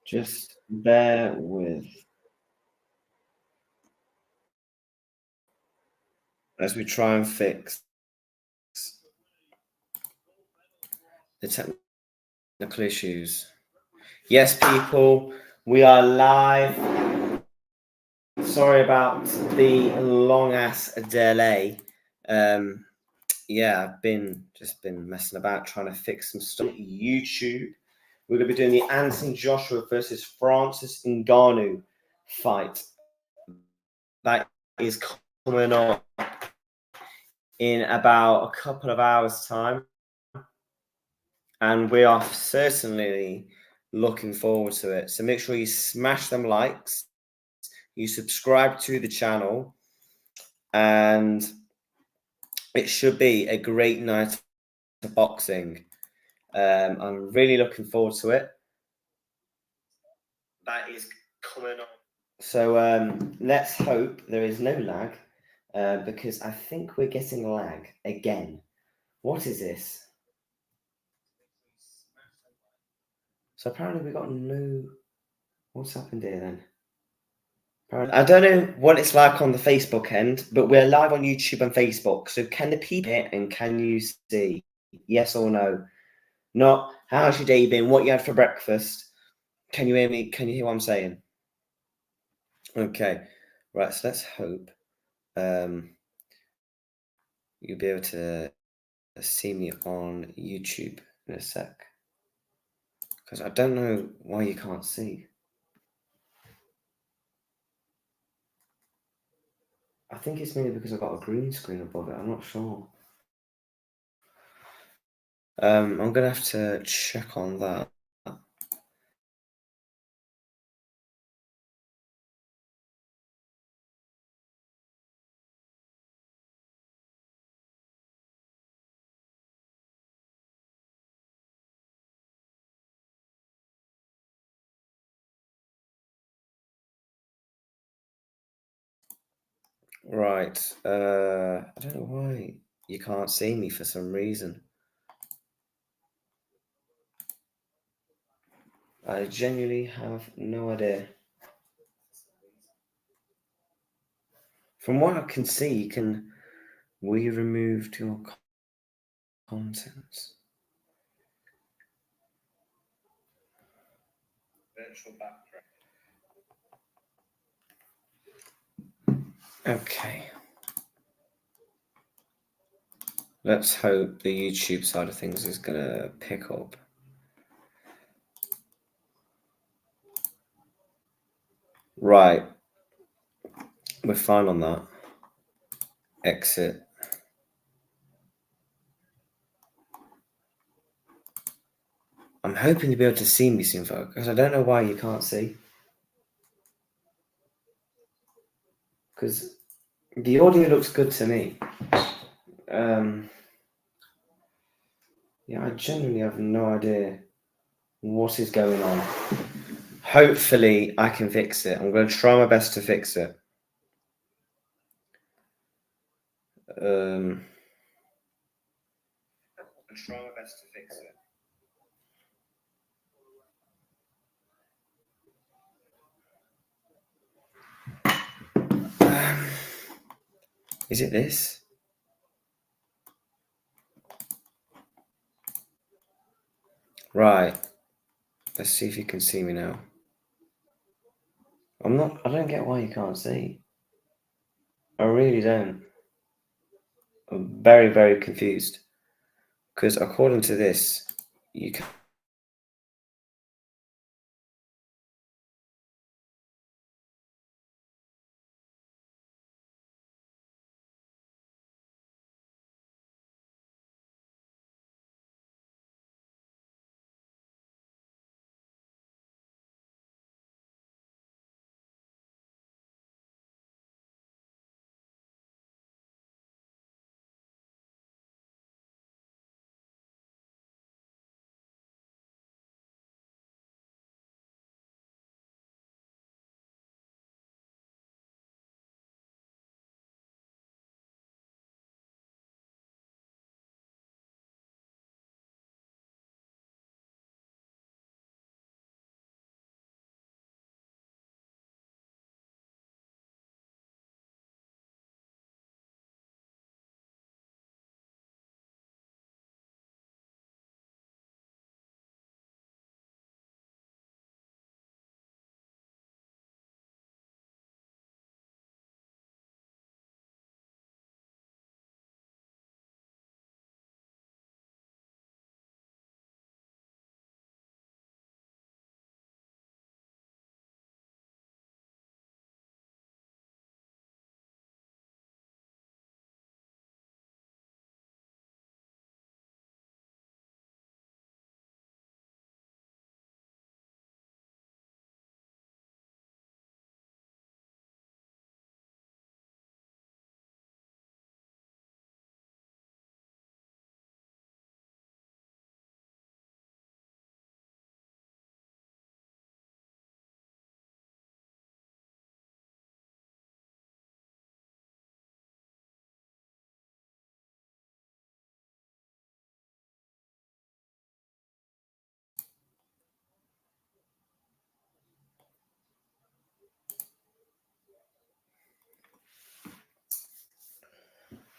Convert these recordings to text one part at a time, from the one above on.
Just bear with as we try and fix the technical issues. Yes, people, we are live. Sorry about the long ass delay. Yeah, I've just been messing about trying to fix some stuff. YouTube. We're going to be doing the Anthony Joshua versus Francis Ngannou fight. That is coming up in about a couple of hours' time. And we are certainly looking forward to it. So make sure you smash them likes, you subscribe to the channel, and it should be a great night of boxing. I'm really looking forward to it. That is coming on. So let's hope there is no lag, because I think we're getting lag again. What is this? So apparently we got no... What's happened here then? I don't know what it's like on the Facebook end, but we're live on YouTube and Facebook. So can the people hear and can you see? Yes or no? Not how's your day been? What you had for breakfast? Can you hear me? Can you hear what I'm saying? Okay, right. So let's hope you'll be able to see me on YouTube in a sec, because I don't know why you can't see. I think it's mainly because I've got a green screen above it. I'm not sure. I'm gonna have to check on that. Right. I don't know why you can't see me for some reason. I genuinely have no idea. From what I can see, we removed your contents. Virtual background. Okay. Let's hope the YouTube side of things is gonna pick up. Right. We're fine on that. Exit. I'm hoping to be able to see me soon, folks, because I don't know why you can't see. Because the audio looks good to me. Yeah, I genuinely have no idea what is going on. Hopefully I can fix it. I'm going to try my best to fix it. Try my best to fix it. Is it this? Right. Let's see if you can see me now. I don't get why you can't see. I really don't. I'm very, very confused. Because according to this, you can.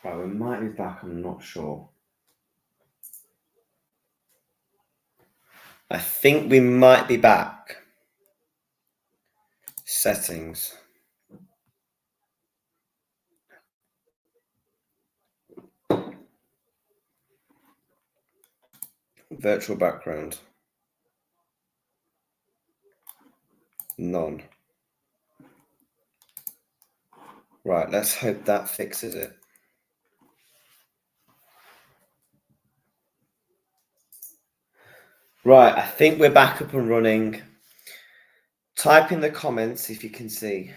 Right, we might be back. I'm not sure. I think we might be back. Settings. Virtual background. None. Right, let's hope that fixes it. Right, I think we're back up and running. Type in the comments if you can see.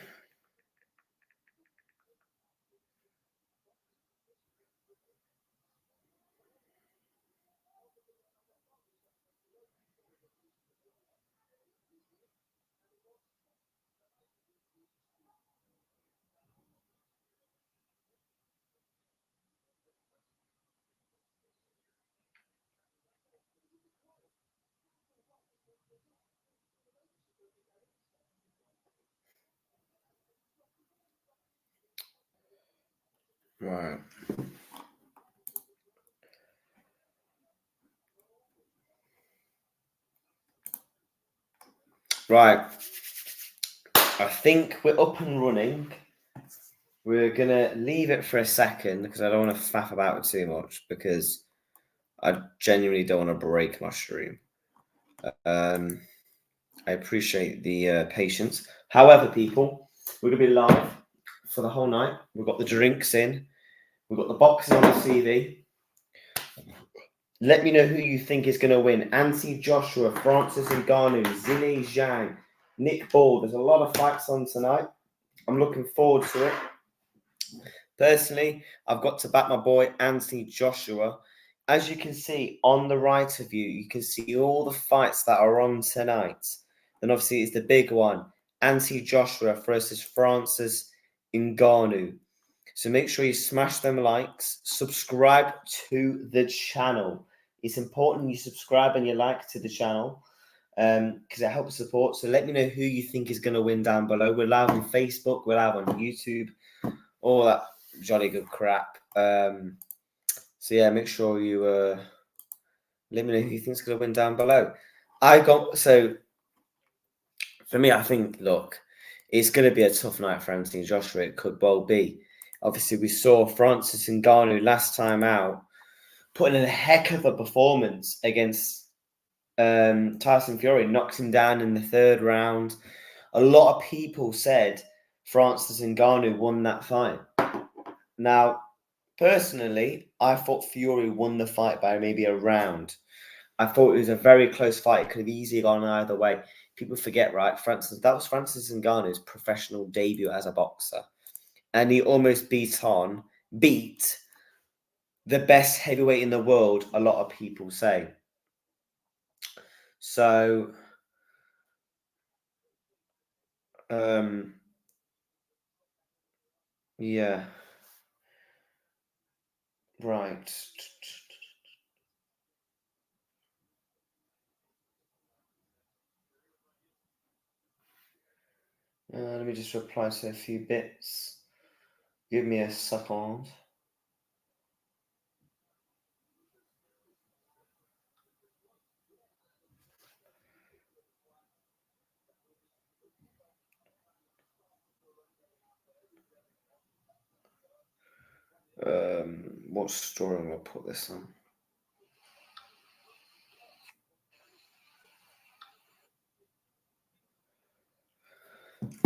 Right. Right. I think we're up and running. We're going to leave it for a second because I don't want to faff about it too much because I genuinely don't want to break my stream. I appreciate the patience. However, people, we're going to be live for the whole night. We've got the drinks in. We've got the boxes on the CV. Let me know who you think is going to win. Anthony Joshua, Francis Ngannou, Zhileli, Zhang, Nick Ball. There's a lot of fights on tonight. I'm looking forward to it. Personally, I've got to back my boy Anthony Joshua. As you can see on the right of you, you can see all the fights that are on tonight. Then obviously it's the big one, Anthony Joshua versus Francis Ngannou. So make sure you smash them likes, subscribe to the channel. It's important you subscribe and you like to the channel because it helps support. So let me know who you think is going to win down below. We're live on Facebook, we're live on YouTube, all that jolly good crap. So yeah, make sure you let me know who you think is going to win down below. For me, I think, look, it's going to be a tough night for Anthony Joshua. It could well be. Obviously, we saw Francis Ngannou last time out putting in a heck of a performance against Tyson Fury, knocked him down in the 3rd round. A lot of people said Francis Ngannou won that fight. Now, personally, I thought Fury won the fight by maybe a round. I thought it was a very close fight. It could have easily gone either way. People forget, right? That was Francis Ngannou's professional debut as a boxer. And he almost beat the best heavyweight in the world, a lot of people say. So, yeah. Right. Let me just reply to a few bits. Give me a second. What story am I going to put this on?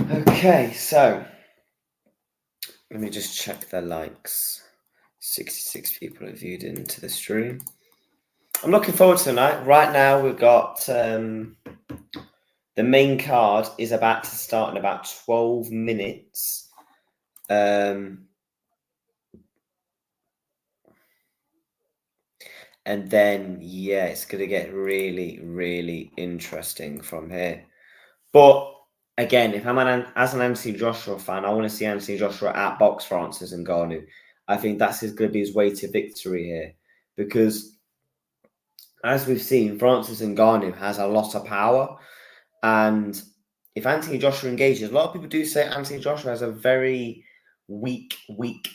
Okay, so let me just check the likes. 66 people have viewed into the stream. I'm looking forward to tonight. Right now, we've got the main card is about to start in about 12 minutes. And then, yeah, it's going to get really, really interesting from here. But again, if I'm as an Anthony Joshua fan, I want to see Anthony Joshua outbox Francis Ngannou. I think that's going to be his way to victory here. Because as we've seen, Francis Ngannou has a lot of power. And if Anthony Joshua engages, a lot of people do say Anthony Joshua has a very weak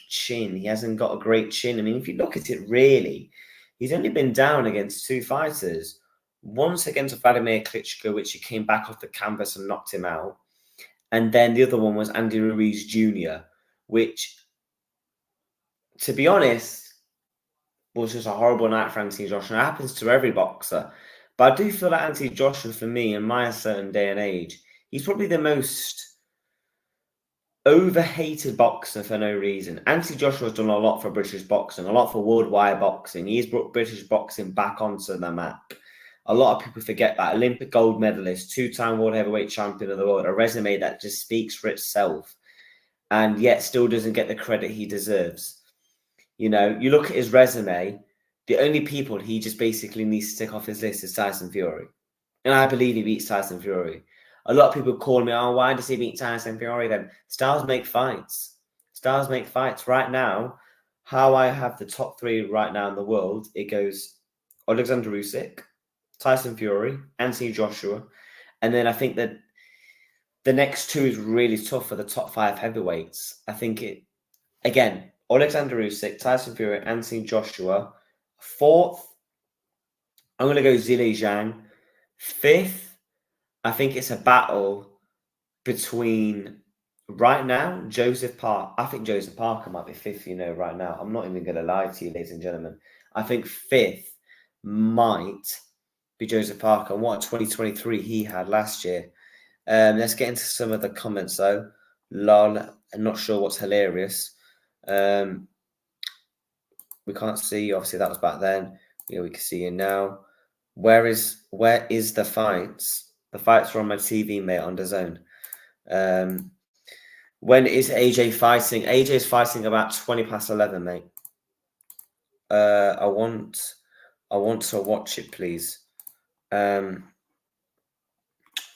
chin. He hasn't got a great chin. I mean, if you look at it really, he's only been down against 2 fighters. Once against Vladimir Klitschko, which he came back off the canvas and knocked him out. And then the other one was Andy Ruiz Jr., which, to be honest, was just a horrible night for Anthony Joshua. It happens to every boxer. But I do feel that Anthony Joshua, for me, in my certain day and age, he's probably the most overhated boxer for no reason. Anthony Joshua has done a lot for British boxing, a lot for worldwide boxing. He's brought British boxing back onto the map. A lot of people forget that. Olympic gold medalist, 2-time world heavyweight champion of the world, a resume that just speaks for itself, and yet still doesn't get the credit he deserves. You know, you look at his resume, the only people he just basically needs to tick off his list is Tyson Fury. And I believe he beats Tyson Fury. A lot of people call me, oh, why does he beat Tyson Fury then? Styles make fights. Styles make fights. Right now, how I have the top 3 right now in the world, it goes Alexander Usyk, Tyson Fury, Anthony Joshua. And then I think that the next 2 is really tough for the top 5 heavyweights. I think it, again, Alexander Usyk, Tyson Fury, Anthony Joshua. 4th, I'm going to go Zhileli Zhang. 5th, I think it's a battle between, right now, Joseph Parker. I think Joseph Parker might be 5th, right now. I'm not even going to lie to you, ladies and gentlemen. I think 5th might be Joseph Parker. And what a 2023 he had last year. Let's get into some of the comments, though. Lol, I'm not sure what's hilarious. We can't see. Obviously, that was back then. We can see you now. Where is the fights? The fights are on my TV, mate, on DAZN. When is AJ fighting? AJ's fighting about 20 past 11, mate. I want to watch it, please.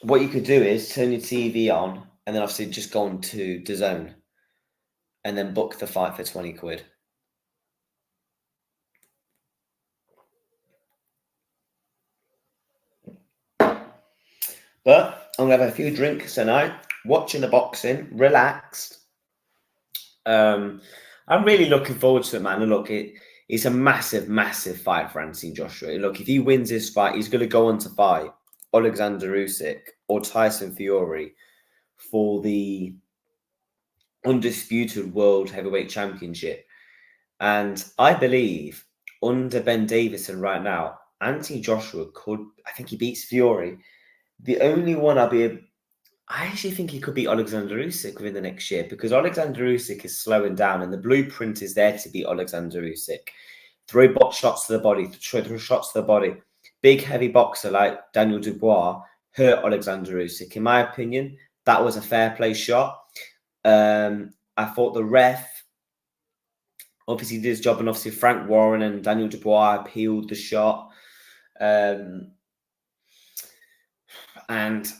what you could do is turn your TV on and then obviously just go on to DAZN and then book the fight for 20 quid. But I'm going to have a few drinks tonight, watching the boxing, relaxed. I'm really looking forward to it, man. And look, it's a massive, massive fight for Anthony Joshua. Look, if he wins this fight, he's going to go on to fight Alexander Usyk or Tyson Fury for the undisputed world heavyweight championship. And I believe under Ben Davison right now, Anthony Joshua I think he beats Fury. The only one I actually think he could beat Alexander Usyk within the next year, because Alexander Usyk is slowing down and the blueprint is there to beat Alexander Usyk. Throw box shots to the body, throw shots to the body. Big, heavy boxer like Daniel Dubois hurt Alexander Usyk. In my opinion, that was a fair play shot. I thought the ref obviously did his job, and obviously Frank Warren and Daniel Dubois appealed the shot. And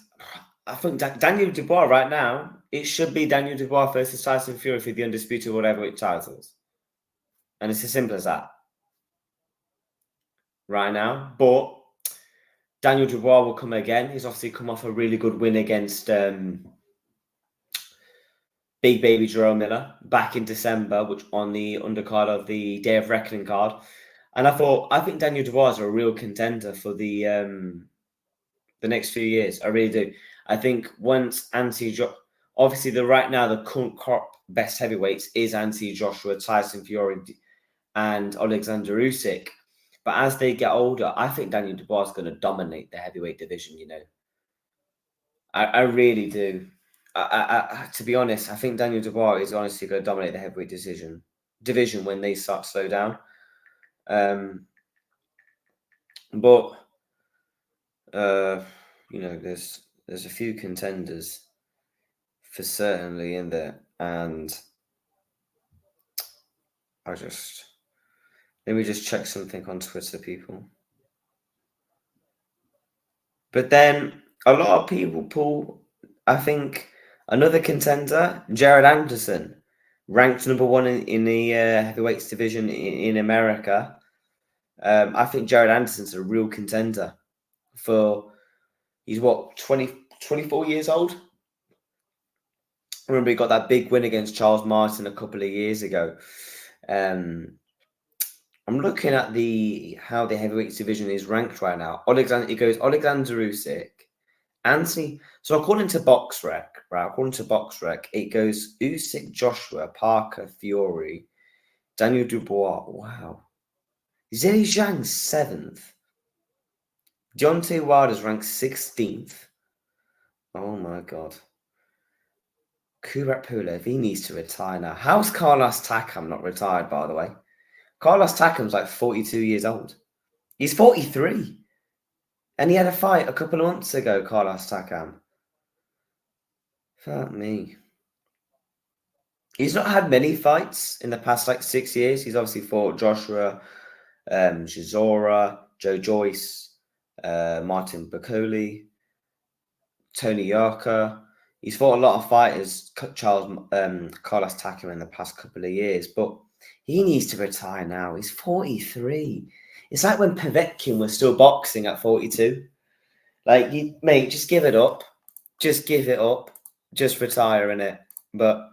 I think Daniel Dubois right now, it should be Daniel Dubois versus Tyson Fury for the undisputed world heavyweight titles. And it's as simple as that right now. But Daniel Dubois will come again. He's obviously come off a really good win against Big Baby Jerome Miller back in December, which on the undercard of the Day of Reckoning card. And I think Daniel Dubois is a real contender for the next few years. I really do. I think once obviously right now the current crop best heavyweights is Anthony Joshua, Tyson Fury, and Alexander Usyk. But as they get older, I think Daniel Dubois is going to dominate the heavyweight division. You know, I really do. To be honest, I think Daniel Dubois is honestly going to dominate the heavyweight division when they start to slow down. But you know, there's a few contenders for certainly in there, and let me just check something on Twitter, people. But then a lot of people pull, I think, another contender, Jared Anderson, ranked number one in the heavyweights division in America. I think Jared Anderson's a real contender he's what, 24 years old? I remember he got that big win against Charles Martin a couple of years ago. I'm looking at how the heavyweights division is ranked right now. It goes Alexander Usyk, Anthony. So according to BoxRec, it goes Usyk, Joshua, Parker, Fury, Daniel Dubois. Wow. Zhang 7th. Deontay Wilder's ranked 16th. Oh my God. Kubrat Pulev, he needs to retire now. How's Carlos Takam not retired, by the way? Carlos Takam's like 42 years old. He's 43. And he had a fight a couple of months ago, Carlos Takam. Fuck me. He's not had many fights in the past 6 years. He's obviously fought Joshua, Chisora, Joe Joyce, Martin Bakoli, Tony Yoka. He's fought a lot of fighters, Carlos Takam, in the past couple of years, but he needs to retire now. He's 43. It's like when Povetkin was still boxing at 42. Like, mate, just give it up. Just give it up. Just retire in it. But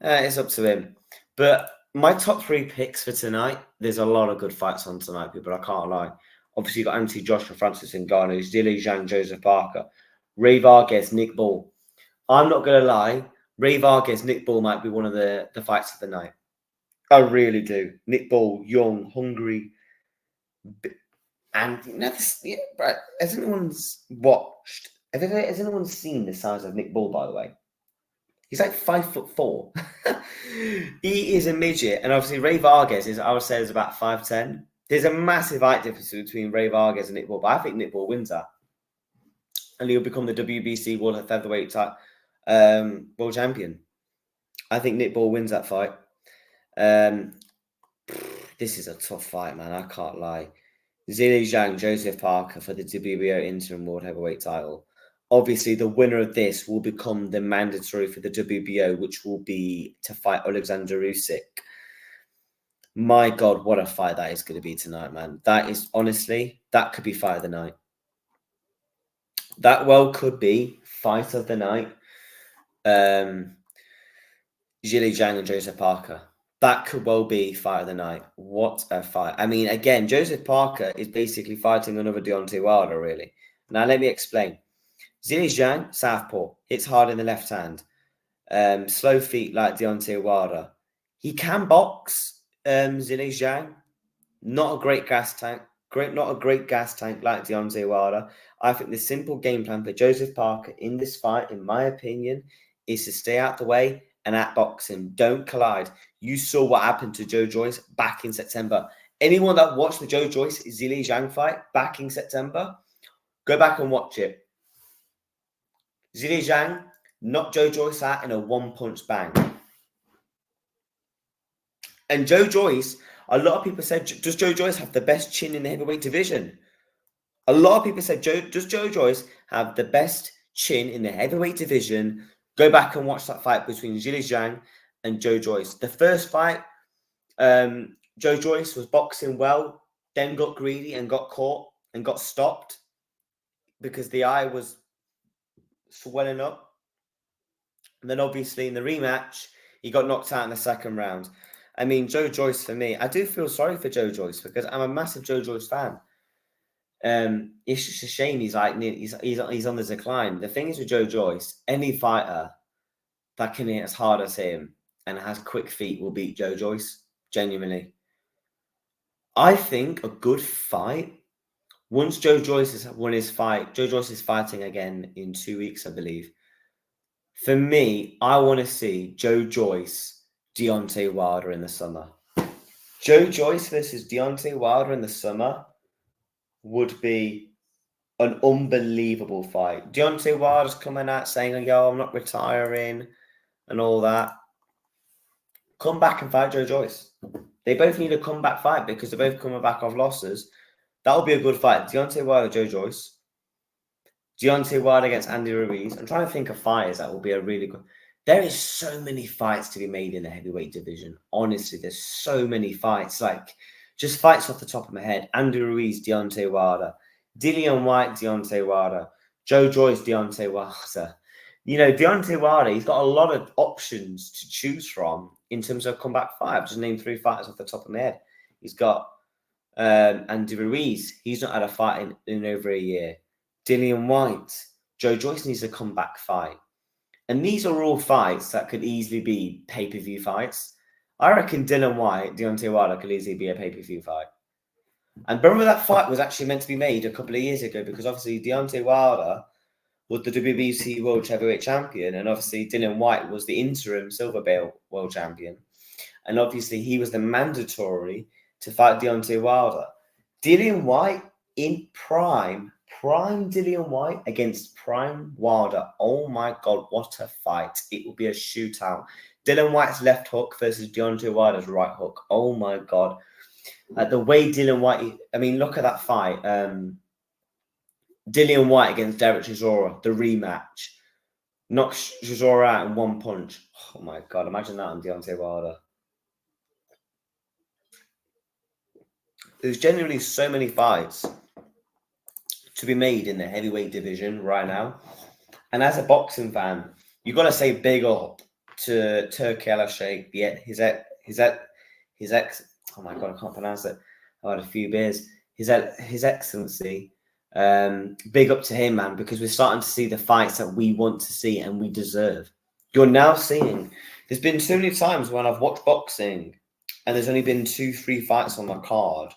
it's up to him. But my top 3 picks for tonight, there's a lot of good fights on tonight, people. I can't lie. Obviously, you've got Anthony Joshua, Francis Ngannou, Zhileli, Zhang, Joseph Parker, Ray Vargas, Nick Ball. I'm not going to lie. Ray Vargas, Nick Ball might be one of the fights of the night. I really do. Nick Ball, young, hungry. And right. Has anyone watched? Has anyone seen the size of Nick Ball, by the way? He's like 5'4". He is a midget. And obviously Ray Vargas I would say, is about 5'10". There's a massive height difference between Ray Vargas and Nick Ball, but I think Nick Ball wins that. And he'll become the WBC World Featherweight world champion. I think Nick Ball wins that fight. This is a tough fight, man. I can't lie. Zhilei Zhang, Joseph Parker for the WBO interim world heavyweight title. obviously the winner of this will become the mandatory for the WBO, which will be to fight Alexander Usyk. My God, what a fight that is going to be tonight, man. That is, honestly, that could be fight of the night. That well could be fight of the night. Zhileli, Zhang and Joseph Parker. That could well be fight of the night. What a fight. I mean, again, Joseph Parker is basically fighting another Deontay Wilder, really. Now, let me explain. Zhileli Zhang, southpaw, hits hard in the left hand. Slow feet like Deontay Wilder. He can box, Zhileli Zhang. Not a great gas tank. Not a great gas tank like Deontay Wilder. I think the simple game plan for Joseph Parker in this fight, in my opinion, is to stay out the way and outbox him. Don't collide. You saw what happened to Joe Joyce back in September. Anyone that watched the Joe Joyce Zhilei Zhang fight back in September, go back and watch it. Zhilei Zhang knocked Joe Joyce out in a one-punch bang. And Joe Joyce, a lot of people said, does Joe Joyce have the best chin in the heavyweight division? A lot of people said, does Joe Joyce have the best chin in the heavyweight division? Go back and watch that fight between Zhilei Zhang and Joe Joyce. The first fight, Joe Joyce was boxing well, then got greedy and got caught and got stopped because the eye was swelling up. And then obviously in the rematch, he got knocked out in the second round. I mean, Joe Joyce, for me, I do feel sorry for Joe Joyce because I'm a massive Joe Joyce fan. It's just a shame he's on the decline. The thing is with Joe Joyce, any fighter that can hit as hard as him and has quick feet will beat Joe Joyce. Genuinely, I think a good fight. Once Joe Joyce has won his fight, Joe Joyce is fighting again in 2 weeks, I believe. For me, I want to see Joe Joyce, Deontay Wilder in the summer. Joe Joyce versus Deontay Wilder in the summer would be an unbelievable fight. Deontay Wilder's coming out saying, yo, I'm not retiring and all that. Come back and fight Joe Joyce. They both need a comeback fight because they're both coming back off losses. That'll be a good fight. Deontay Wilder, Joe Joyce. Deontay Wilder against Andy Ruiz. I'm trying to think of fighters that will be a really good... There is so many fights to be made in the heavyweight division. Honestly, there's so many fights. Like, just fights off the top of my head. Andy Ruiz, Deontay Wilder. Dillian White, Deontay Wilder. Joe Joyce, Deontay Wilder. You know, Deontay Wilder, he's got a lot of options to choose from in terms of comeback fight. I've just named 3 fighters off the top of my head. He's got Andy Ruiz. He's not had a fight in over a year. Dillian White. Joe Joyce needs a comeback fight. And these are all fights that could easily be pay-per-view fights. I reckon Dillian White, Deontay Wilder could easily be a pay-per-view fight. And remember that fight was actually meant to be made a couple of years ago because obviously Deontay Wilder was the WBC World Heavyweight Champion and obviously Dillian White was the interim silver belt world champion. And obviously he was the mandatory to fight Deontay Wilder. Dillian White in prime Dillian White against prime Wilder. Oh my God, what a fight. It will be a shootout. Dillian White's left hook versus Deontay Wilder's right hook. Oh my God. The way Dillian White, I mean, look at that fight. Dillian White against Derek Chisora, the rematch. Knocks Chisora out in one punch. Oh my God, imagine that on Deontay Wilder. There's genuinely so many fights to be made in the heavyweight division right now. And as a boxing fan, you've got to say big up to Turki Al-Sheikh, his ex. Oh my God, I can't pronounce it. I had a few beers. His Excellency. Big up to him, man, because we're starting to see the fights that we want to see and we deserve. You're now seeing. There's been so many times when I've watched boxing, and there's only been 2-3 fights on my card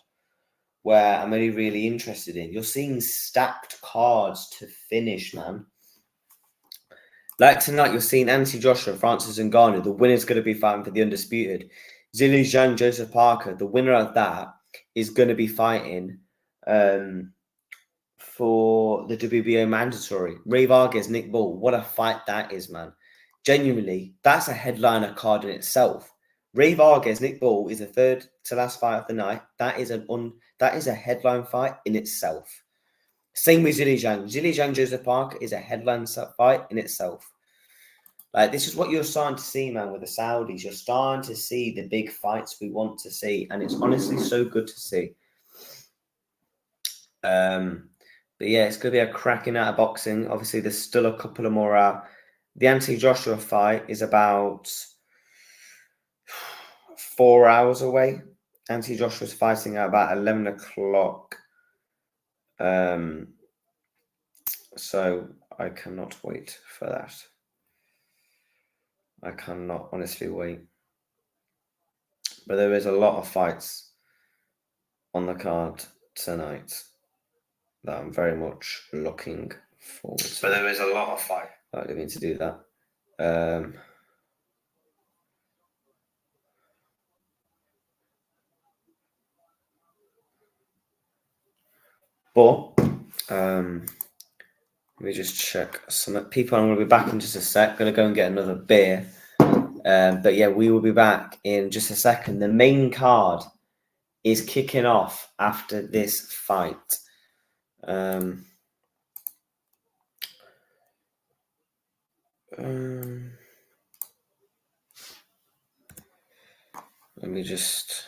where I'm only really interested in. You're seeing stacked cards to finish, man. Like tonight, you're seeing Anthony Joshua, Francis Ngannou. The winner's going to be fighting for the undisputed. Zhilei Zhang, Joseph Parker. The winner of that is going to be fighting for the WBO mandatory. Ray Vargas, Nick Bull. What a fight that is, man. Genuinely, that's a headliner card in itself. Ray Vargas, Nick Bull is the third to last fight of the night. That is a headline fight in itself. Same with Zhileli Zhang. Zhileli Zhang Joseph Parker is a headline fight in itself. Like, this is what you're starting to see, man, with the Saudis. You're starting to see the big fights we want to see, and it's honestly so good to see. But yeah, it's going to be a cracking out of boxing. Obviously, there's still a couple of more. The Anthony Joshua fight is about 4 hours away. Anthony Joshua's fighting at about 11 o'clock. So I cannot wait for that. I cannot honestly wait. But there is a lot of fights on the card tonight that I'm very much looking forward to. But there is a lot of fight. I didn't mean to do that. But let me just check some people. I'm going to be back in just a sec. Going to go and get another beer. But yeah, we will be back in just a second. The main card is kicking off after this fight. Let me just...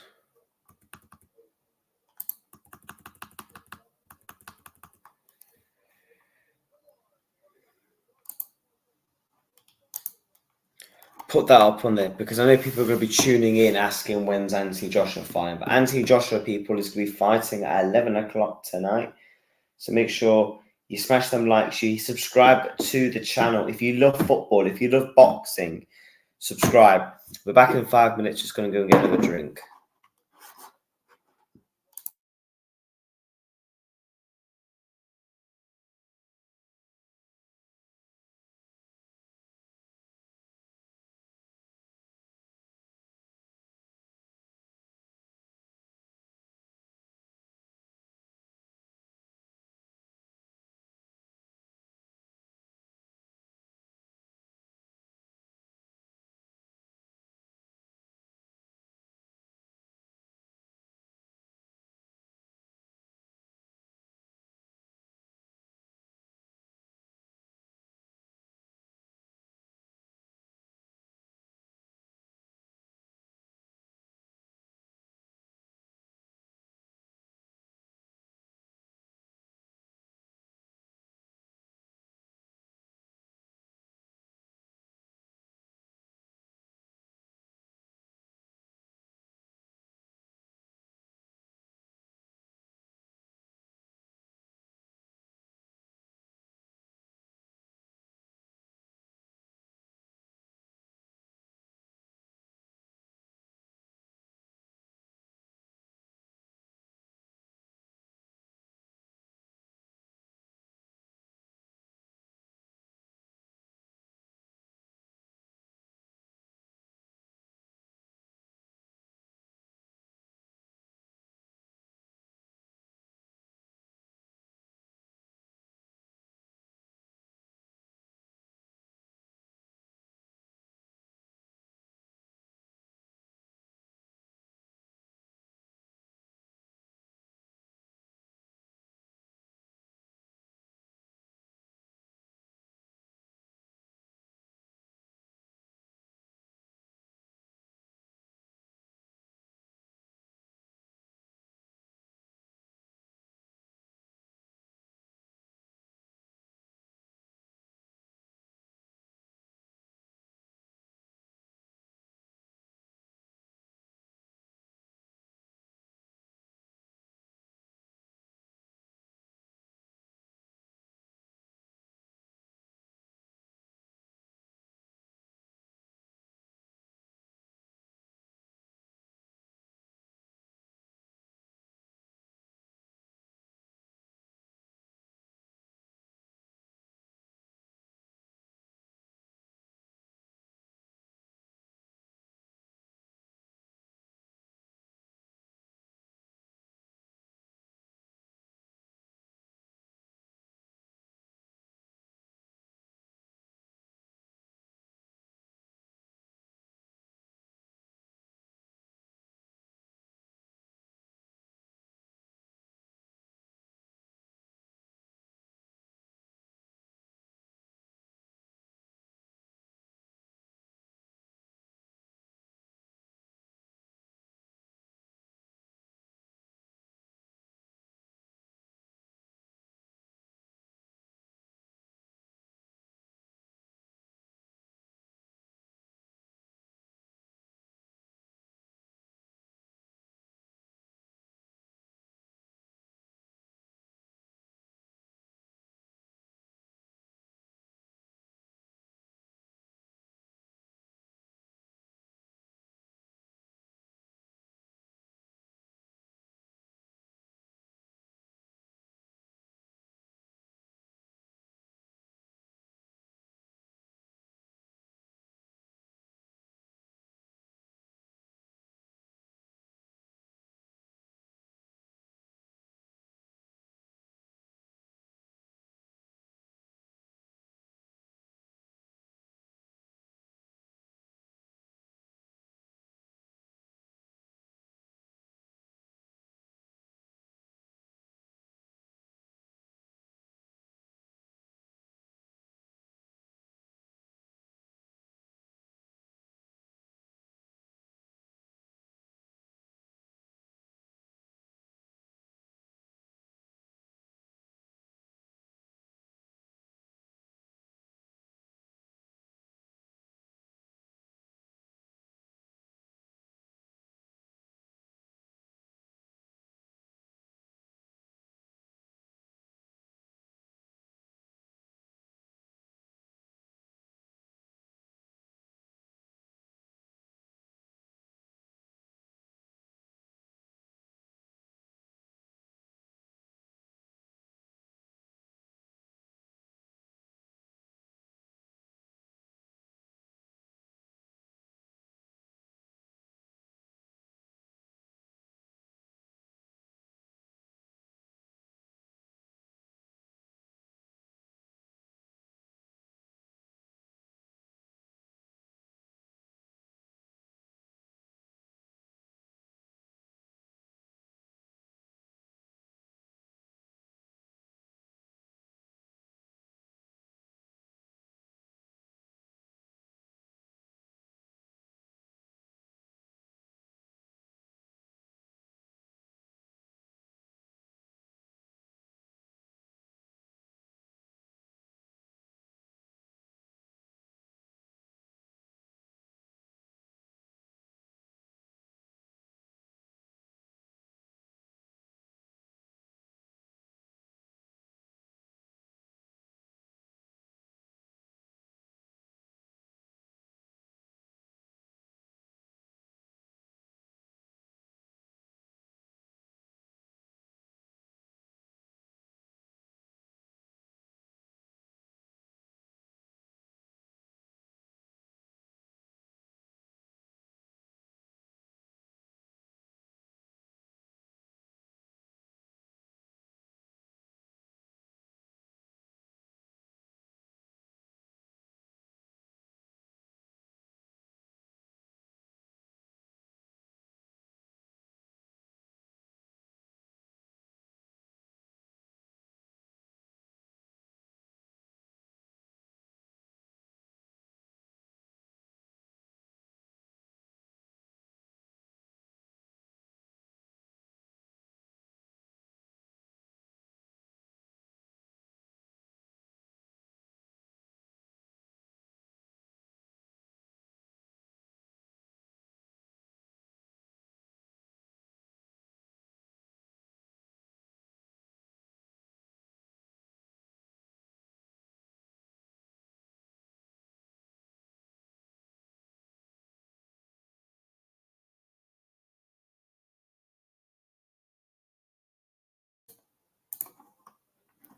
put that up on there, because I know people are going to be tuning in asking when's Anthony Joshua fighting. But Anthony Joshua, people, is going to be fighting at 11 o'clock tonight. So make sure you smash them likes, you subscribe to the channel. If you love football, if you love boxing, subscribe. We're back in 5 minutes, just going to go and get another drink.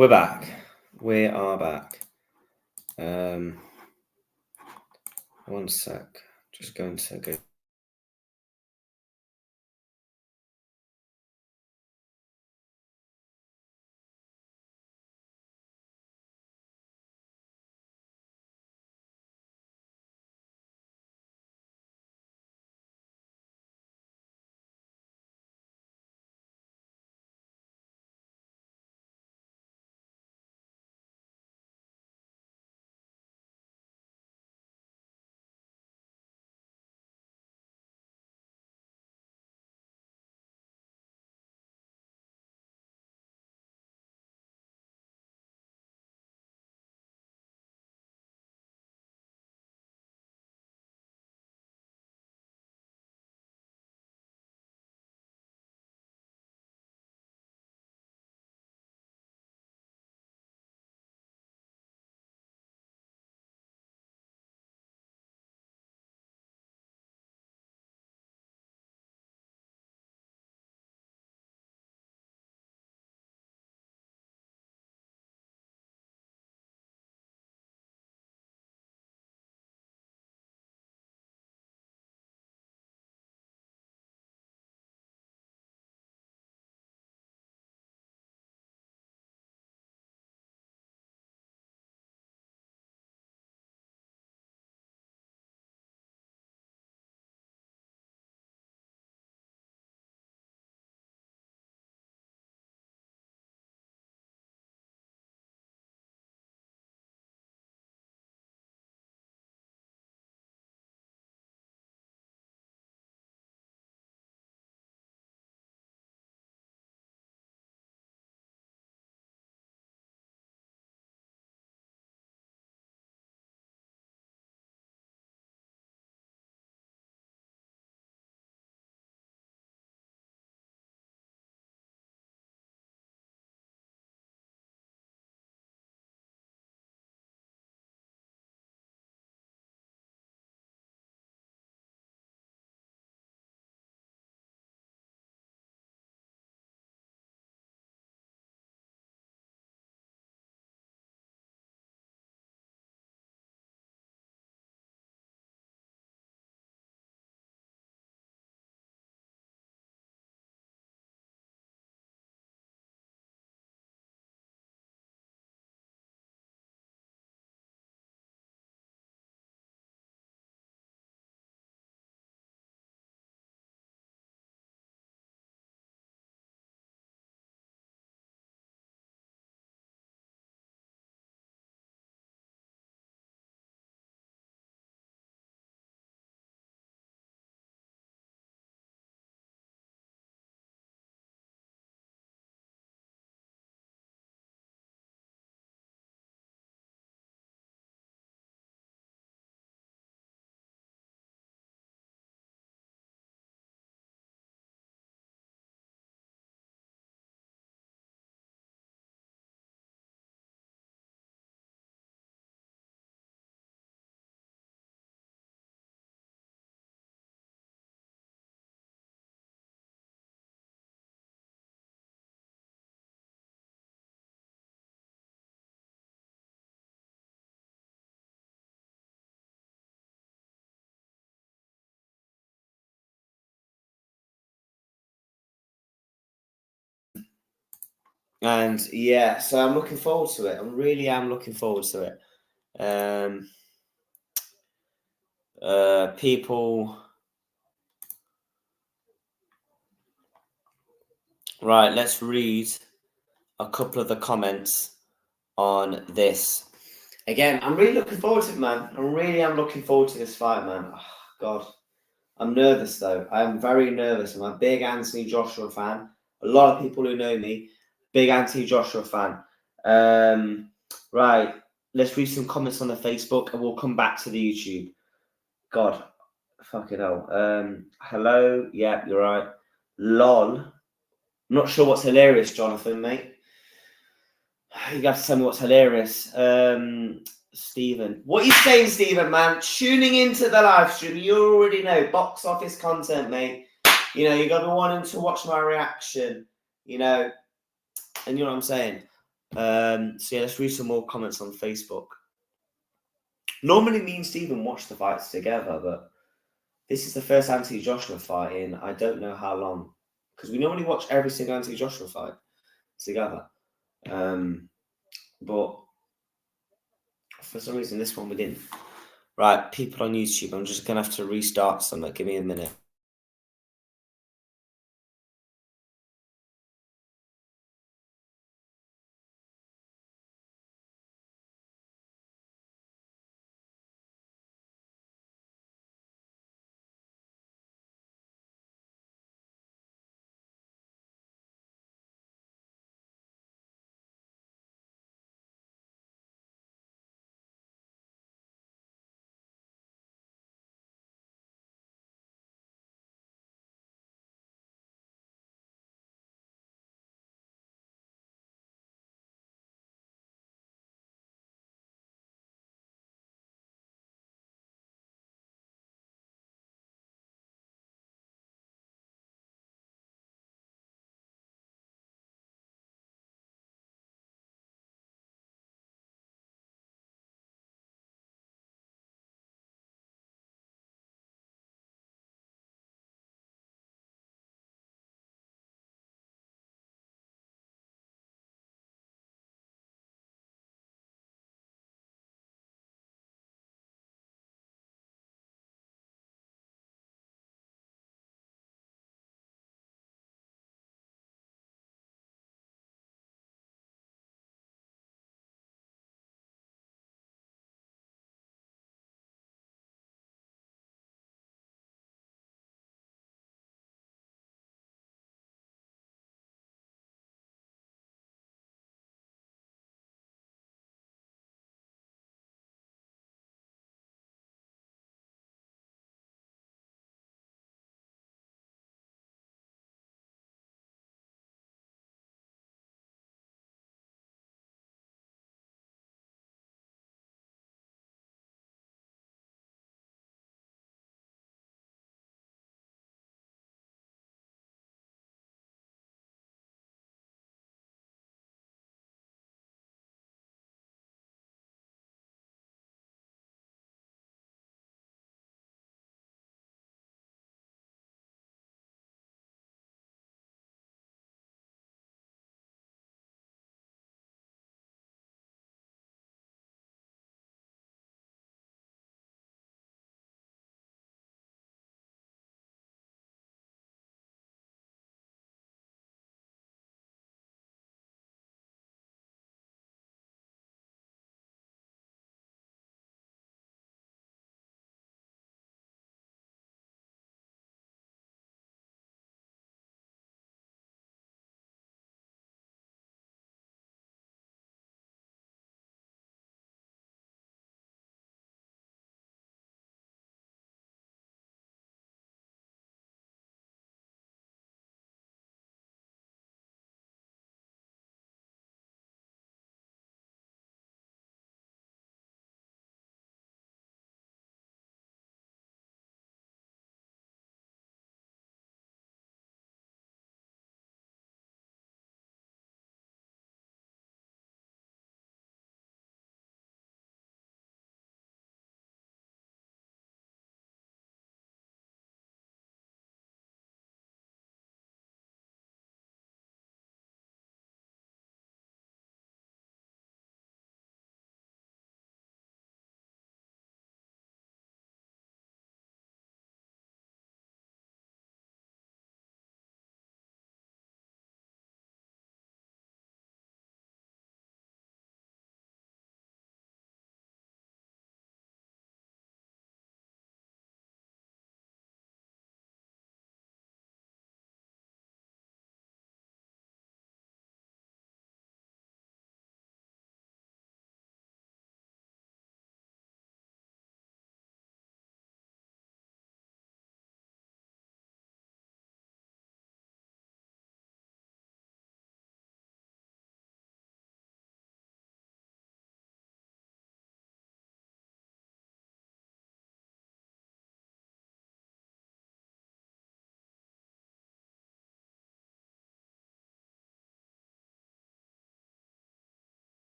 We're back. We are back. 1 sec. Just going to go. And yeah, so I'm looking forward to it. I really am looking forward to it. People. Right, let's read a couple of the comments on this. Again, I'm really looking forward to it, man. I really am looking forward to this fight, man. Oh, God. I'm nervous, though. I'm very nervous. I'm a big Anthony Joshua fan. A lot of people who know me, big Anthony Joshua fan. Right, let's read some comments on the Facebook and we'll come back to the YouTube. God, fucking hell. Hello. Yeah, you're right. LOL. Not sure what's hilarious, Jonathan, mate. You have to tell me what's hilarious. Stephen. What are you saying, Stephen, man? Tuning into the live stream, you already know. Box office content, mate. You know, you're going to be wanting to watch my reaction, you know. And you know what I'm saying? So yeah, let's read some more comments on Facebook. Normally me and Stephen watch the fights together, but this is the first Anthony Joshua fight in I don't know how long. Because we normally watch every single Anthony Joshua fight together. But for some reason this one we didn't. Right, people on YouTube, I'm just gonna have to restart something. Give me a minute.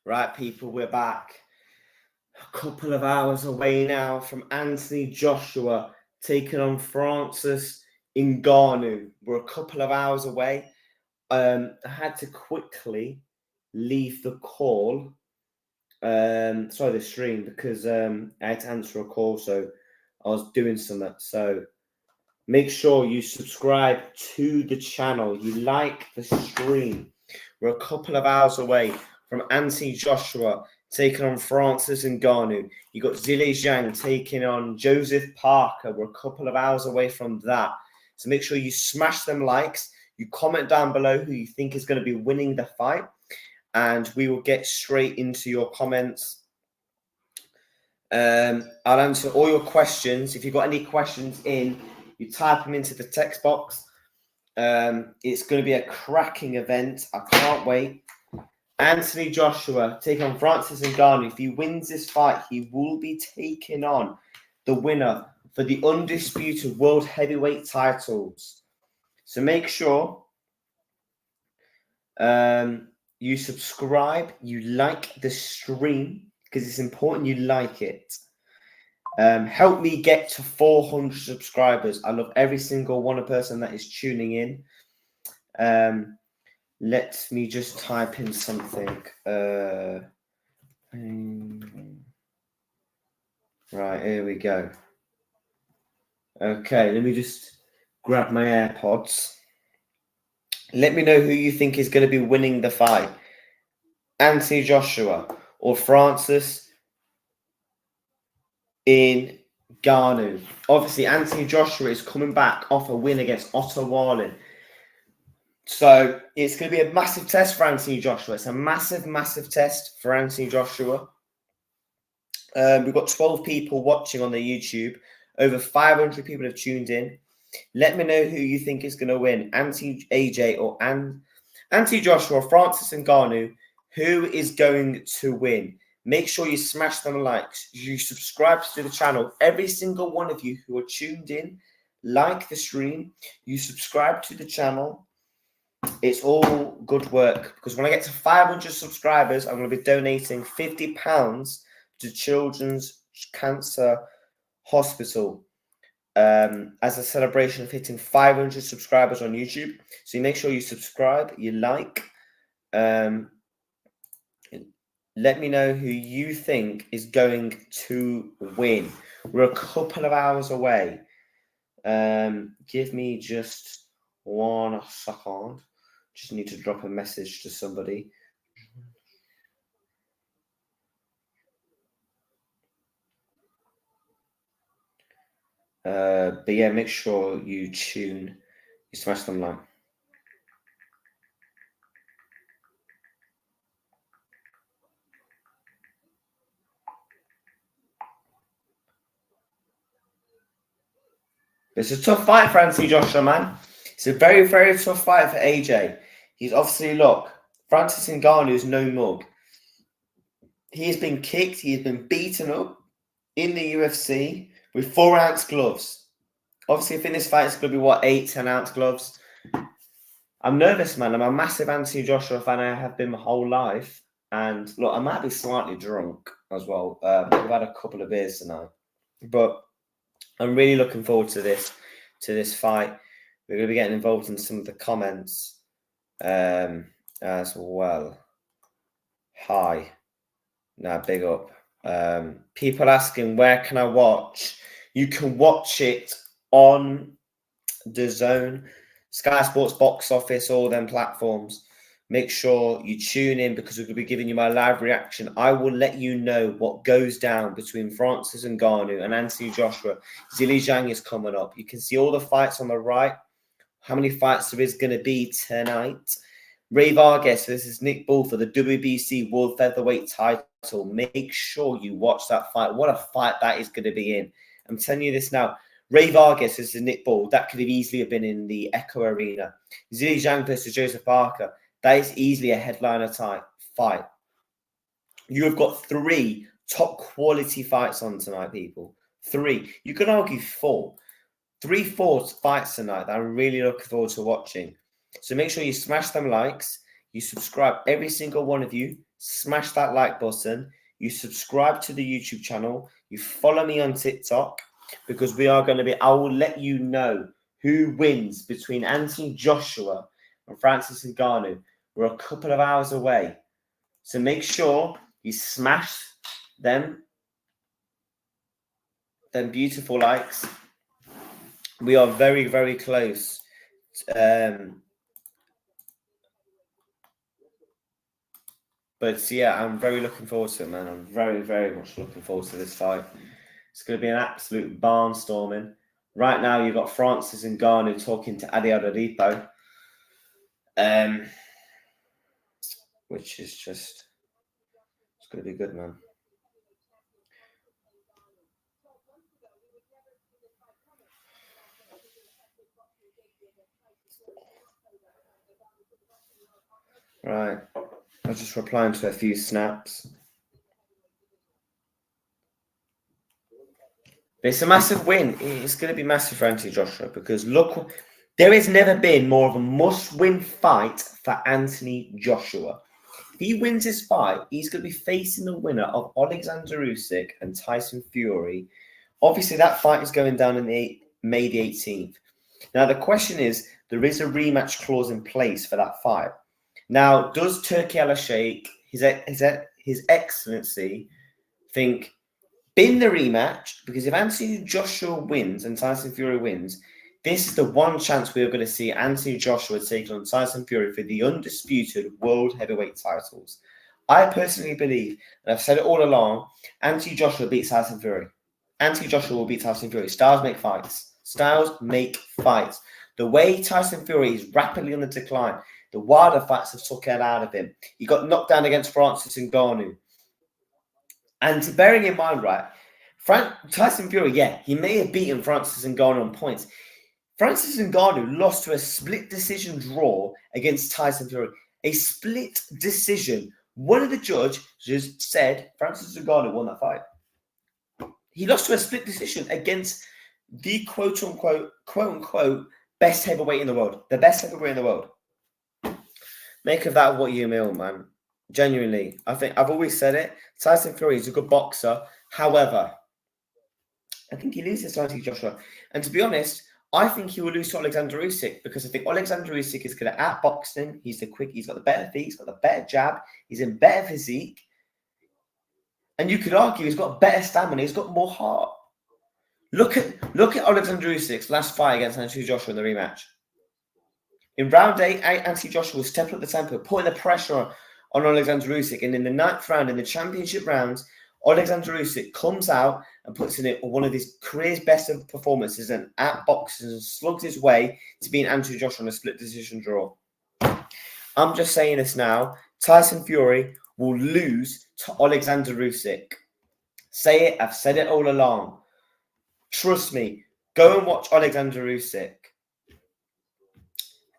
Right, people, we're back. A couple of hours away now from Anthony Joshua taking on Francis Ngannou. We're a couple of hours away. I had to quickly leave the call, the stream, because I had to answer a call, so I was doing something. So make sure you subscribe to the channel. You like the stream. We're a couple of hours away from Anthony Joshua taking on Francis Ngannou. You got Zhang taking on Joseph Parker. We're a couple of hours away from that. So make sure you smash them likes. You comment down below who you think is going to be winning the fight. And we will get straight into your comments. I'll answer all your questions. If you've got any questions in, you type them into the text box. It's going to be a cracking event. I can't wait. Anthony Joshua taking on Francis Ngannou. If he wins this fight, he will be taking on the winner for the undisputed world heavyweight titles. So make sure you subscribe, you like the stream, because it's important you like it. Help me get to 400 subscribers. I love every single one person that is tuning in. Let me just type in something. Right, here we go. Okay, let me just grab my AirPods. Let me know who you think is going to be winning the fight. Anthony Joshua or Francis Ngannou. Obviously, Anthony Joshua is coming back off a win against Watchalong. So it's going to be a massive test for Anthony Joshua. It's a massive, massive test for Anthony Joshua. We've got 12 people watching on the YouTube. Over 500 people have tuned in. Let me know who you think is going to win. Anthony or Anthony Joshua, Francis Ngannou. Who is going to win? Make sure you smash them likes. You subscribe to the channel. Every single one of you who are tuned in, like the stream. You subscribe to the channel. It's all good work, because when I get to 500 subscribers, I'm going to be donating £50 to Children's Cancer Hospital as a celebration of hitting 500 subscribers on YouTube. So you make sure you subscribe, you like. Let me know who you think is going to win. We're a couple of hours away. Give me just 1 second. Just need to drop a message to somebody. But yeah, make sure you smash them like. It's a tough fight for Anthony Joshua, man. It's a very, very tough fight for AJ. He's obviously, look, Francis Ngannou is no mug. He has been kicked. He has been beaten up in the UFC with 4-ounce gloves. Obviously, if in this fight, it's going to be, 8-10-ounce gloves. I'm nervous, man. I'm a massive Anthony Joshua fan. I have been my whole life. And look, I might be slightly drunk as well. I've had a couple of beers tonight. But I'm really looking forward to this fight. We're going to be getting involved in some of the comments as well. Hi. Big up. People asking, where can I watch? You can watch it on DAZN, Sky Sports Box Office, all them platforms. Make sure you tune in, because we're going to be giving you my live reaction. I will let you know what goes down between Francis Ngannou and Anthony Joshua. Zhang is coming up. You can see all the fights on the right, how many fights there is going to be tonight. Ray Vargas versus Nick Bull for the WBC World Featherweight title. Make sure you watch that fight. What a fight that is going to be in. I'm telling you this now. Ray Vargas versus Nick Bull, that could have easily have been in the Echo Arena. Zhang versus Joseph Parker, that is easily a headliner type fight. You have got 3 top quality fights on tonight, people. 3. You can argue 4. 4 fights tonight that I'm really looking forward to watching. So make sure you smash them likes. You subscribe, every single one of you. smash that like button. You subscribe to the YouTube channel. You follow me on TikTok, because we are going to be, I will let you know who wins between Anthony Joshua and Francis Ngannou. We're a couple of hours away. So make sure you smash them beautiful likes. We are very, very close. But yeah, I'm very looking forward to it, man. I'm very, very much looking forward to this fight. It's going to be an absolute barnstorming. Right now, you've got Francis Ngannou talking to Adi Adaripo, which is just, it's going to be good, man. Right. I'm just replying to a few snaps. It's a massive win. It's going to be massive for Anthony Joshua, because look, there has never been more of a must-win fight for Anthony Joshua. If he wins this fight, he's going to be facing the winner of Alexander Usyk and Tyson Fury. Obviously, that fight is going down in May the 18th. Now, the question is, there is a rematch clause in place for that fight. Now, does Turki Al-Sheikh, his excellency, think bin the rematch? Because if Anthony Joshua wins and Tyson Fury wins, this is the one chance we are going to see Anthony Joshua take on Tyson Fury for the undisputed world heavyweight titles. I personally believe, and I've said it all along, Anthony Joshua beats Tyson Fury. Anthony Joshua will beat Tyson Fury. Styles make fights. Styles make fights. The way Tyson Fury is rapidly on the decline, the wilder fights have took it out of him. He got knocked down against Francis Ngannou. And bearing in mind, right, Tyson Fury, yeah, he may have beaten Francis Ngannou on points. Francis Ngannou lost to a split decision draw against Tyson Fury. A split decision. One of the judges said Francis Ngannou won that fight. He lost to a split decision against the quote unquote best heavyweight in the world. The best heavyweight in the world. Make of that what you will, man. Genuinely. I think I've always said it. Tyson Fury is a good boxer. However, I think he loses to Anthony Joshua. And to be honest, I think he will lose to Alexander Usyk, because I think Alexander Usyk is good at outboxing. He's quick. He's got the better feet. He's got the better jab. He's in better physique. And you could argue he's got better stamina. He's got more heart. Look at Alexander Usyk's last fight against Anthony Joshua in the rematch. In round 8, Anthony Joshua was stepping up the tempo, putting the pressure on Alexander Usyk. And in the 9th round, in the championship rounds, Alexander Usyk comes out and puts in one of his career's best of performances and outboxes and slugs his way to being Anthony Joshua on a split decision draw. I'm just saying this now. Tyson Fury will lose to Alexander Usyk. Say it. I've said it all along. Trust me. Go and watch Alexander Usyk.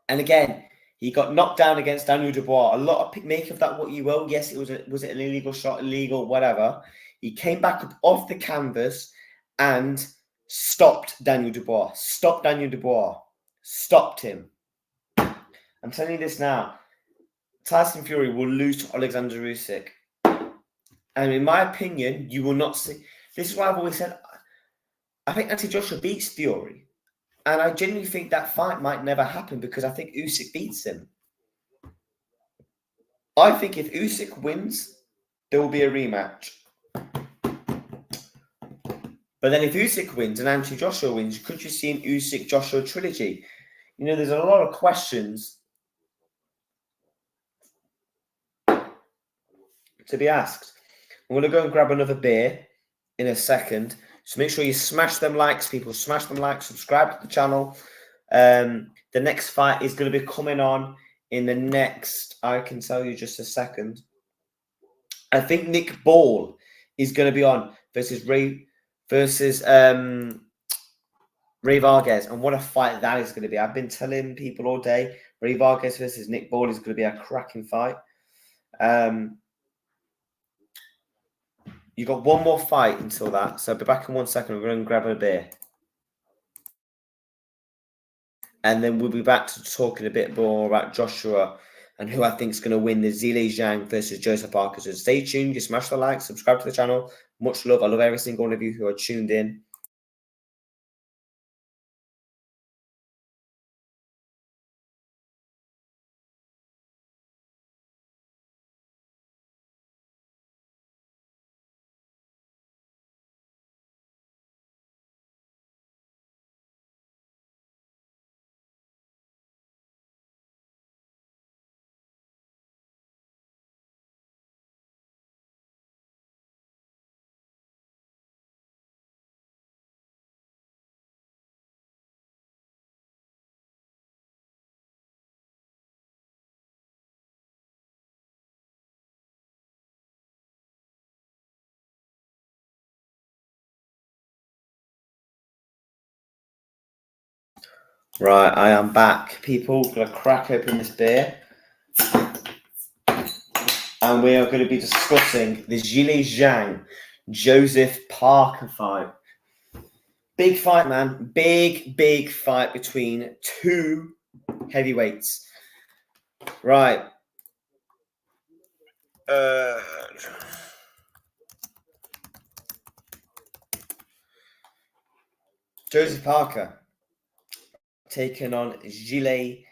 And again, he got knocked down against Daniel Dubois. A lot of make of that what you will. Yes, was it an illegal shot, illegal, whatever. He came back up off the canvas and stopped Daniel Dubois. Stopped him. I'm telling you this now. Tyson Fury will lose to Alexander Usyk. And in my opinion, you will not see. This is why I've always said, I think Anthony Joshua beats Fury. And I genuinely think that fight might never happen, because I think Usyk beats him. I think if Usyk wins, there will be a rematch. But then if Usyk wins and Anthony Joshua wins, could you see an Usyk-Joshua trilogy? You know, there's a lot of questions to be asked. I'm going to go and grab another beer in a second. So make sure you smash them likes, people. Smash them likes, subscribe to the channel. The next fight is going to be coming on in the next, I can tell you just a second. I think Nick Ball is going to be on versus Ray Vargas. And what a fight that is going to be. I've been telling people all day, Ray Vargas versus Nick Ball is going to be a cracking fight. You got one more fight until that. So I'll be back in 1 second. We're going to grab a beer. And then we'll be back to talking a bit more about Joshua and who I think is going to win the Zhileli Zhang versus Joseph Parker. So stay tuned, just smash the like, subscribe to the channel. Much love. I love every single one of you who are tuned in. Right, I am back, people. Gonna crack open this beer, and we are going to be discussing the Zhileli Zhang Joseph Parker fight. Big fight, man. Big fight between two heavyweights. Right. Joseph Parker taking on Zhileli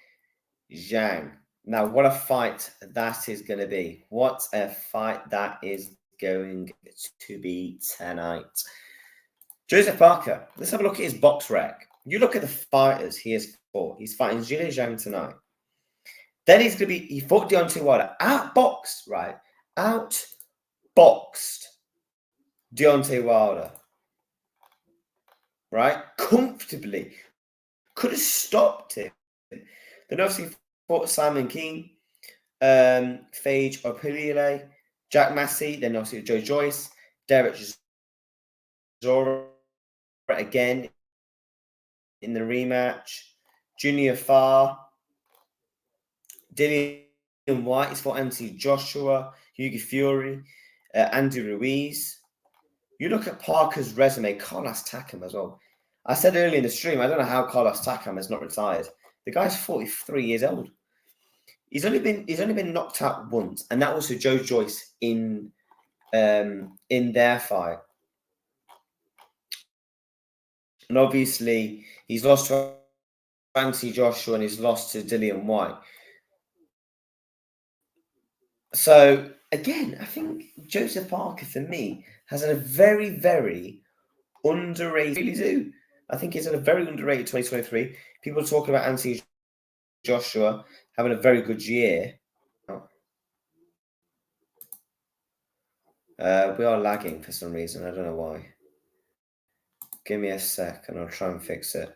Zhang. Now, what a fight that is going to be. What a fight that is going to be tonight. Joseph Parker, let's have a look at his box rec. You look at the fighters he has fought. He's fighting Zhileli Zhang tonight. Then he's going to be, he fought Deontay Wilder. Outboxed, right? Outboxed Deontay Wilder. Right? Comfortably. Could have stopped him. Then obviously fought Simon King, Phage Opilile, Jack Massey, then obviously Joe Joyce, Derek Zora again in the rematch, Junior Farr, Dillian White, he's fought Anthony Joshua, Hugo Fury, Andy Ruiz. You look at Parker's resume, Carlos Takam as well. I said earlier in the stream, I don't know how Carlos Takam has not retired. The guy's 43 years old. He's only been knocked out once, and that was for Joe Joyce in their fight. And obviously, he's lost to Anthony Joshua and he's lost to Dillian White. So again, I think Joseph Parker for me has had a very, very underrated. Really do. I think he's had a very underrated 2023. People are talking about Anthony Joshua having a very good year. We are lagging for some reason. I don't know why. Give me a sec and I'll try and fix it.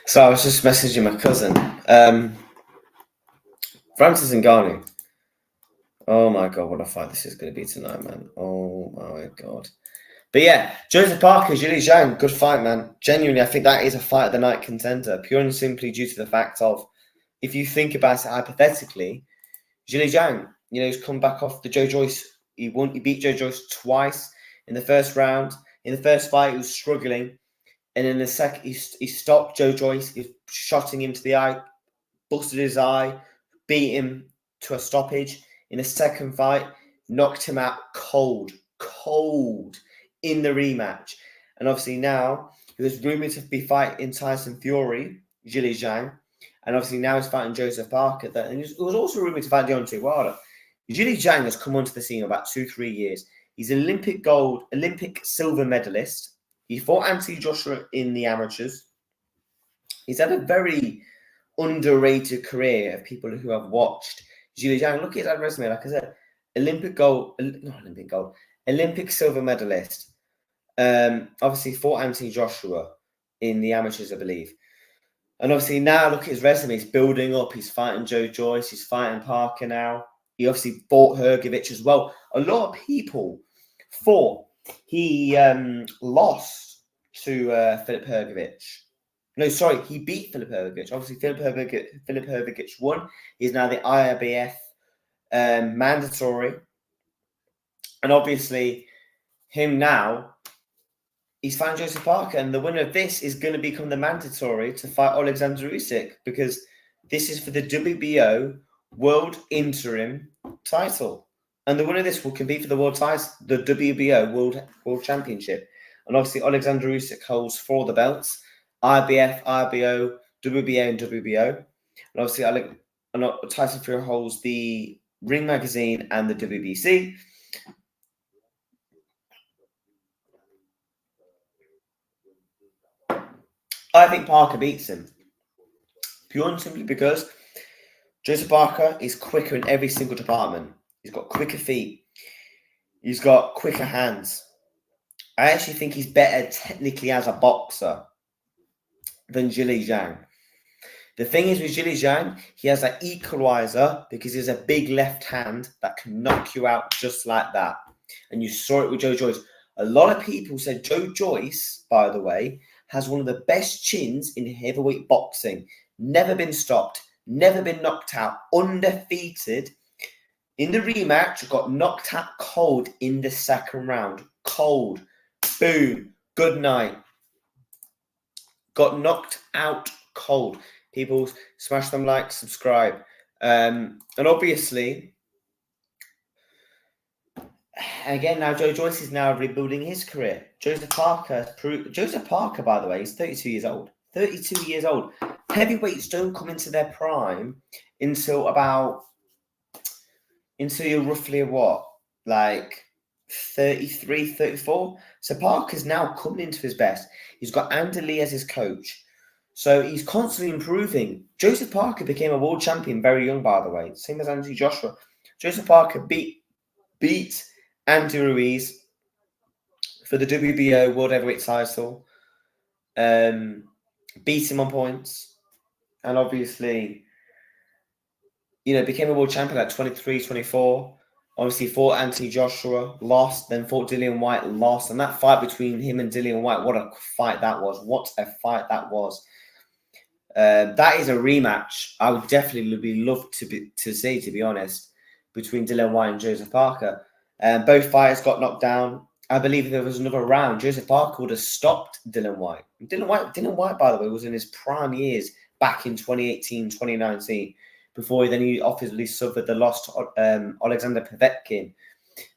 So I was just messaging my cousin. Francis Ngannou. Oh my god, what a fight this is going to be tonight, man. Oh my god. But yeah, Joseph Parker, Zhileli Zhang, good fight, man. Genuinely, I think that is a fight of the night contender, pure and simply due to the fact of, if you think about it hypothetically, Zhileli Zhang, he's come back off the Joe Joyce. He beat Joe Joyce twice in the first round. In the first fight, he was struggling. And in the second, he stopped Joe Joyce. He shot him to the eye, busted his eye, beat him to a stoppage. In the second fight, knocked him out cold in the rematch. And obviously now, he was rumoured to be fighting Tyson Fury, Zhileli Zhang. And obviously now he's fighting Joseph Parker. And he was also rumoured to fight Deontay Wilder. Zhileli Zhang has come onto the scene in about 2-3 years. He's Olympic silver medalist. He fought Anthony Joshua in the amateurs. He's had a very underrated career of people who have watched Zhileli Zhang. Look at that resume. Like I said, Olympic silver medalist. Obviously fought Anthony Joshua in the amateurs, I believe. And obviously now look at his resume. He's building up. He's fighting Joe Joyce. He's fighting Parker now. He obviously fought Hrgovic as well. A lot of people thought He lost to Filip Hrgović. No, sorry, he beat Filip Hrgović. Obviously, Filip Hrgović won. He's now the IBF mandatory. And obviously, him now, he's found Joseph Parker. And the winner of this is going to become the mandatory to fight Alexander Usyk, because this is for the WBO World Interim title. And the winner of this will compete for the world title, the WBO World Championship. And obviously, Alexander Usyk holds 4 of the belts: IBF, IBO, WBO, and WBO. And obviously, Tyson Fury holds the Ring Magazine and the WBC. I think Parker beats him, pure and simply because Joseph Parker is quicker in every single department. He's got quicker feet. He's got quicker hands. I actually think he's better technically as a boxer than Zhang. The thing is with Zhang, he has an equalizer because he has a big left hand that can knock you out just like that. And you saw it with Joe Joyce. A lot of people said Joe Joyce, by the way, has one of the best chins in heavyweight boxing. Never been stopped, never been knocked out, undefeated. In the rematch, got knocked out cold in the second round. Cold. Boom. Good night. Got knocked out cold. People smash them like, subscribe. And obviously, again, now Joe Joyce is now rebuilding his career. Joseph Parker, by the way, is 32 years old. 32 years old. Heavyweights don't come into their prime until you're roughly what? Like 33, 34. So Parker's now coming into his best. He's got Andy Lee as his coach. So he's constantly improving. Joseph Parker became a world champion very young, by the way. Same as Anthony Joshua. Joseph Parker beat Andy Ruiz for the WBO World Heavyweight title. Beat him on points. And obviously, became a world champion at 23, 24. Obviously, fought Anthony Joshua, lost, then fought Dillian Whyte, lost. And that fight between him and Dillian Whyte, what a fight that was. What a fight that was. That is a rematch I would definitely love to see, to be honest, between Dillian Whyte and Joseph Parker. Both fighters got knocked down. I believe if there was another round, Joseph Parker would have stopped Dillian Whyte. Dillian Whyte, by the way, was in his prime years back in 2018, 2019, before he obviously suffered the loss to Alexander Povetkin.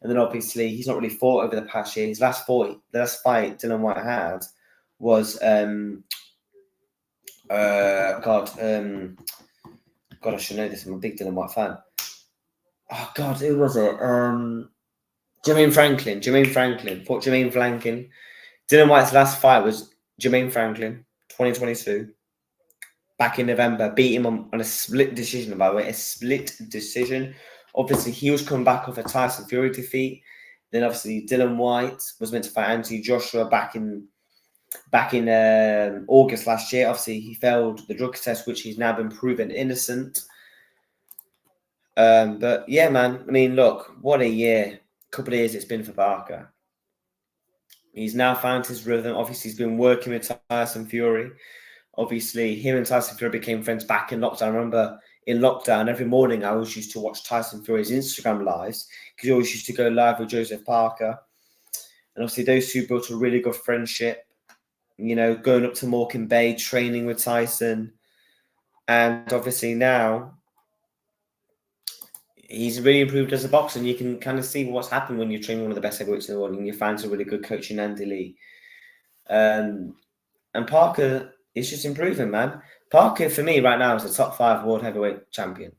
And then obviously he's not really fought over the past year. The last fight Dillian Whyte had was God, I should know this. I'm a big Dillian Whyte fan. Oh God, who was it? Jermaine Franklin. Fought Jermaine Franklin. Dillian Whyte's last fight was Jermaine Franklin, 2022. Back in November, beat him on a split decision, by the way, a split decision. Obviously, he was coming back off a Tyson Fury defeat. Then, obviously, Dillian Whyte was meant to fight Anthony Joshua back in August last year. Obviously, he failed the drug test, which he's now been proven innocent. But yeah, man. I mean, look, what a year, couple of years it's been for Parker. He's now found his rhythm. Obviously, he's been working with Tyson Fury. Obviously, him and Tyson Fury became friends back in lockdown. I remember in lockdown, every morning I always used to watch Tyson Fury's Instagram lives because he always used to go live with Joseph Parker. And obviously, those two built a really good friendship, going up to Morecambe Bay, training with Tyson. And obviously now, he's really improved as a boxer. And you can kind of see what's happened when you train one of the best heavyweights in the world and you find a really good coach in Andy Lee. And Parker is just improving, man. Parker, for me, right now, is the top 5 world heavyweight champion.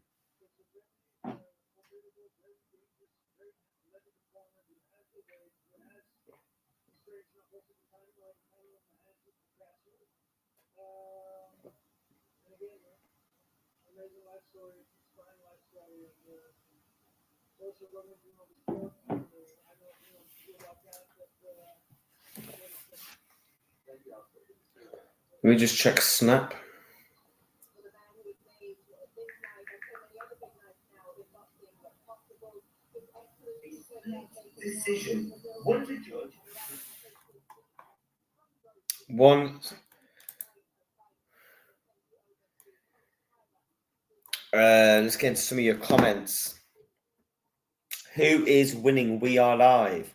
Let me just check Snap. decision. One of the judge. One. Let's get into some of your comments. Who is winning? We Are Live.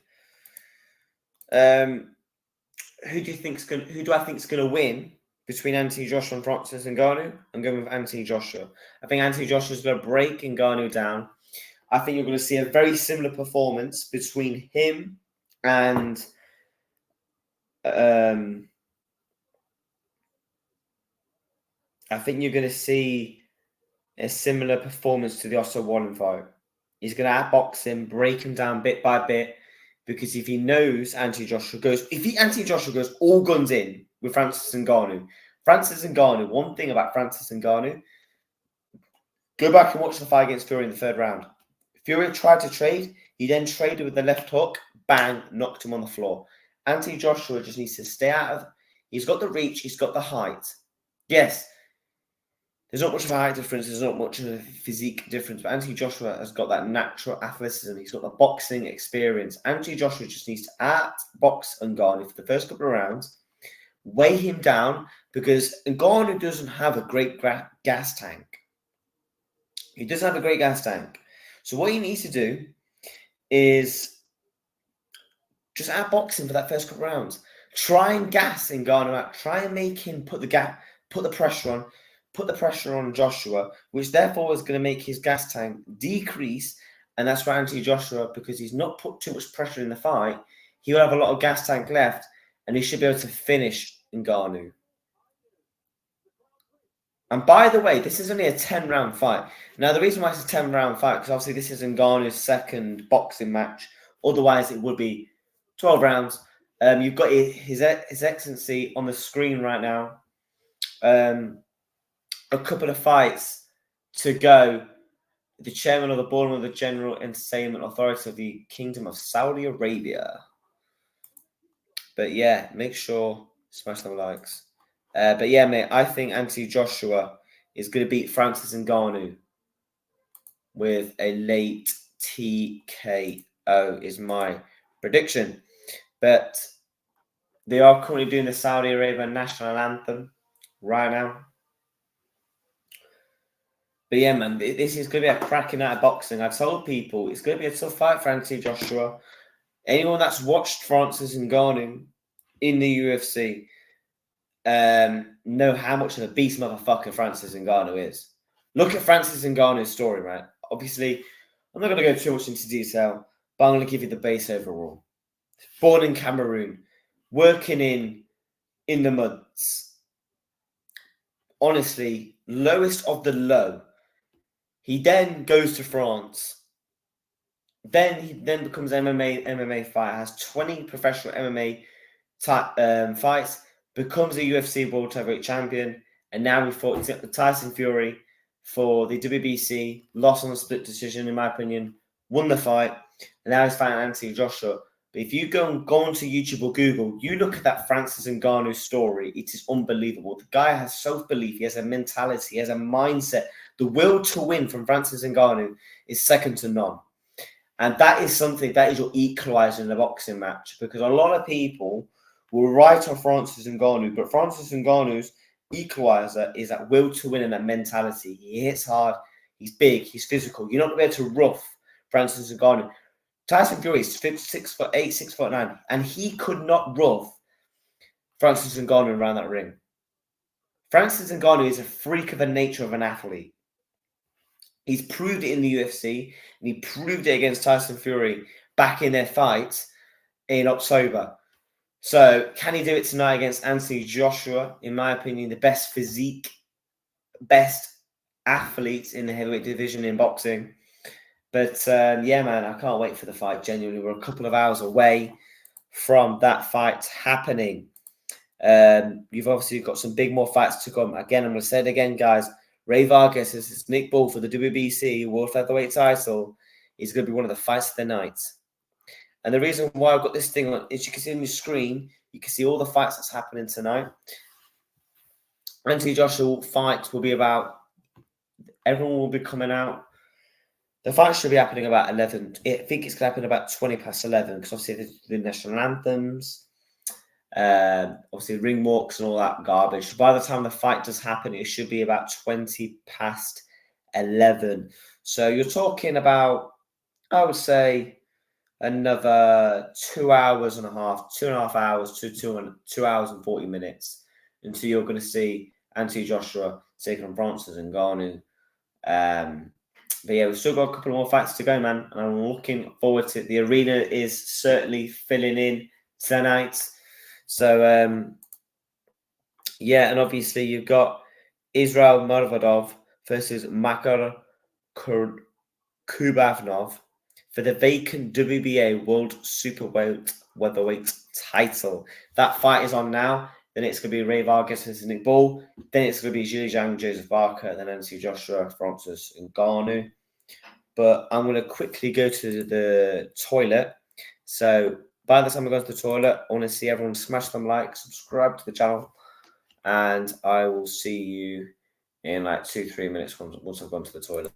Who do I think is going to win between Anthony Joshua and Francis Ngannou? I'm going with Anthony Joshua. I think Anthony Joshua is going to break Ngannou down. I think you're going to see a very similar performance between him and I think you're going to see a similar performance to the Watchalong fight. He's going to outbox him, break him down bit by bit, because if he knows Anthony Joshua goes all guns in with Francis Ngannou. One thing about Francis Ngannou, go back and watch the fight against Fury in the third round. Fury tried to trade. He then traded with the left hook. Bang, knocked him on the floor. Anthony Joshua just needs to stay out of... He's got the reach. He's got the height. Yes, there's not much of a height difference. There's not much of a physique difference. But Anthony Joshua has got that natural athleticism. He's got the boxing experience. Anthony Joshua just needs to outbox Ngannou for the first couple of rounds, weigh him down, because Ngannou doesn't have a great gas tank. He doesn't have a great gas tank. So what he needs to do is just outbox him for that first couple of rounds. Try and gas Ngannou out. Try and make him put the pressure on Joshua, which therefore is going to make his gas tank decrease. And that's why Anthony Joshua, because he's not put too much pressure in the fight, he will have a lot of gas tank left, and he should be able to finish Ngannou. And by the way, this is only a 10-round fight. Now, the reason why it's a 10-round fight, because obviously this is Ngannou's second boxing match. Otherwise, it would be 12 rounds. You've got His Excellency on the screen right now. A couple of fights to go. The chairman of the board of the General Entertainment Authority of the Kingdom of Saudi Arabia. But yeah, make sure smash them likes. But yeah, mate, I think Anthony Joshua is going to beat Francis Ngannou with a late TKO is my prediction. But they are currently doing the Saudi Arabia national anthem right now. But yeah, man, this is going to be a cracking night of boxing. I've told people it's going to be a tough fight for Anthony Joshua. Anyone that's watched Francis Ngannou in the UFC know how much of a beast motherfucker Francis Ngannou is. Look at Francis Ngannou's story, right? Obviously, I'm not going to go too much into detail, but I'm going to give you the base overall. Born in Cameroon, working in the muds. Honestly, lowest of the low. He then goes to France. Then he becomes MMA fighter, has 20 professional MMA fights, becomes a UFC World Heavyweight Champion, and now he fought Tyson Fury for the WBC, lost on a split decision, in my opinion, won the fight, and now he's fighting Anthony Joshua. But if you go onto YouTube or Google, you look at that Francis Ngannou story, it is unbelievable. The guy has self-belief, he has a mentality, he has a mindset. The will to win from Francis Ngannou is second to none. And that is something, that is your equalizer in a boxing match, because a lot of people will write on Francis Ngannou, but Francis Ngannou's equalizer is that will to win and that mentality. He hits hard, he's big, he's physical. You're not going to be able to rough Francis Ngannou. Tyson Fury is 6'8", 6'9", and he could not rough Francis Ngannou around that ring. Francis Ngannou is a freak of a nature of an athlete. He's proved it in the UFC, and he proved it against Tyson Fury back in their fight in October. So, can he do it tonight against Anthony Joshua? In my opinion, the best physique, best athlete in the heavyweight division in boxing. But yeah, man, I can't wait for the fight. Genuinely, we're a couple of hours away from that fight happening. You've obviously got some big more fights to come. Again, I'm going to say it again, guys. Ray Vargas is Nick Bull for the WBC World Featherweight title. He's going to be one of the fights of the night. And the reason why I've got this thing on is you can see on your screen, you can see all the fights that's happening tonight. Anthony Joshua fight will be about, everyone will be coming out. The fight should be happening about 11. I think it's going to happen about 20 past 11 because obviously the national anthems, obviously ring walks and all that garbage. By the time the fight does happen, it should be about 20 past 11. So you're talking about, I would say, another 2 hours and a half, 2.5 hours to 2 hours and 40 minutes until you're going to see Anthony Joshua taking on Francis Ngannou. But yeah, we've still got a couple more fights to go, man. And I'm looking forward to it. The arena is certainly filling in tonight. So, yeah, and obviously you've got Israel Marvadov versus Makar Kubavnov for the vacant WBA World Welterweight title. That fight is on now. Then it's going to be Ray Vargas versus Nick Bull. Then it's going to be Zhileli, Zhang, Joseph Barker. Then Anthony Joshua, Francis Ngannou. But I'm going to quickly go to the toilet. So by the time I go to the toilet, I want to see everyone smash them like, subscribe to the channel, and I will see you in like 2-3 minutes once I've gone to the toilet.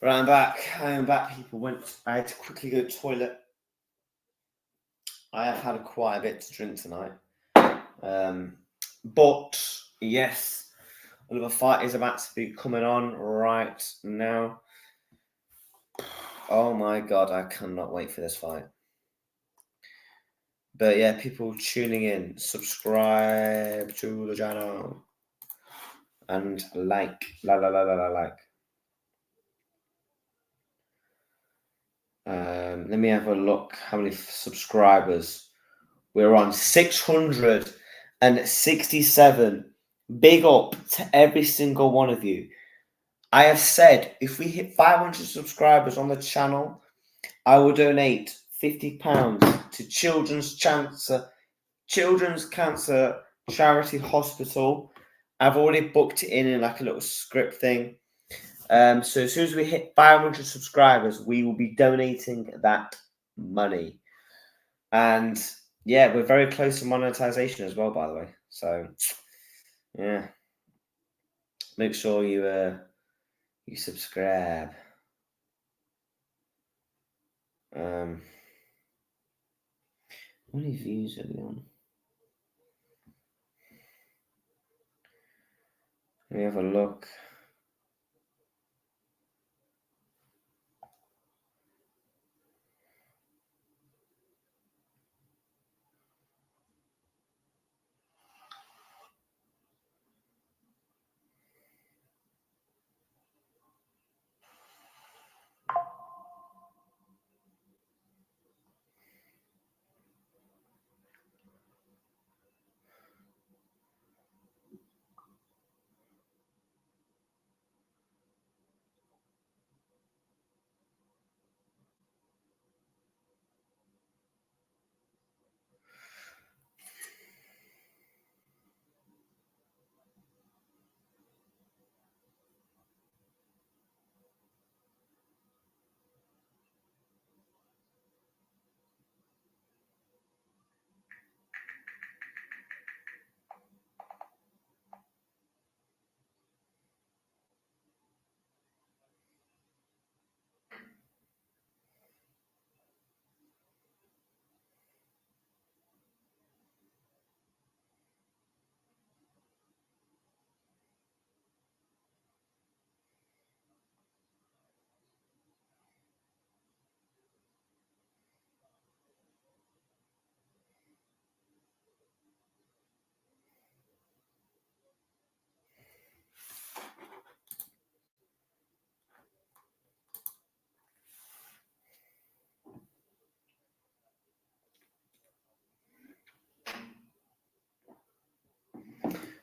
Right, I'm back. I am back, people. I had to quickly go to the toilet. I have had quite a bit to drink tonight. But yes, another fight is about to be coming on right now. Oh my god, I cannot wait for this fight. But yeah, people tuning in, subscribe to the channel and like. Let me have a look how many subscribers. We're on 667. Big up to every single one of you. I have said if we hit 500 subscribers on the channel, I will donate £50 to Children's Cancer Charity Hospital. I've already booked it in like a little script thing. So as soon as we hit 500 subscribers, we will be donating that money. And yeah, we're very close to monetization as well, by the way. So yeah, make sure you subscribe. How many views are we on? Let me have a look.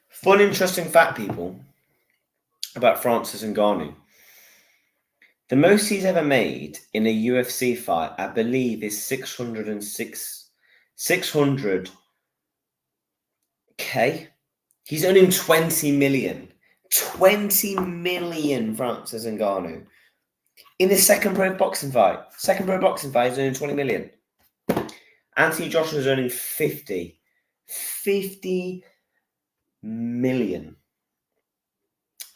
Fun, interesting fact, people, about Francis Ngannou. The most he's ever made in a UFC fight, I believe, is 600K. He's earning 20 million. 20 million, Francis Ngannou. In his second pro boxing fight. He's earning 20 million. Anthony Joshua is earning 50. 50 million.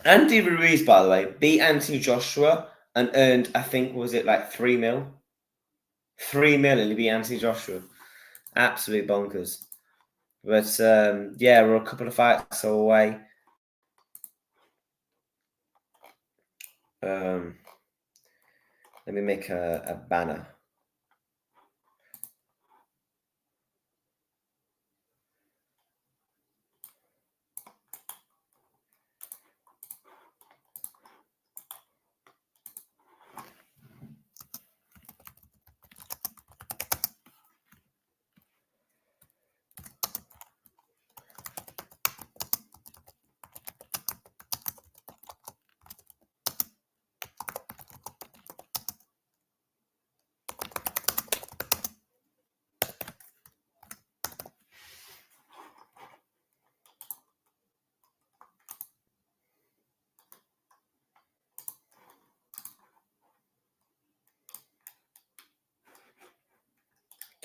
Andy Ruiz, by the way, beat Anthony Joshua and earned, I think, was it like 3 mil? 3 million to beat Anthony Joshua. Absolute bonkers. But yeah, we're a couple of fights away. Let me make a banner.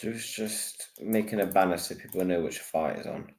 Just making a banner so people know which fight is on.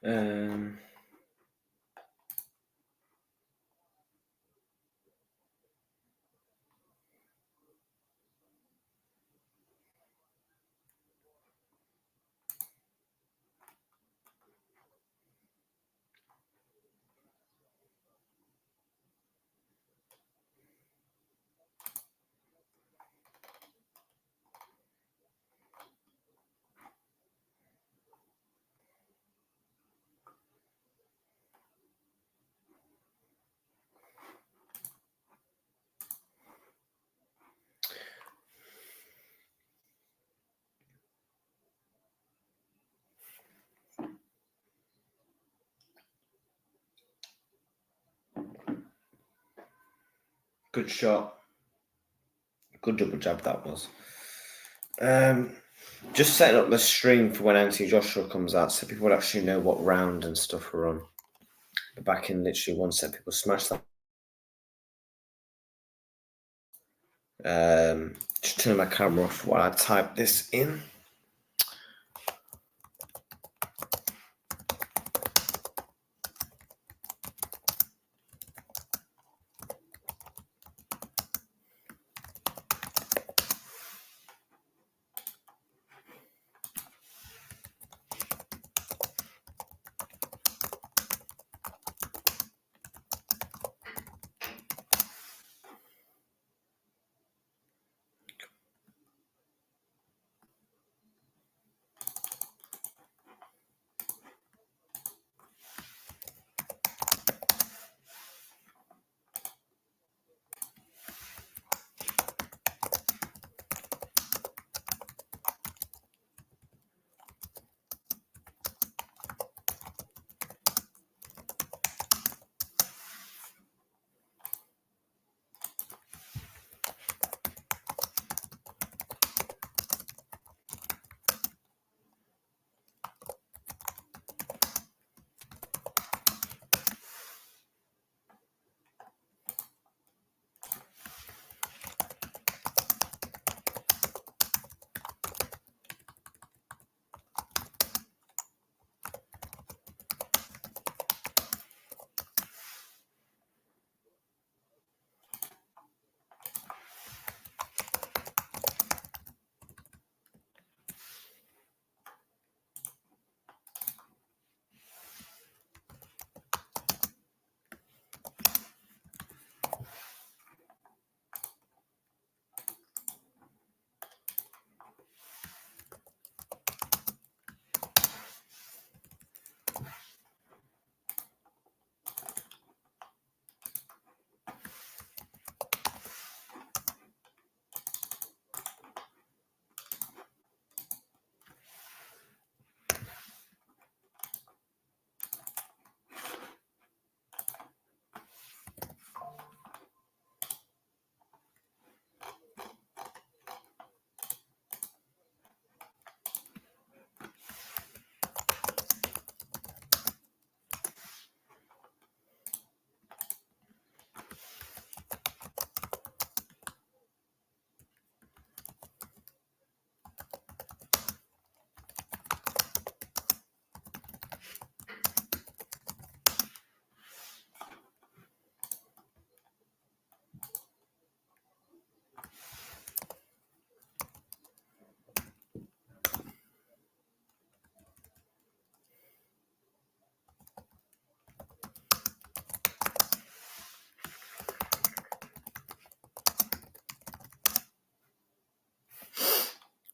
Um, good shot. Good double jab that was. Just setting up the stream for when Anthony Joshua comes out, so people would actually know what round and stuff we're on. But back in literally 1 set, people smash that. Just turn my camera off while I type this in.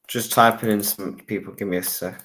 Just typing in some people. Give me a sec.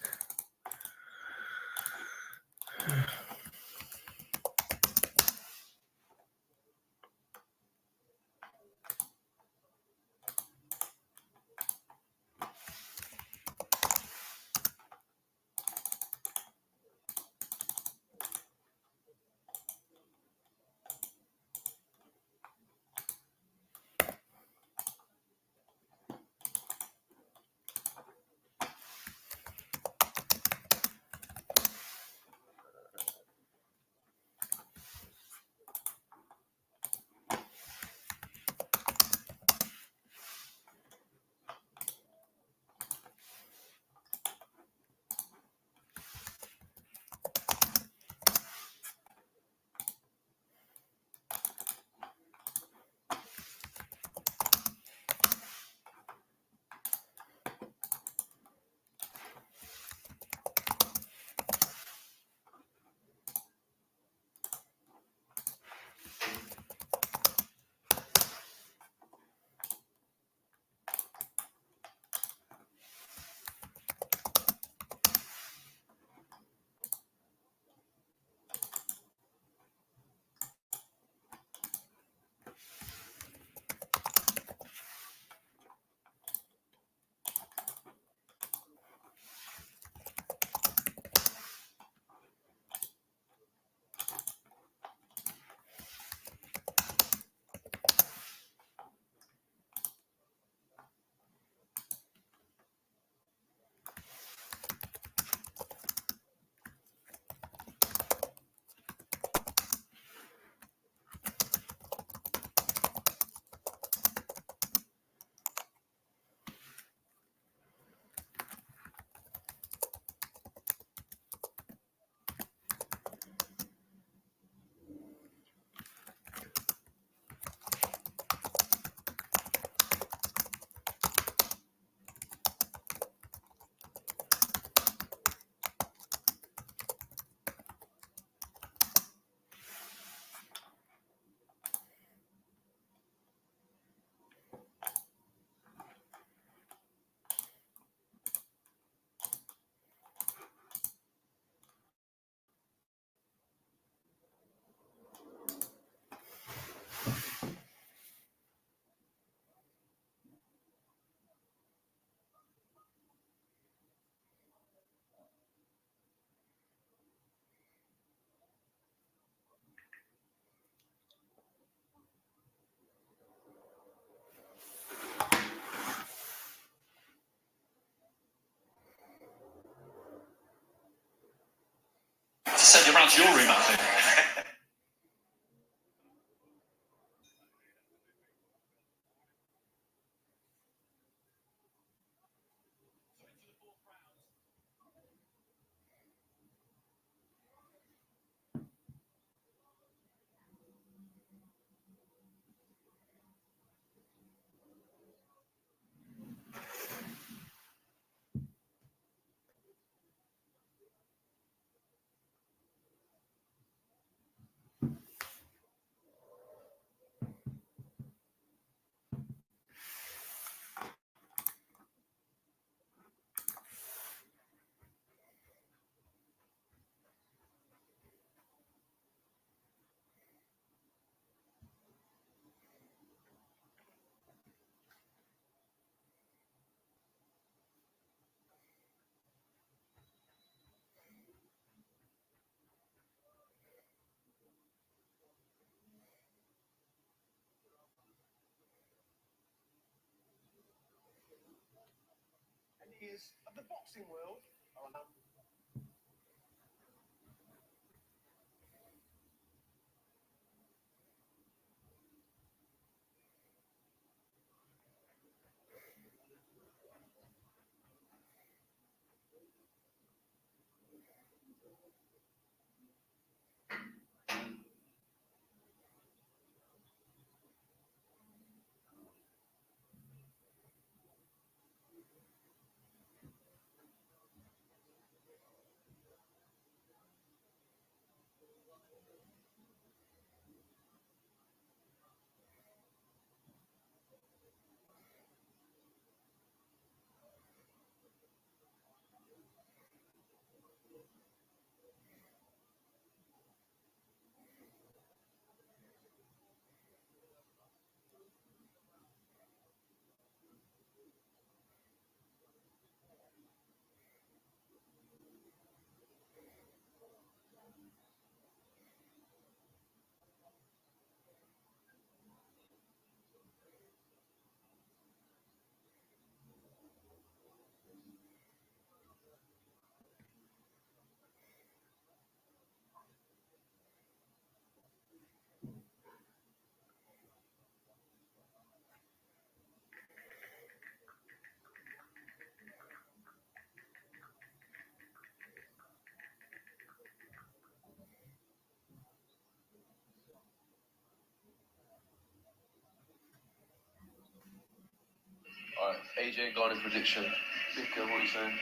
AJ Ngannou prediction. What are you saying?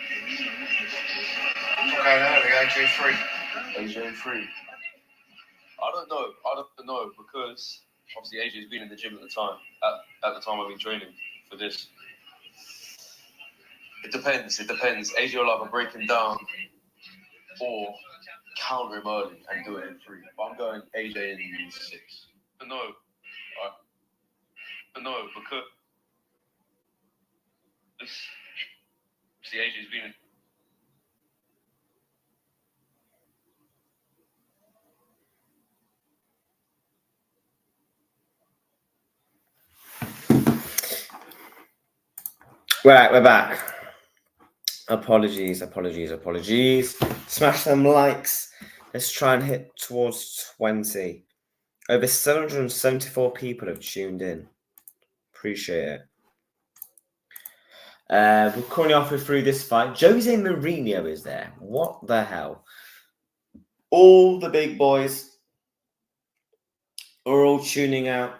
Okay, now we AJ 3. AJ 3. I don't know because obviously AJ's been in the gym at the time. At the time I've been training for this. It depends. AJ will either break him down or counter him early and do it in 3. But I'm going AJ in 6. But no, because this. See, AJ's been in. Right, we're back. Apologies. Smash them likes. Let's try and hit towards 20. Over 774 people have tuned in. Appreciate it. We're currently halfway through this fight. Jose Mourinho is there. What the hell? All the big boys are all tuning out.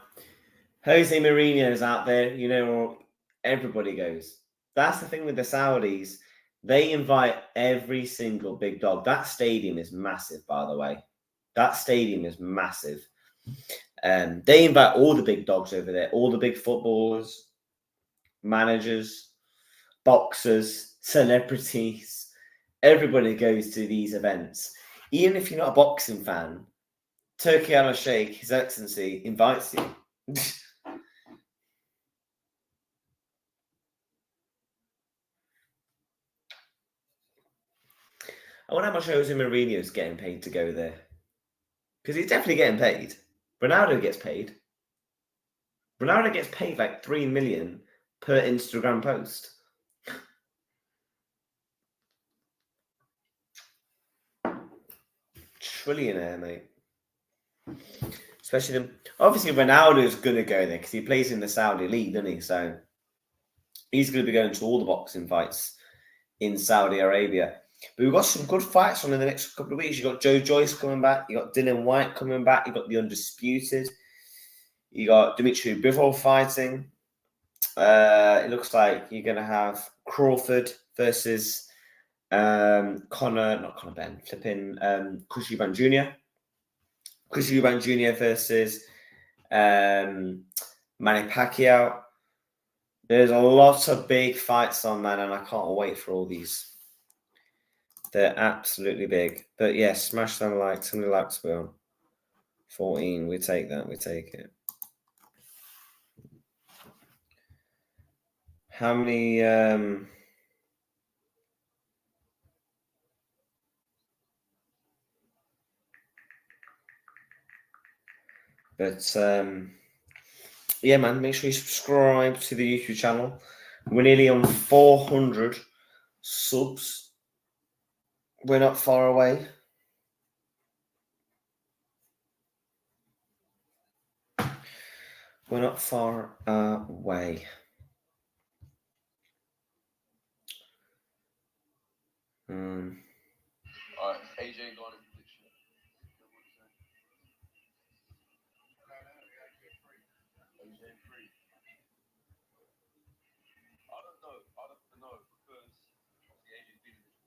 Jose Mourinho is out there. You know, everybody goes. That's the thing with the Saudis. They invite every single big dog. That stadium is massive, by the way. That stadium is massive. They invite all the big dogs over there. All the big footballers, managers, boxers, celebrities. Everybody goes to these events. Even if you're not a boxing fan, Turki Al-Sheikh, His Excellency, invites you. I wonder how much Jose Mourinho is getting paid to go there. Because he's definitely getting paid. Ronaldo gets paid. Ronaldo gets paid like 3 million per Instagram post. Trillionaire, mate. Especially them. Obviously, Ronaldo's going to go there because he plays in the Saudi League, doesn't he? So he's going to be going to all the boxing fights in Saudi Arabia. But we've got some good fights on in the next couple of weeks. You've got Joe Joyce coming back. You've got Dylan White coming back. You've got the Undisputed. You got Dimitri Bivol fighting. It looks like you're going to have Crawford versus Kush Eubank Jr. Kush Eubank Jr. versus Manny Pacquiao. There's a lot of big fights on, man, and I can't wait for all these. They're absolutely big. But yes, smash them likes. How many likes we on? 14. We take that. We take it. How many? Yeah, man. Make sure you subscribe to the YouTube channel. We're nearly on 400 subs. We're not far away. We're not far away. All right, AJ Ngannou prediction. AJ 3. I don't know because obviously AJ's been in this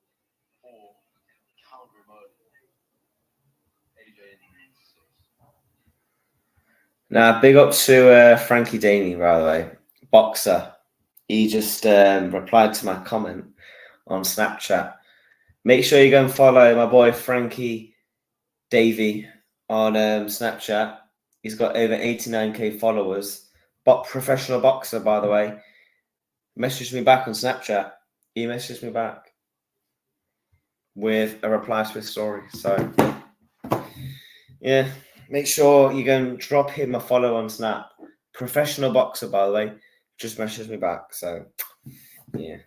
or counter him early. AJ in 6. Now, big up to Frankie Daney, by the way, boxer. He just replied to my comment on Snapchat. Make sure you go and follow my boy Frankie Davey on Snapchat. He's got over 89k followers. Professional boxer, by the way. Messaged me back on Snapchat. He messaged me back with a reply to his story. So, yeah, make sure you go and drop him a follow on Snap. Professional boxer, by the way. Just messaged me back. So, yeah.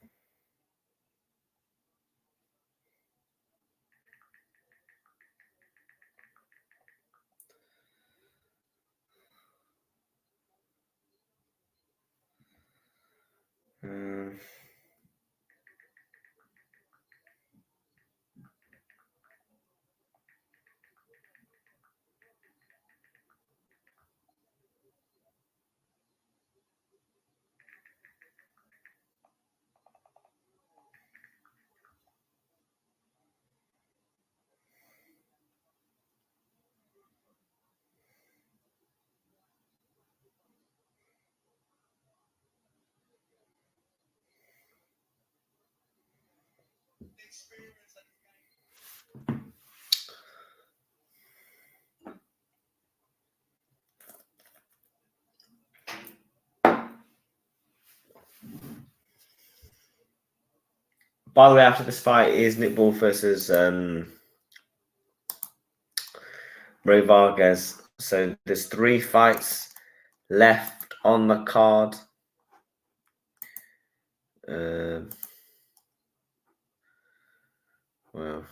By the way, after this fight is Nick Bull versus Ray Vargas. So there's 3 fights left on the card. Well,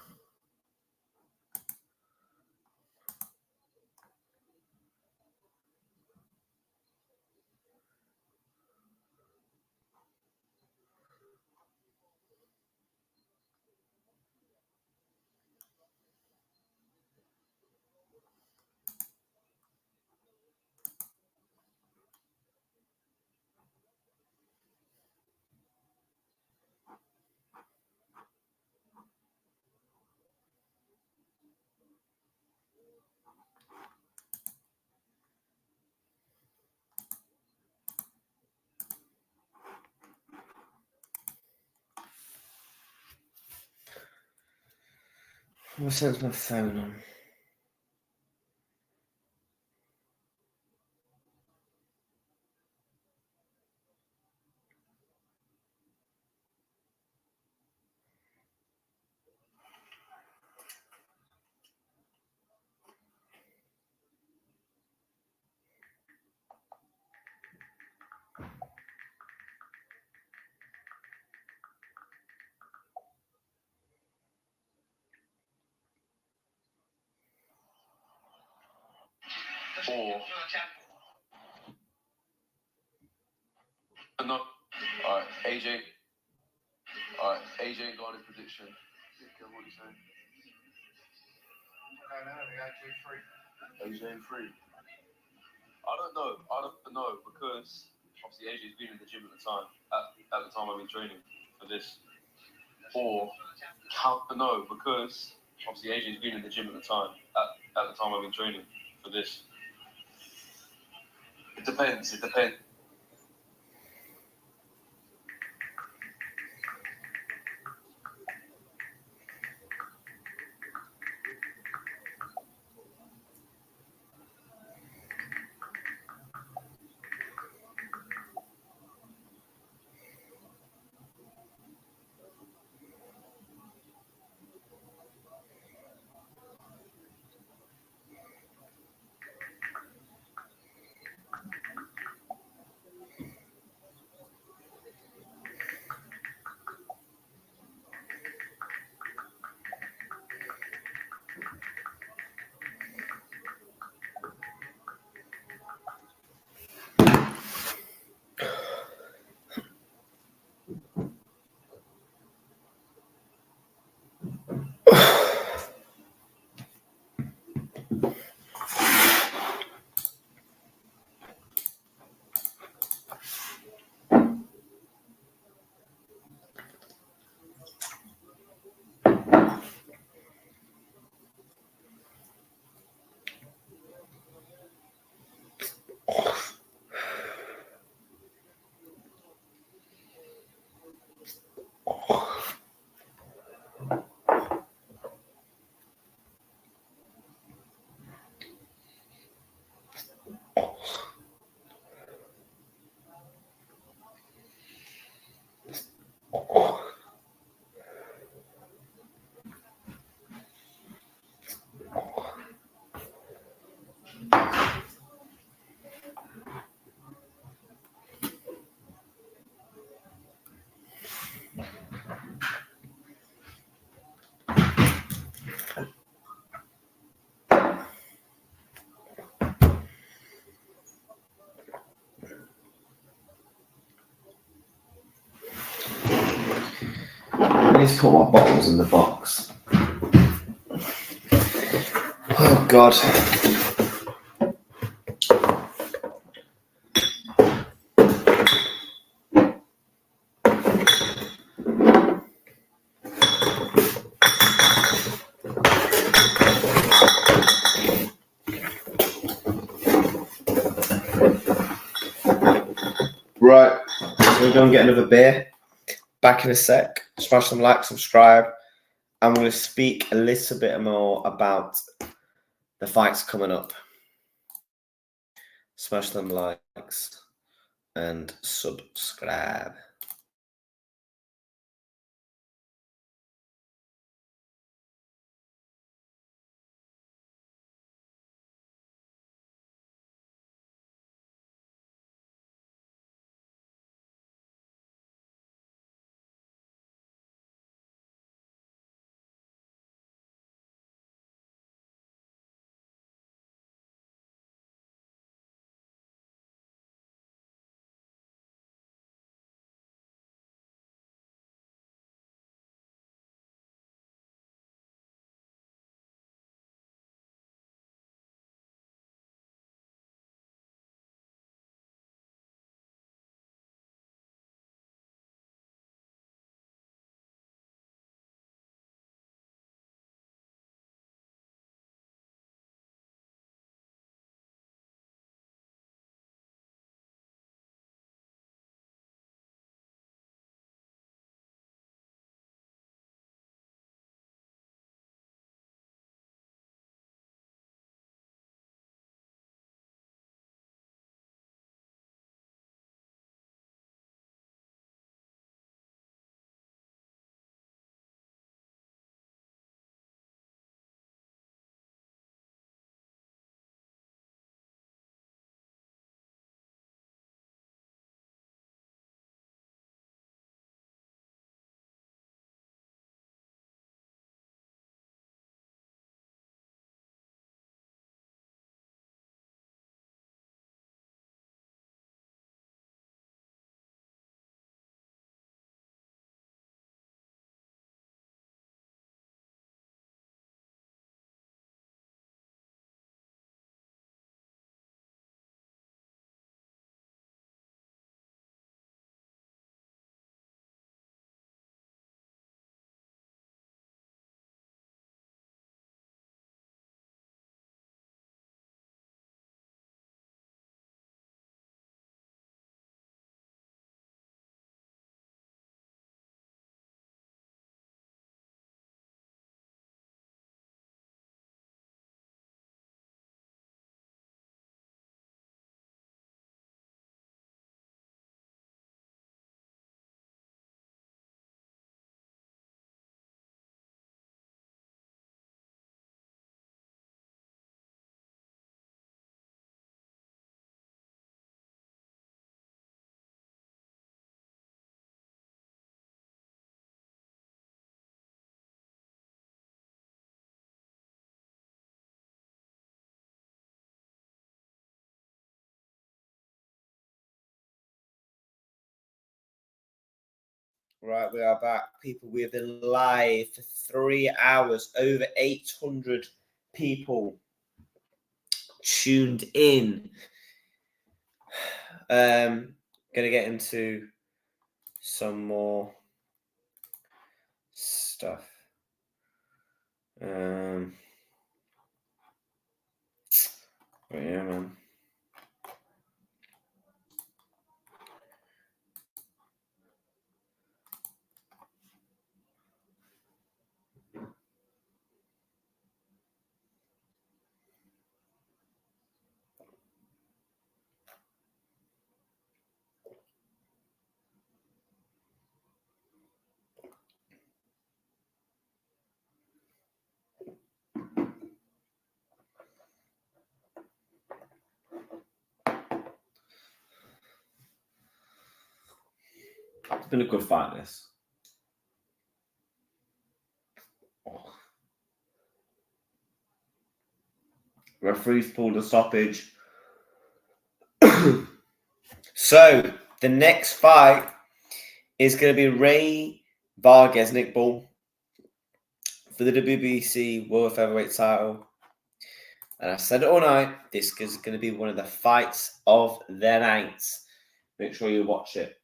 what sense my phone on? Or no. All right, AJ. All right, AJ Ngannou prediction. What are you saying? AJ 3. I don't know because obviously AJ's been in the gym at the time. At the time I've been training for this. Or no, because obviously AJ's been in the gym at the time. At the time I've been training for this. It depends. need to put my bottles in the box. Oh, God. Right, so we're going to get another beer. Back in a sec. Smash some like, subscribe. I'm going to speak a little bit more about the fights coming up. Smash them likes and subscribe. Right, we are back. People, we have been live for 3 hours. Over 800 people tuned in. Gonna get into some more stuff. But yeah, man. It's been a good fight, this. Oh. Referees pulled a stoppage. So, the next fight is going to be Ray Vargas, Nick Ball for the WBC World Featherweight title. And I said it all night, this is going to be one of the fights of the night. Make sure you watch it.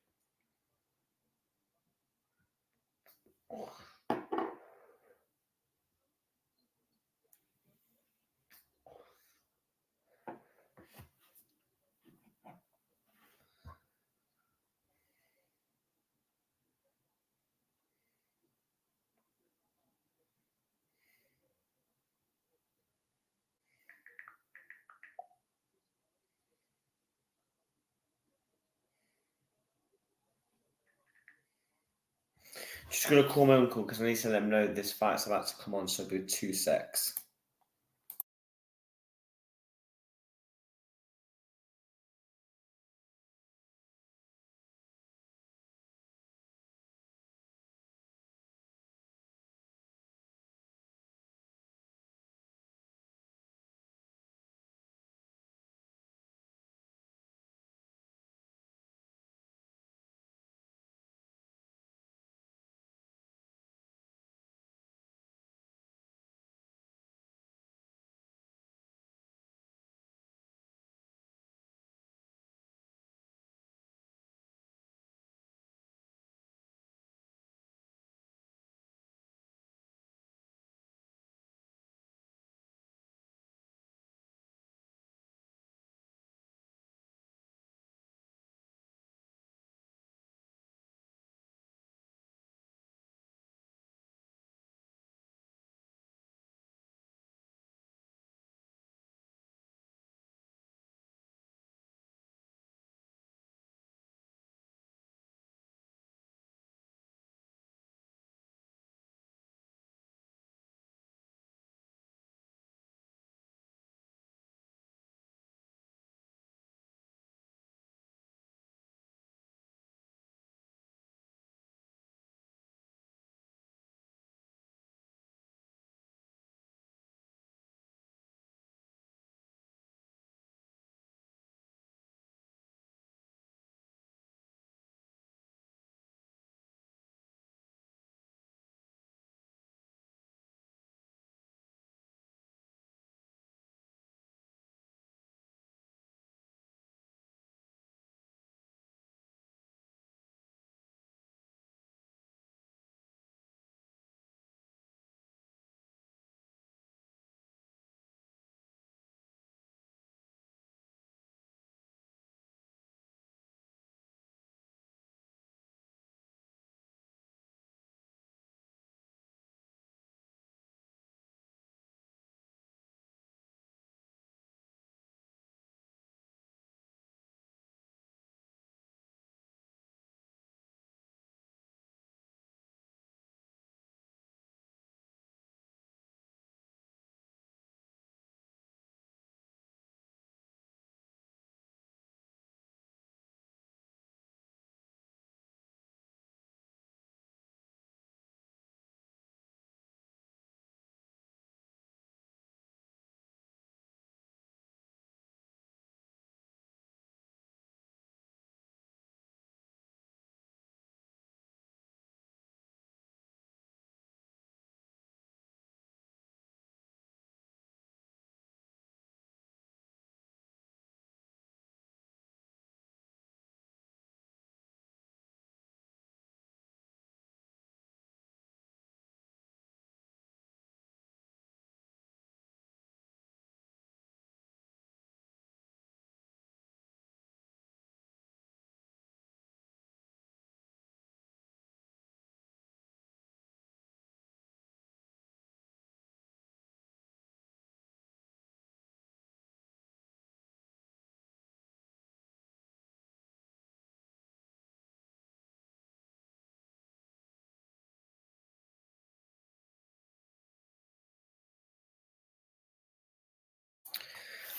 Just going to call my uncle because I need to let him know this fight's about to come on, so good 2 secs.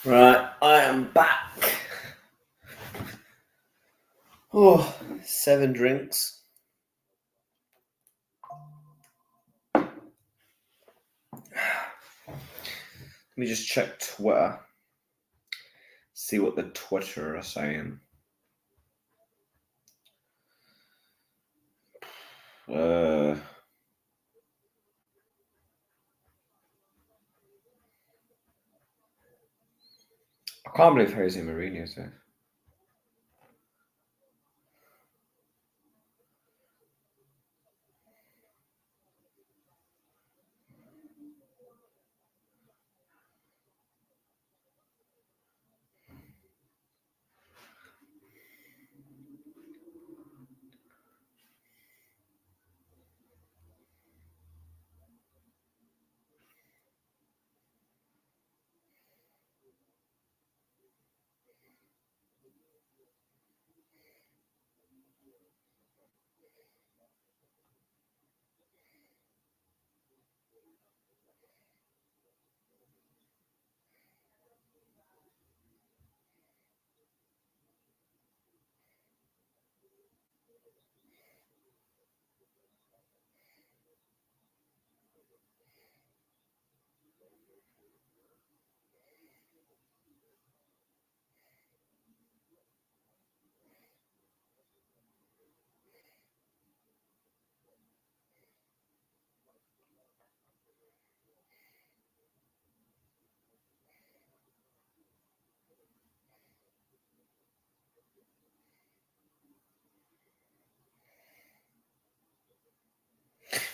Right, I am back. Oh, 7 drinks. Let me just check Twitter. See what the Twitter are saying. I can't believe Jose Mourinho's there.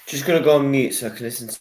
Just gonna go on mute so I can listen to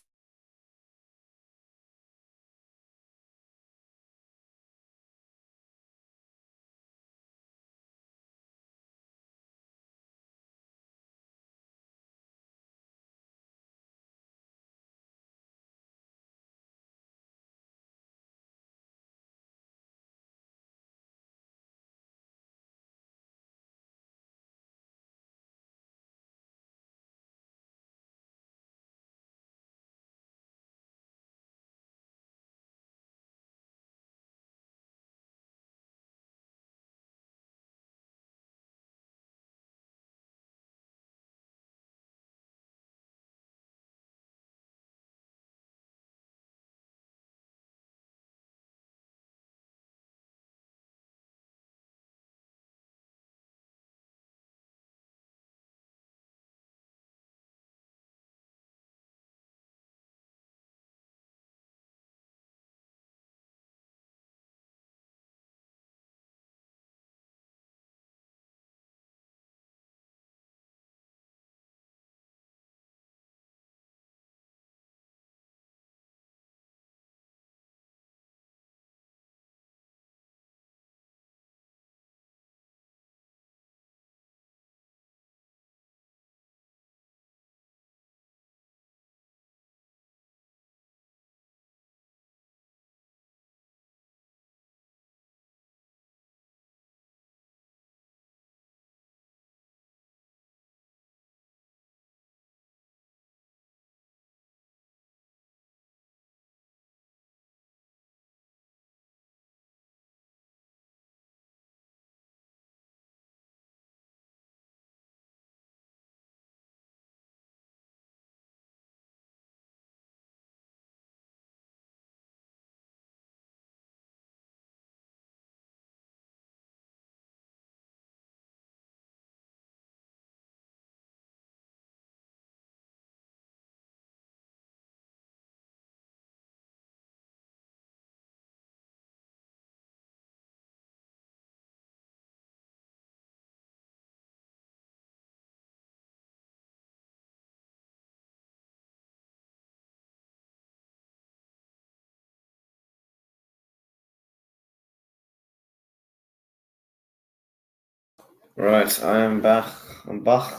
Right, I am back. I'm back.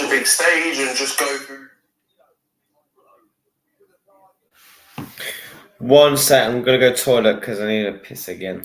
A big stage and just go through. One sec, I'm gonna go toilet because I need to piss again.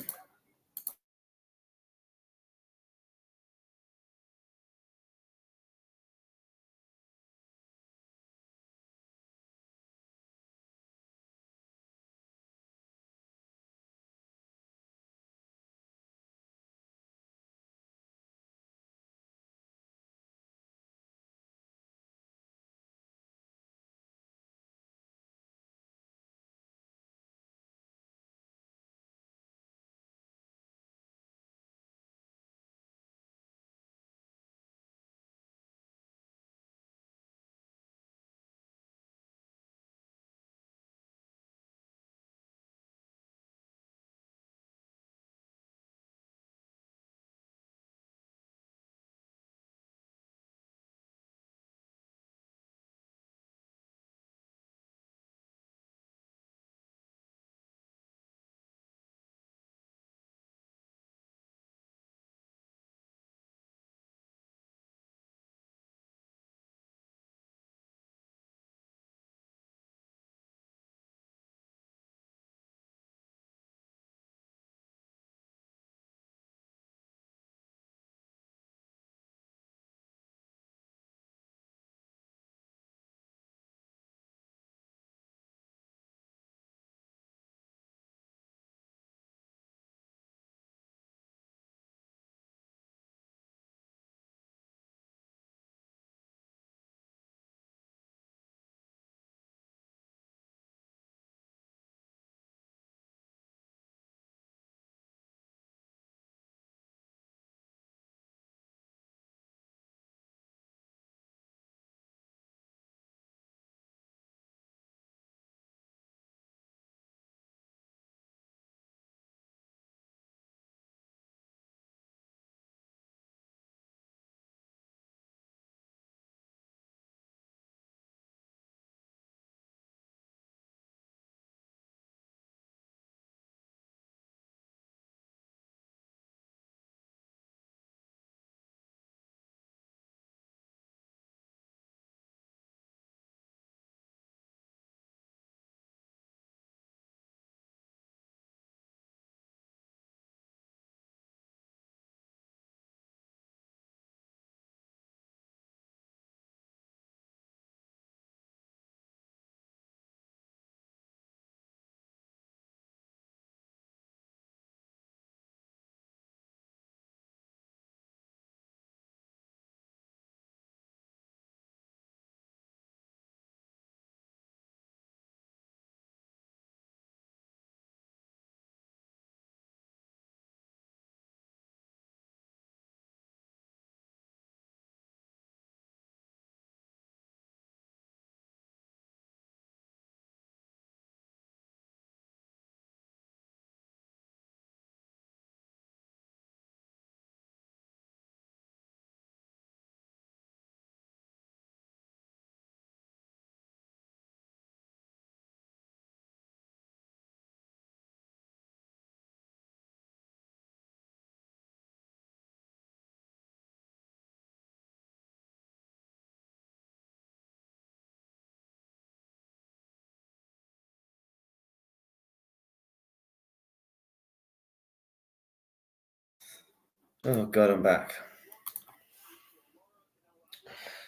Oh God, I'm back.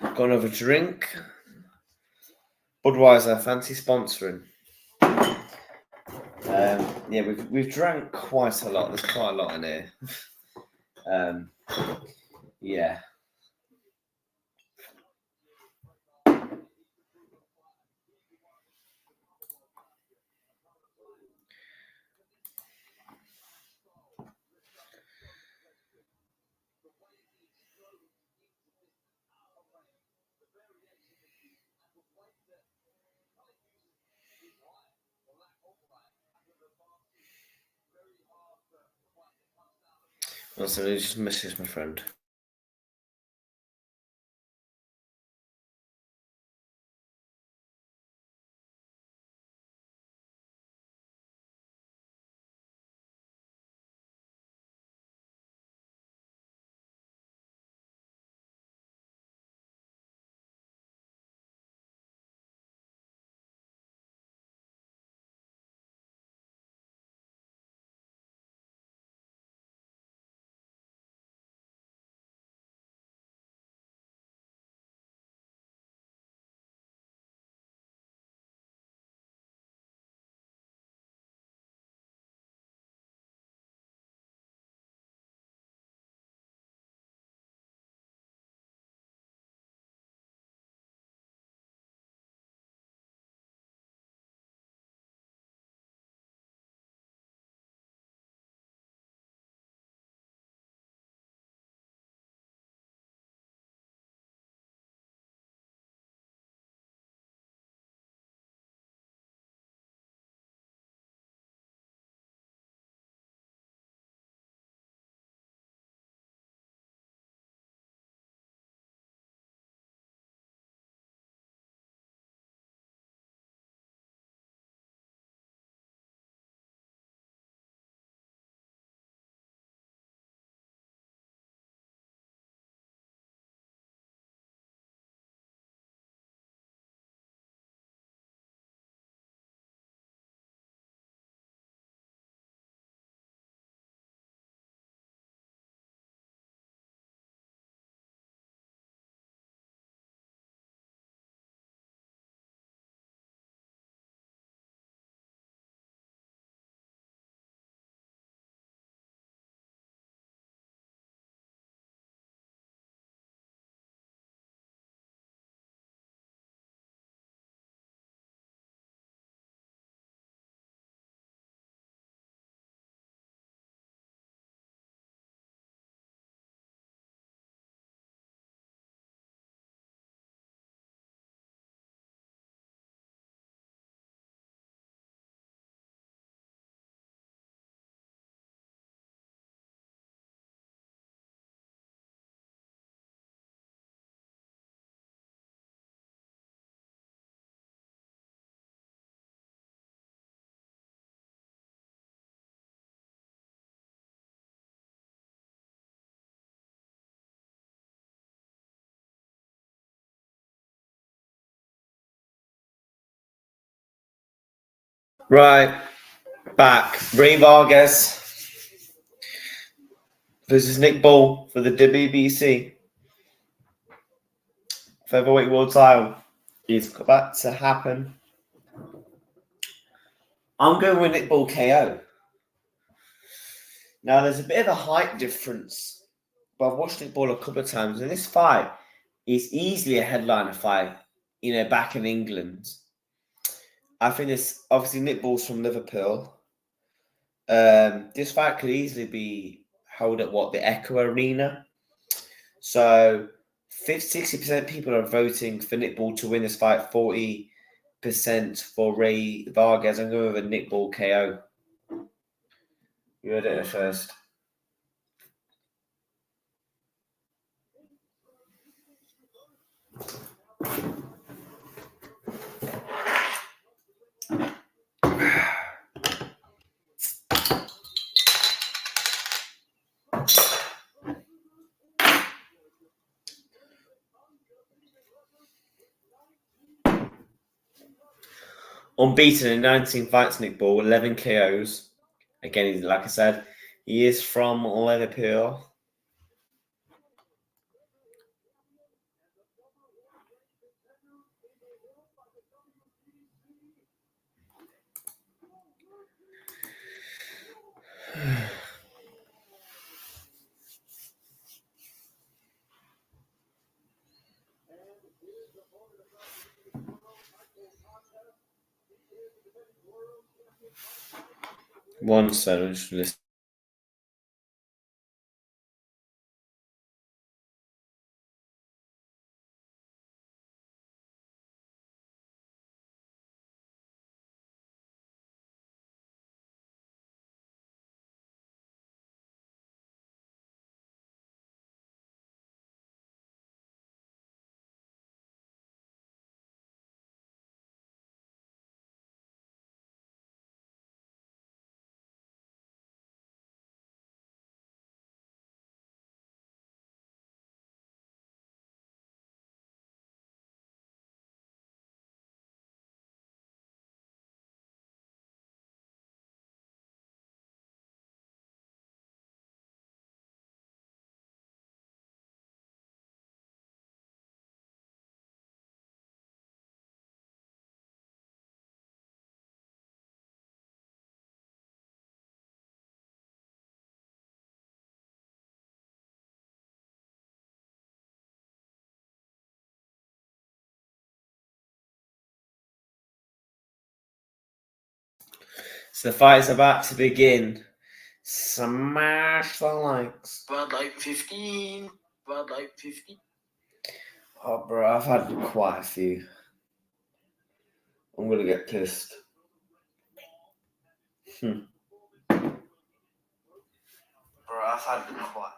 Got another drink. Budweiser, fancy sponsoring. Yeah, we've drank quite a lot. There's quite a lot in here. Yeah. Also, I just messaged my friend. Right, back. Ray Vargas versus Nick Bull for the WBC featherweight world title. It's about to happen. I'm going with Nick Bull KO. Now, there's a bit of a height difference, but I've watched Nick Bull a couple of times, and this fight is easily a headliner fight, back in England. I think this, obviously, Nick Bull's from Liverpool. This fight could easily be held at the Echo Arena. So 60% people are voting for Nick Bull to win this fight, 40% for Ray Vargas. I'm going with a Nick Bull KO. You heard it first. Unbeaten in 19 fights, Nick Bull, 11 KOs. Again, like I said, he is from Liverpool. One second, just listen. So the fight is about to begin. Smash the likes. Bad like 15. Bad like 50. Oh, bro, I've had quite a few. I'm gonna get pissed. Bro, I've had quite.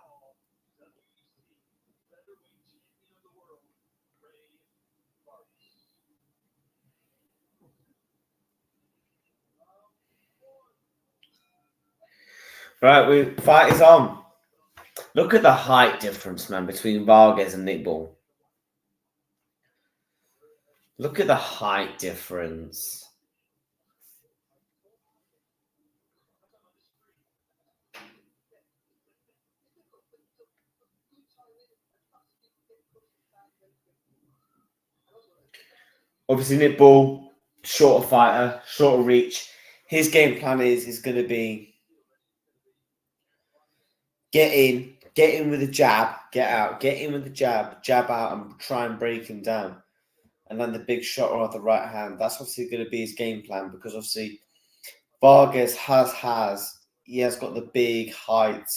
Right, fight is on. Look at the height difference, man, between Vargas and Nick Ball. Look at the height difference. Obviously, Nick Ball, shorter fighter, shorter reach. His game plan is going to be get in with a jab, get out, get in with the jab out, and try and break him down. And then the big shot on the right hand. That's obviously going to be his game plan because obviously Vargas he has got the big height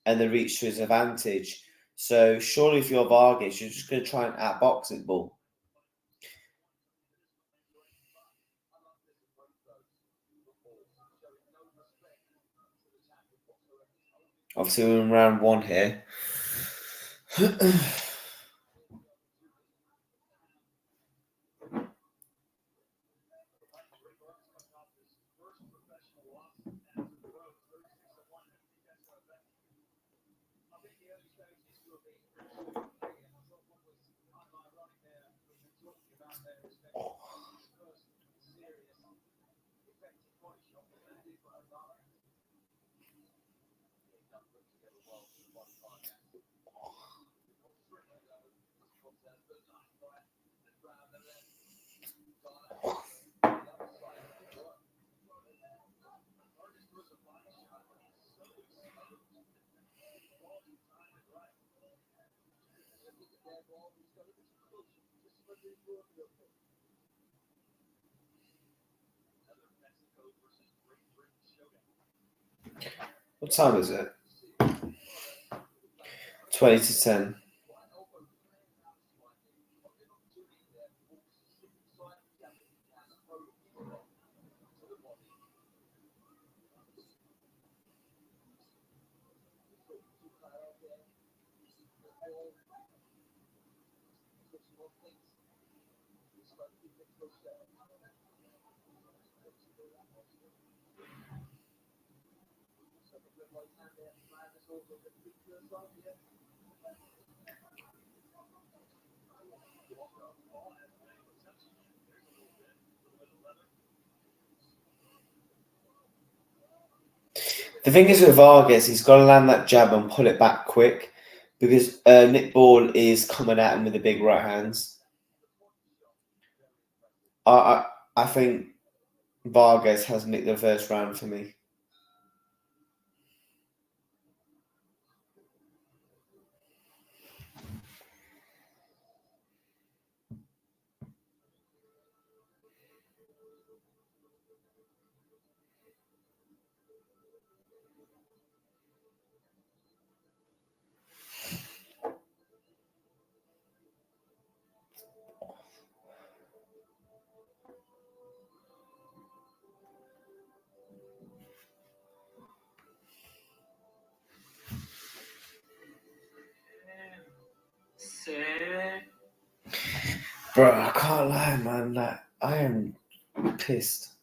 and the reach to his advantage. So surely if you're Vargas, you're just going to try and outbox it, Ball. Obviously we're in round one here. What time is it? 20 to 10. The thing is with Vargas, he's got to land that jab and pull it back quick because Nick Ball is coming at him with the big right hands. I think Vargas has nicked the first round for me. Bro, I can't lie, man. Like, I am pissed.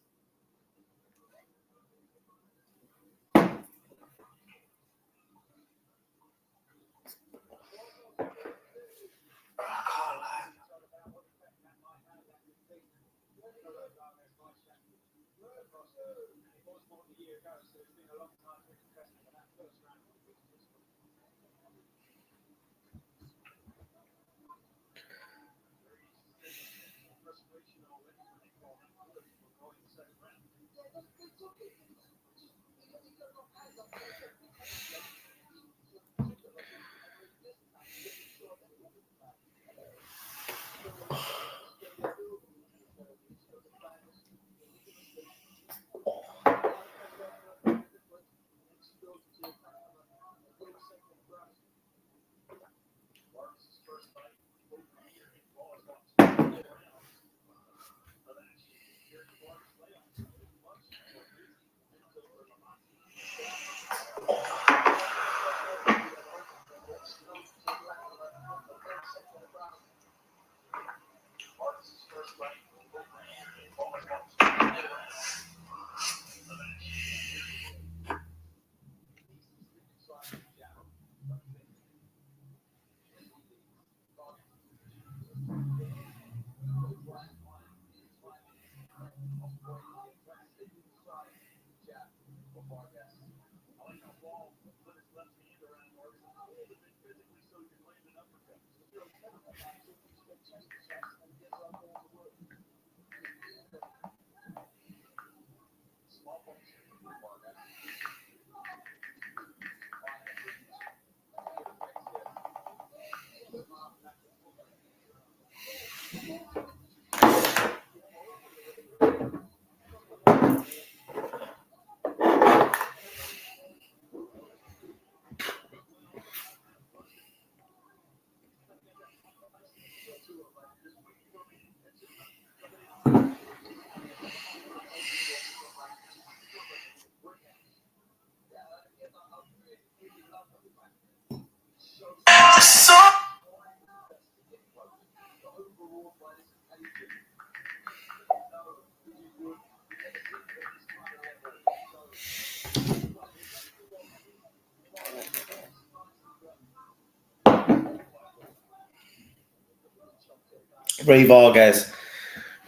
Ray Vargas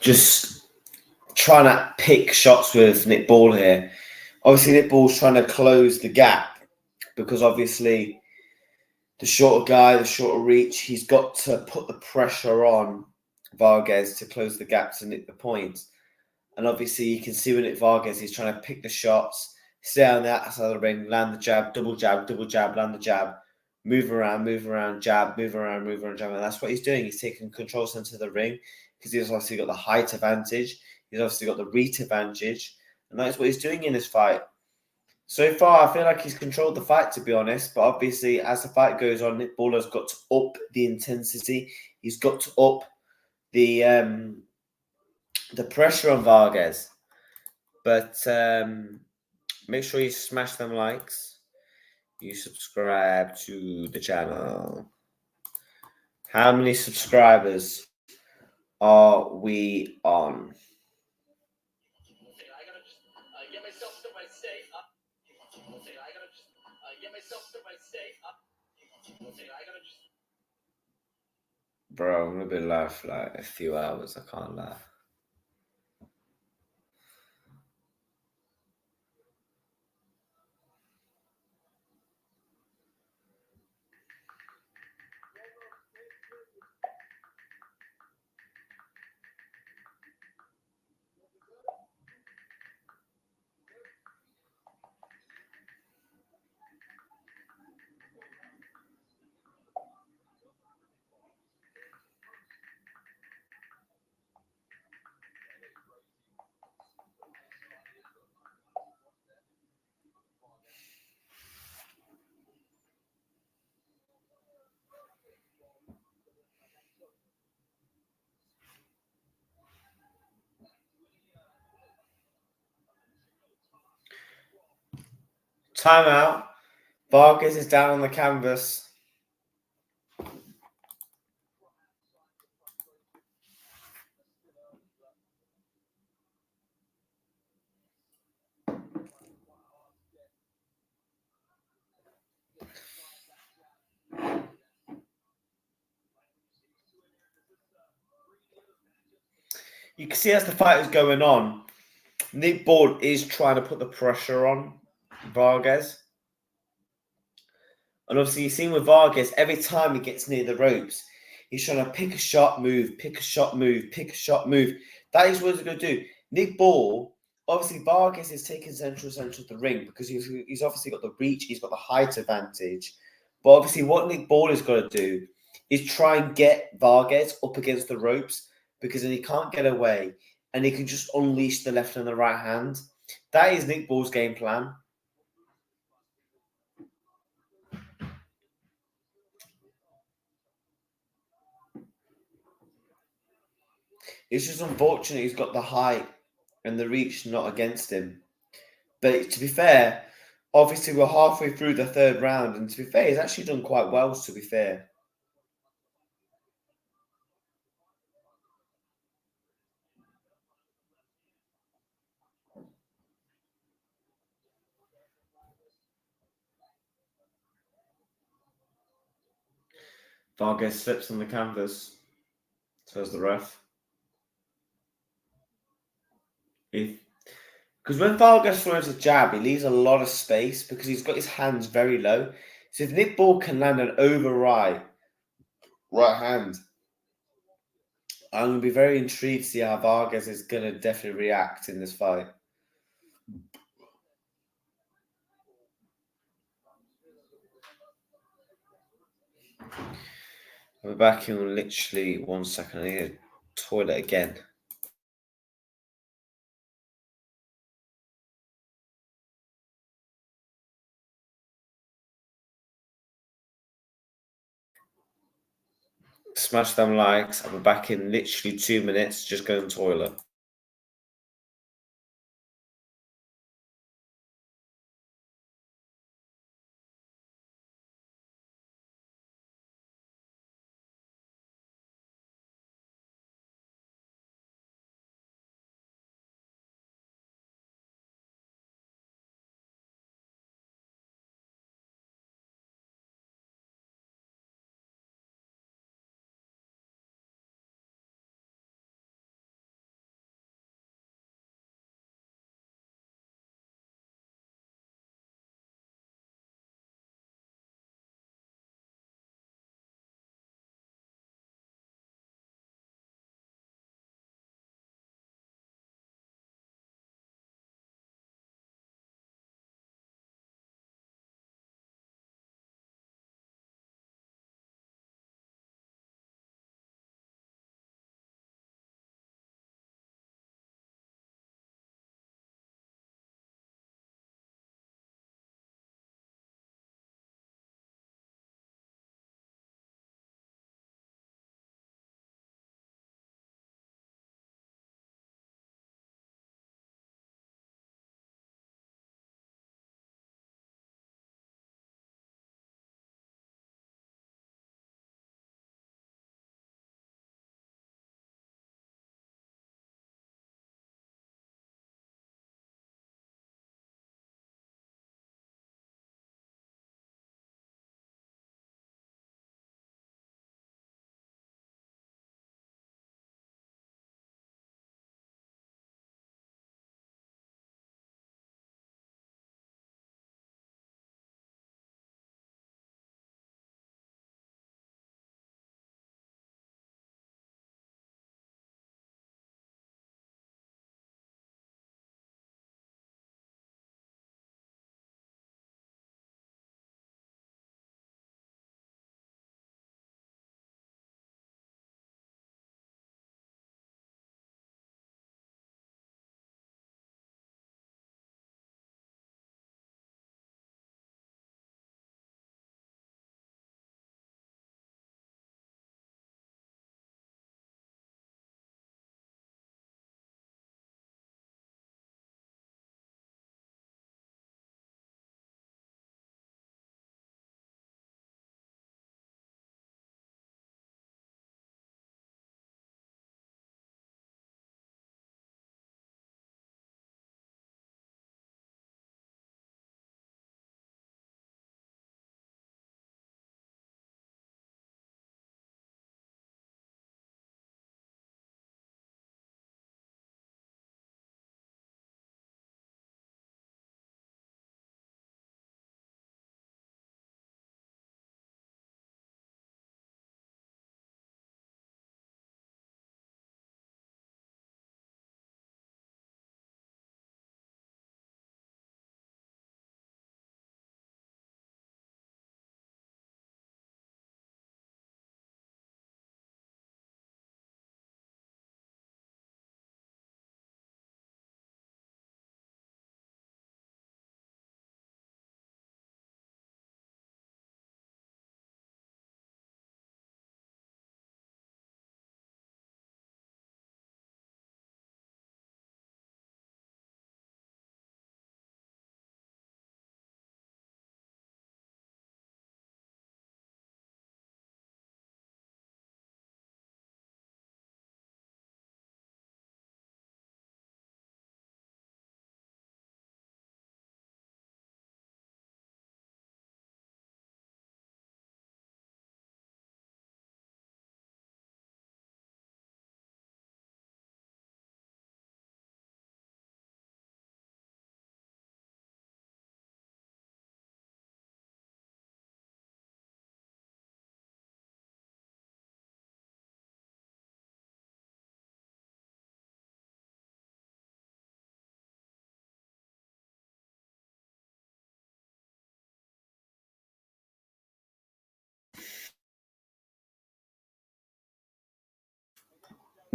just trying to pick shots with Nick Ball here. Obviously, Nick Ball's trying to close the gap because obviously the shorter guy, the shorter reach, he's got to put the pressure on Vargas to close the gap to nick the points. And obviously, you can see with Nick Vargas, he's trying to pick the shots, stay on the outside of the ring, land the jab, land the jab, move around, jab, move around, jab. And that's what he's doing. He's taking control center of the ring because he's obviously got the height advantage. He's obviously got the reach advantage. And that's what he's doing in this fight. So far, I feel like he's controlled the fight, to be honest. But obviously, as the fight goes on, Nick Ball has got to up the intensity. He's got to up the pressure on Vargas. But make sure you smash them likes. You subscribe to the channel. How many subscribers are we on? Bro, I'm gonna be live for like a few hours. I can't lie. Timeout. Vargas is down on the canvas. You can see as the fight is going on, Nick Ball is trying to put the pressure on Vargas. And obviously, you've seen with Vargas, every time he gets near the ropes, he's trying to pick a shot, move, pick a shot, move, pick a shot, move. That is what he's going to do. Nick Ball, obviously, Vargas is taking central of the ring because he's obviously got the reach, he's got the height advantage. But obviously, what Nick Ball is going to do is try and get Vargas up against the ropes because then he can't get away and he can just unleash the left and the right hand. That is Nick Ball's game plan. It's just unfortunate he's got the height and the reach not against him. But to be fair, obviously we're halfway through the third round, and to be fair, he's actually done quite well, to be fair. Vargas slips on the canvas. Says the ref. Because when Vargas throws a jab, he leaves a lot of space because he's got his hands very low. So if Nick Ball can land an over right hand, I'm going to be very intrigued to see how Vargas is going to definitely react in this fight. I'll be back in literally 1 second. I need to toilet again. Smash them likes. I'll be back in literally 2 minutes. Just go to the toilet.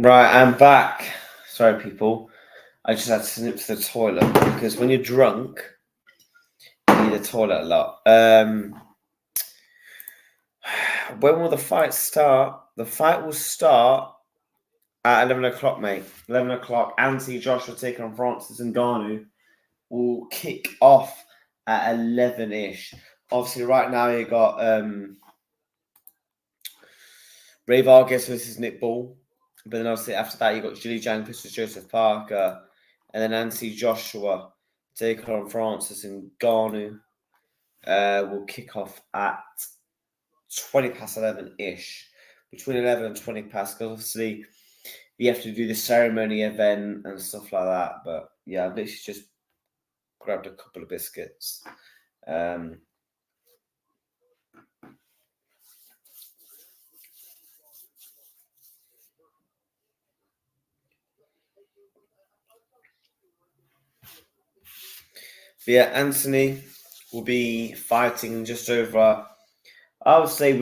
Right, I'm back. Sorry, people. I just had to snip to the toilet because when you're drunk, you need the toilet a lot. When will the fight start? The fight will start at 11 o'clock, mate. 11 o'clock. Anthony Joshua taking on Francis Ngannou will kick off at 11-ish. Obviously, right now you got Ray Vargas versus Nick Ball. But then obviously after that, you got Jang versus Joseph Parker. And then Anthony Joshua taking on Francis Ngannou will kick off at 20 past 11-ish. Between 11 and 20 past, because obviously you have to do the ceremony event and stuff like that. But yeah, I've literally just grabbed a couple of biscuits. But yeah, Anthony will be fighting just over, I would say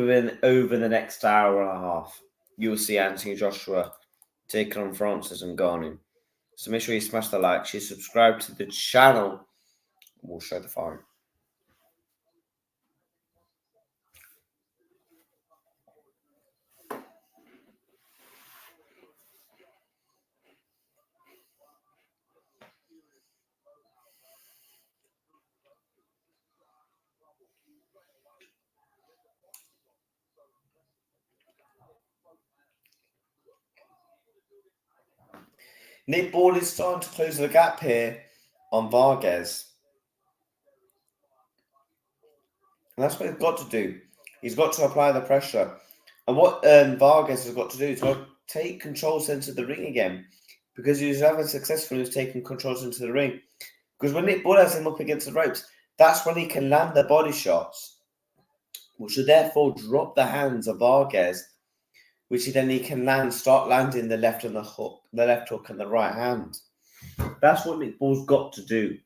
over the next hour and a half. You will see Anthony Joshua taking on Francis Ngannou. So make sure you smash the like, share, subscribe to the channel. We'll show the fight. Nick Ball is starting to close the gap here on Vargas. And that's what he's got to do. He's got to apply the pressure. And what Vargas has got to do is got to take controls into the ring again. Because he was having success when he was taking controls into the ring. Because when Nick Ball has him up against the ropes, that's when he can land the body shots, which will therefore drop the hands of Vargas, which he can start landing the left hook and the right hand. That's what Nick Ball's got to do.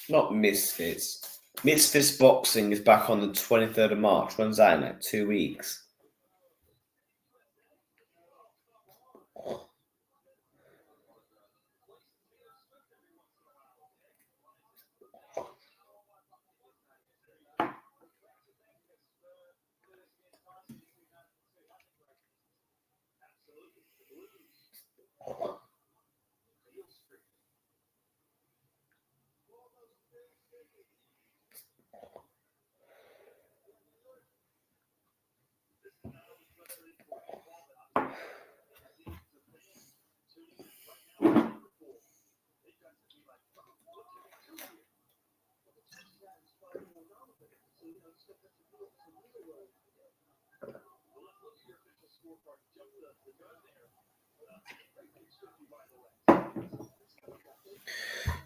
Not Misfits. Misfits Boxing is back on the 23rd of March. When's that in? 2 weeks.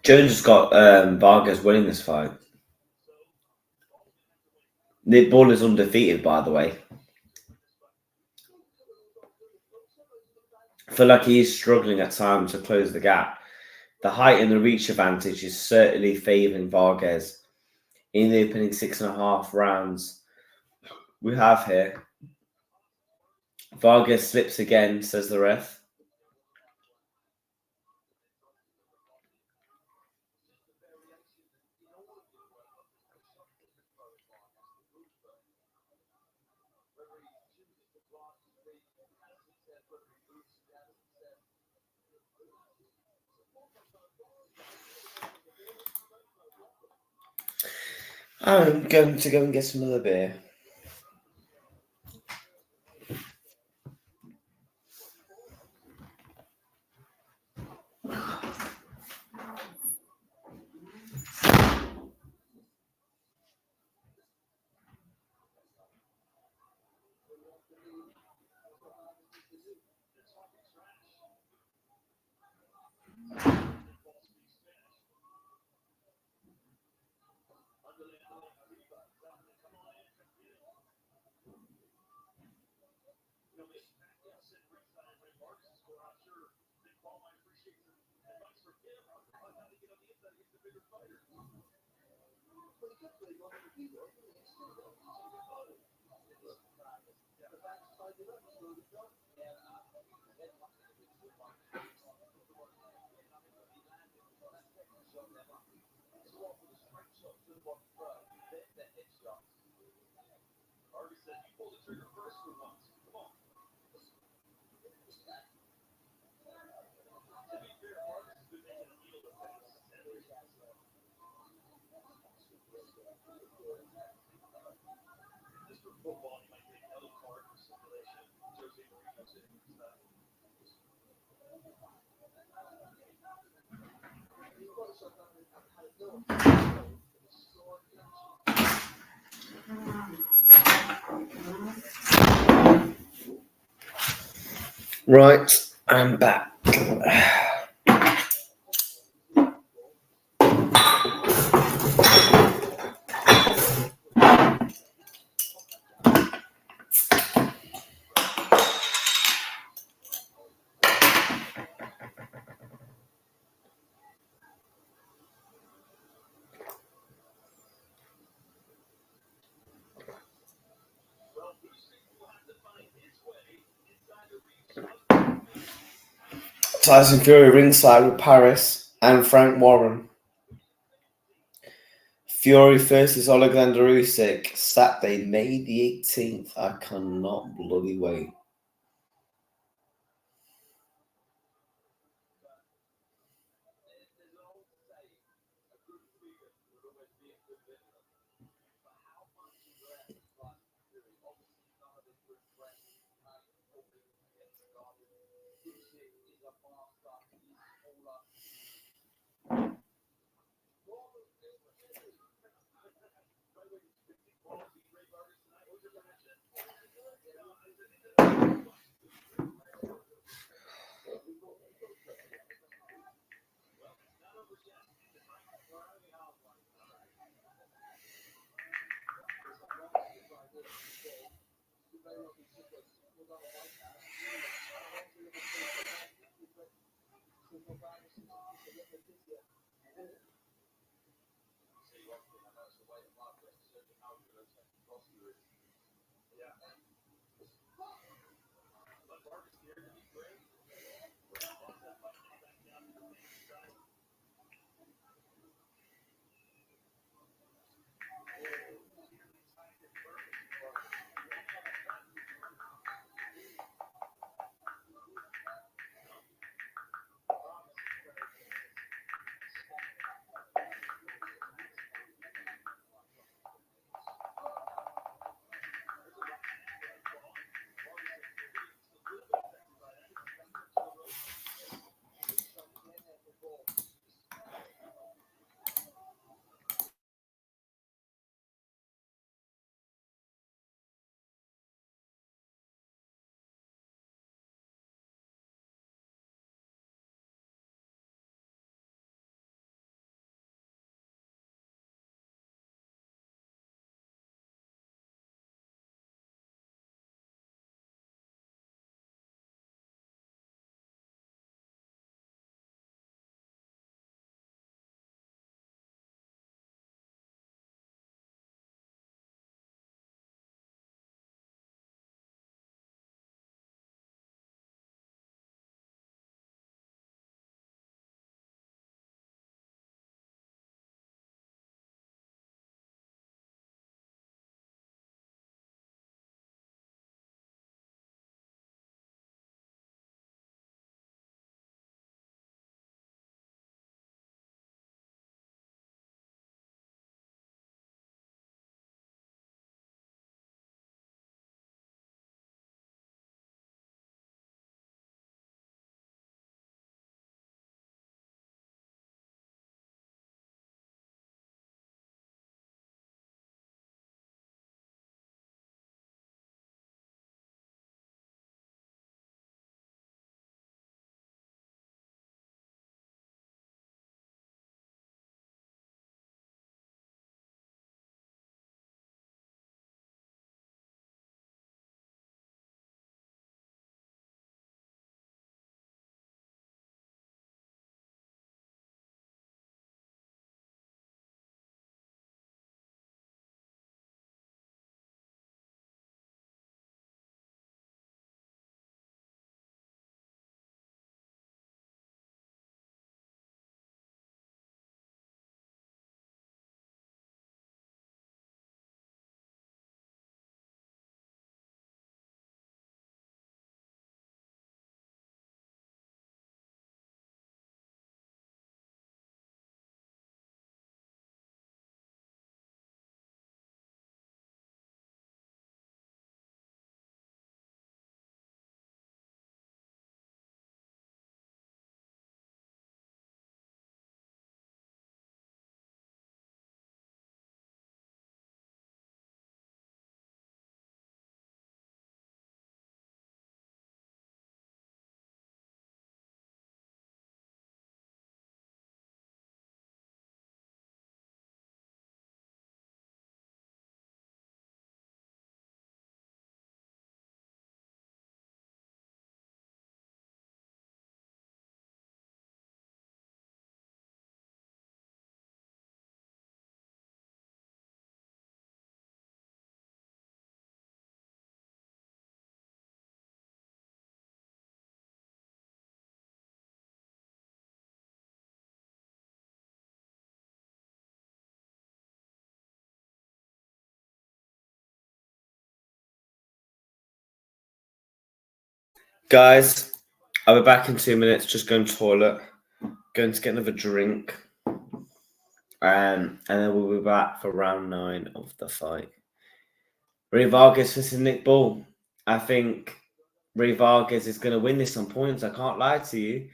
Jones has got Vargas winning this fight. Nick Ball is undefeated, by the way. I feel like he's struggling at times to close the gap. The height and the reach advantage is certainly favouring Vargas in the opening 6.5 rounds we have here. Vargas slips again, says the ref. I'm going to go and get some other beer. Right, I'm back. Tyson Fury ringside with Paris and Frank Warren. Fury versus Alexander Usyk, Saturday, May the 18th. I cannot bloody wait. Guys, I'll be back in 2 minutes. Just going to toilet. Going to get another drink. And then we'll be back for round 9 of the fight. Ray Vargas versus Nick Bull. I think Ray Vargas is going to win this on points. I can't lie to you.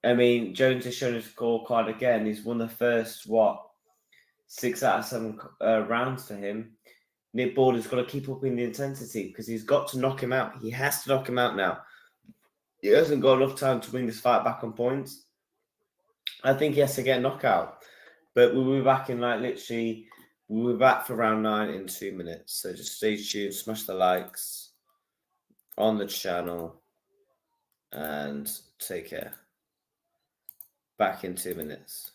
I mean, Jones has shown his scorecard again. He's won the first, 6 out of 7 rounds for him. Nick Bull has got to keep up in the intensity because he's got to knock him out. He has to knock him out now. He hasn't got enough time to win this fight back on points. I think he has to get a knockout. But we'll be back in literally, we'll be back for round 9 in 2 minutes. So just stay tuned, smash the likes on the channel, and take care. Back in 2 minutes.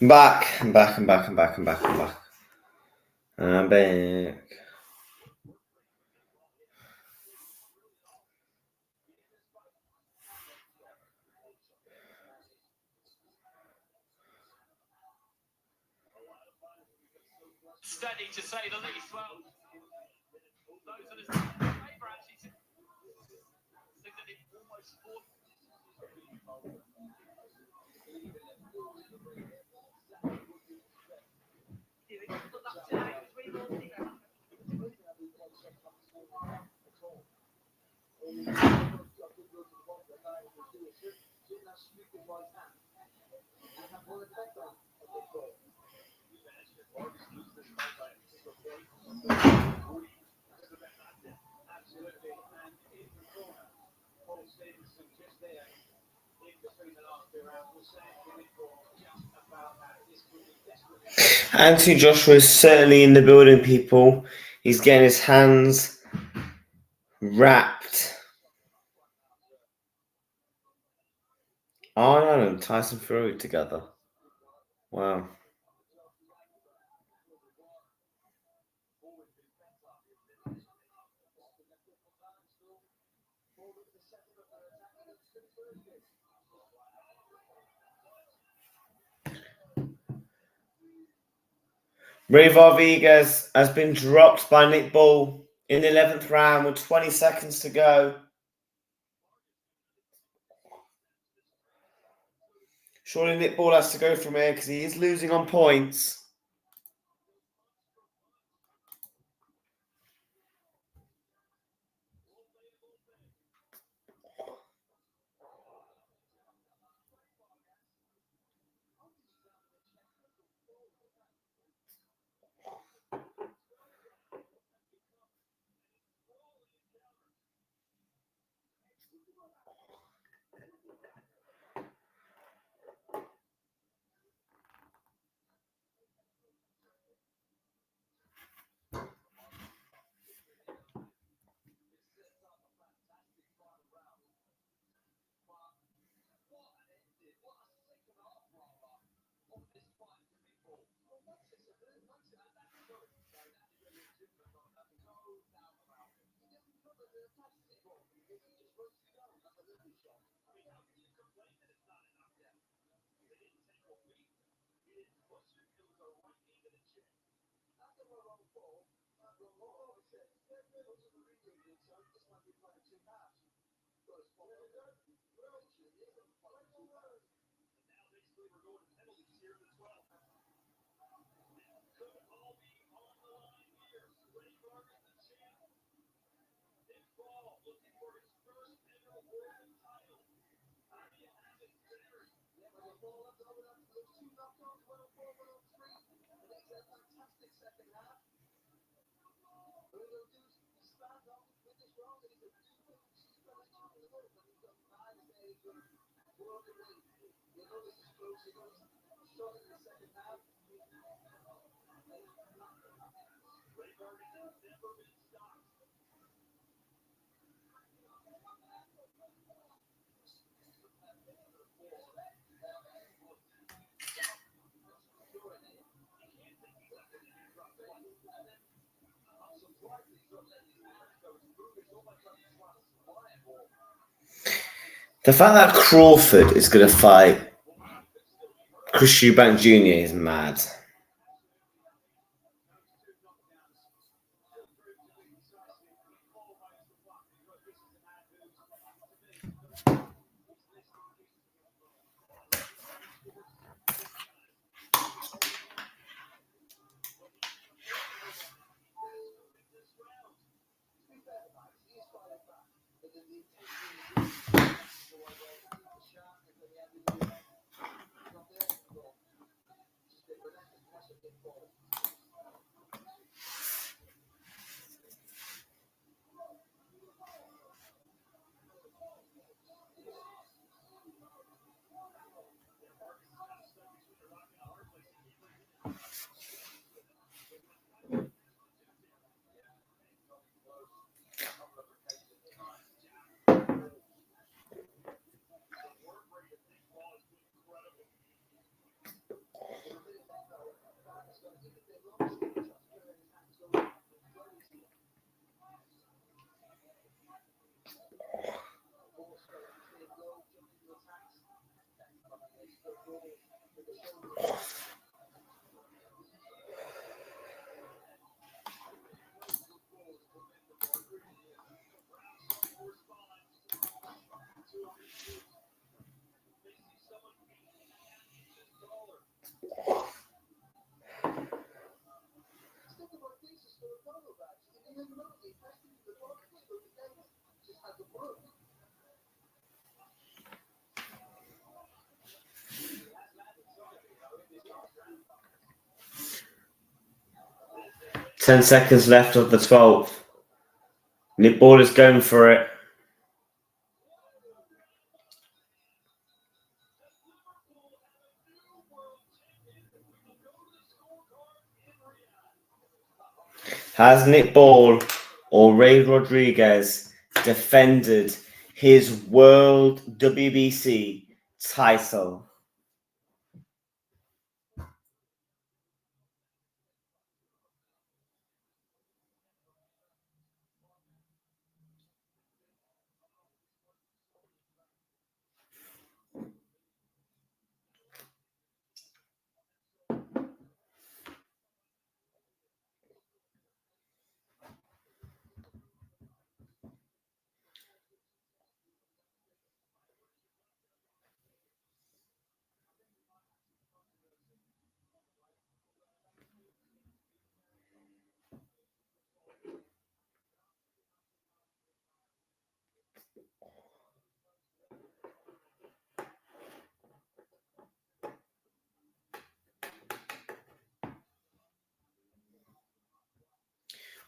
I'm back. I'm back. I'm back. I'm back. I'm back. I'm back. I'm back. Steady to say the least. Well, those are the favour actually think that it almost scored. Anthony Joshua is certainly in the building, people. He's getting his hands wrapped. Arnold and Tyson Fury together. Wow. Vargas has been dropped by Nick Ball in the 11th round with 20 seconds to go. Surely Nick Ball has to go from here because he is losing on points. The fact that Crawford is going to fight Chris Eubank Jr. is mad. Ten seconds left of the 12th. Nick Ball is going for it. Has Nick Ball or Ray Rodriguez defended his World WBC title?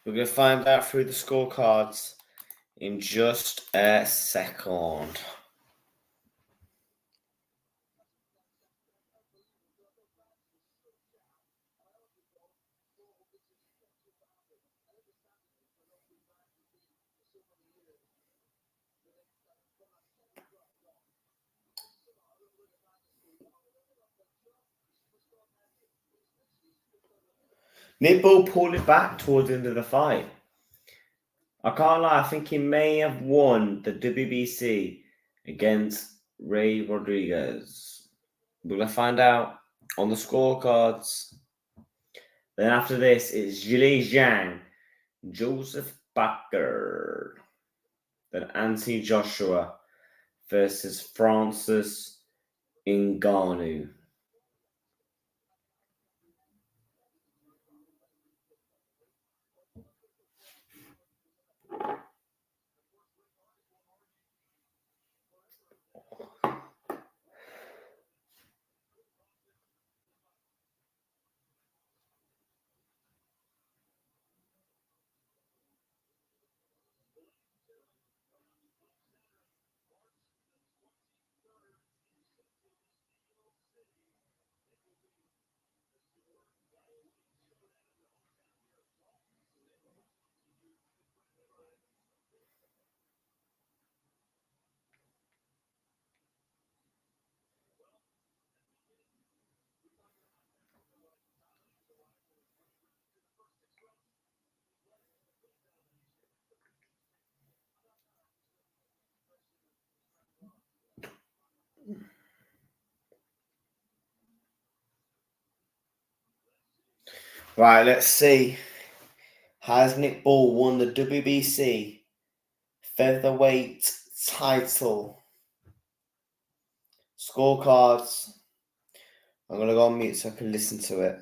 We're going to find out through the scorecards in just a second. Nick Ball pulled it back towards the end of the fight. I can't lie, I think he may have won the WBC against Ray Rodriguez. We're going to find out on the scorecards. Then after this, it's Zhileli Zhang, Joseph Baker. Then Anthony Joshua versus Francis Ngannou. Right, let's see. Has Nick Ball won the WBC featherweight title? Scorecards. I'm going to go on mute so I can listen to it.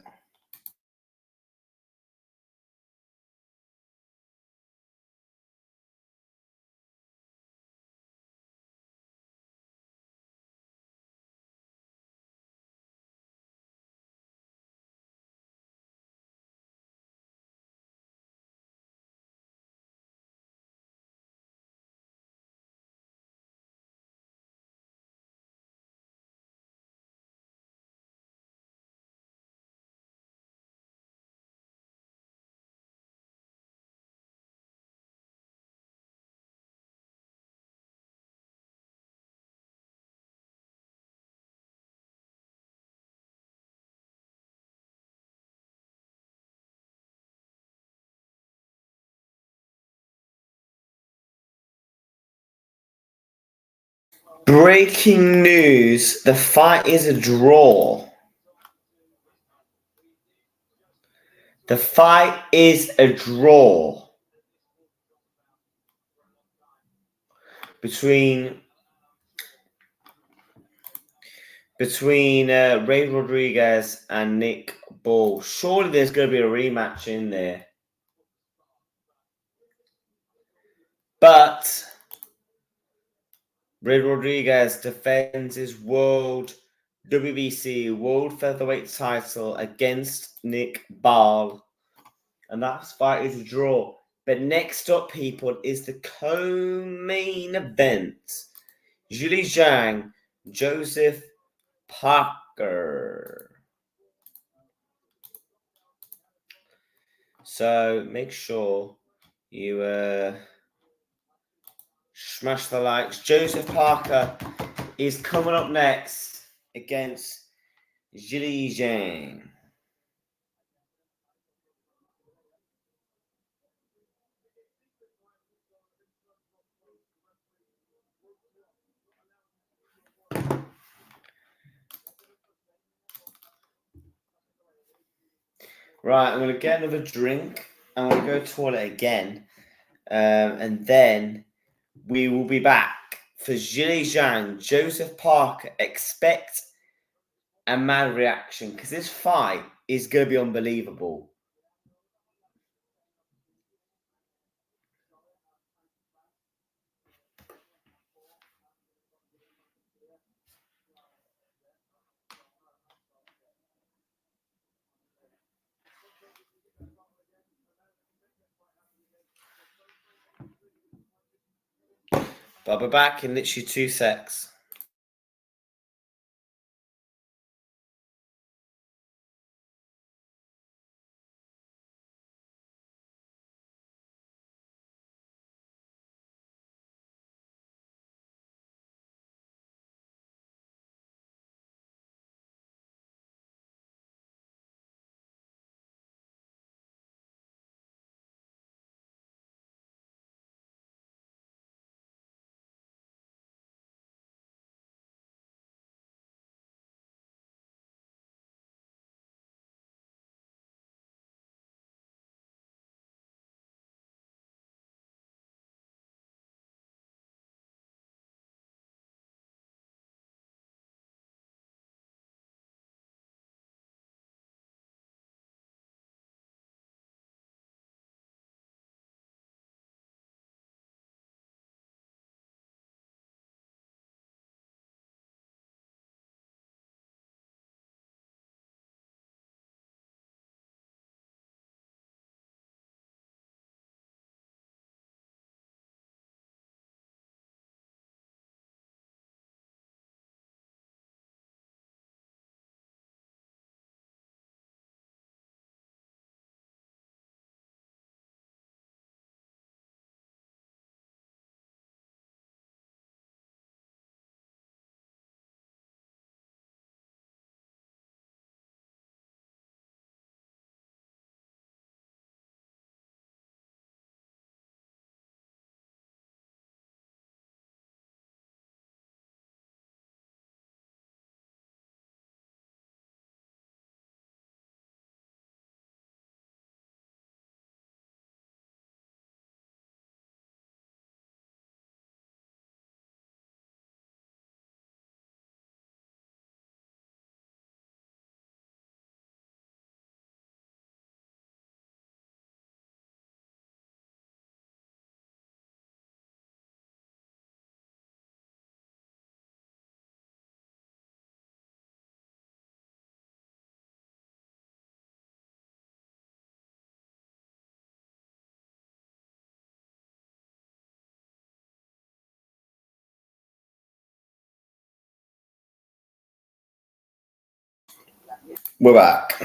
Breaking news, the fight is a draw. The fight is a draw between Ray Rodriguez and Nick Ball. Surely there's going to be a rematch in there. But Ray Rodriguez defends his WBC World Featherweight title against Nick Ball. And that fight is a draw. But next up, people, is the co-main event. Zhang, Joseph Parker. So make sure you smash the likes. Joseph Parker is coming up next against Zhileli. Right, I'm going to get another drink. I'm going to go to the toilet again. And then we will be back for Zhang, Joseph Parker. Expect a mad reaction because this fight is going to be unbelievable. But I'll be back in literally 2 secs. We're back.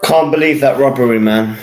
Can't believe that robbery, man.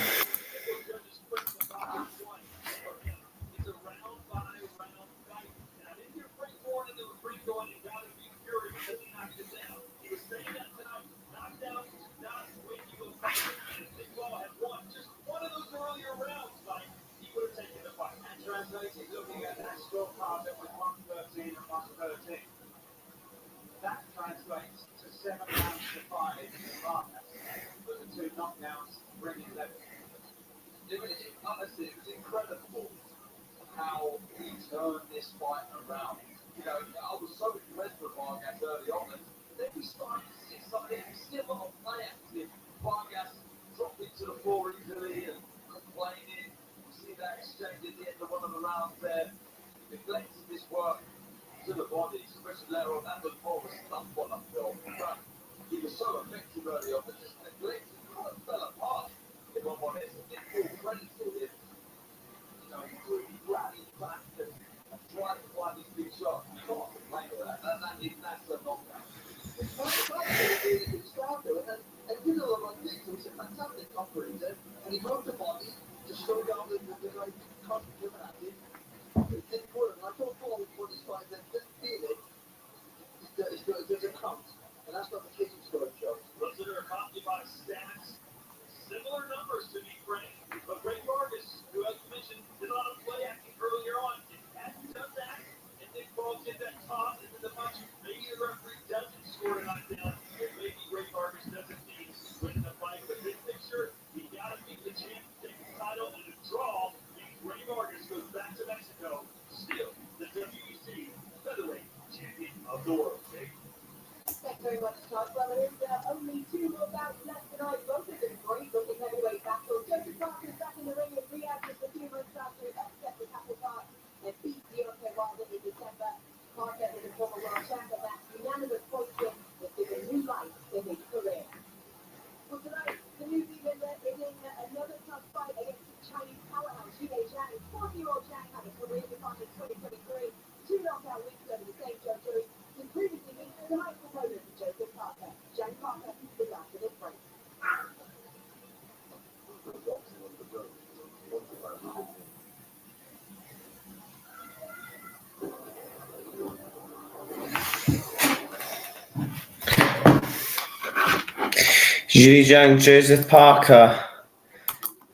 Zhang Joseph Parker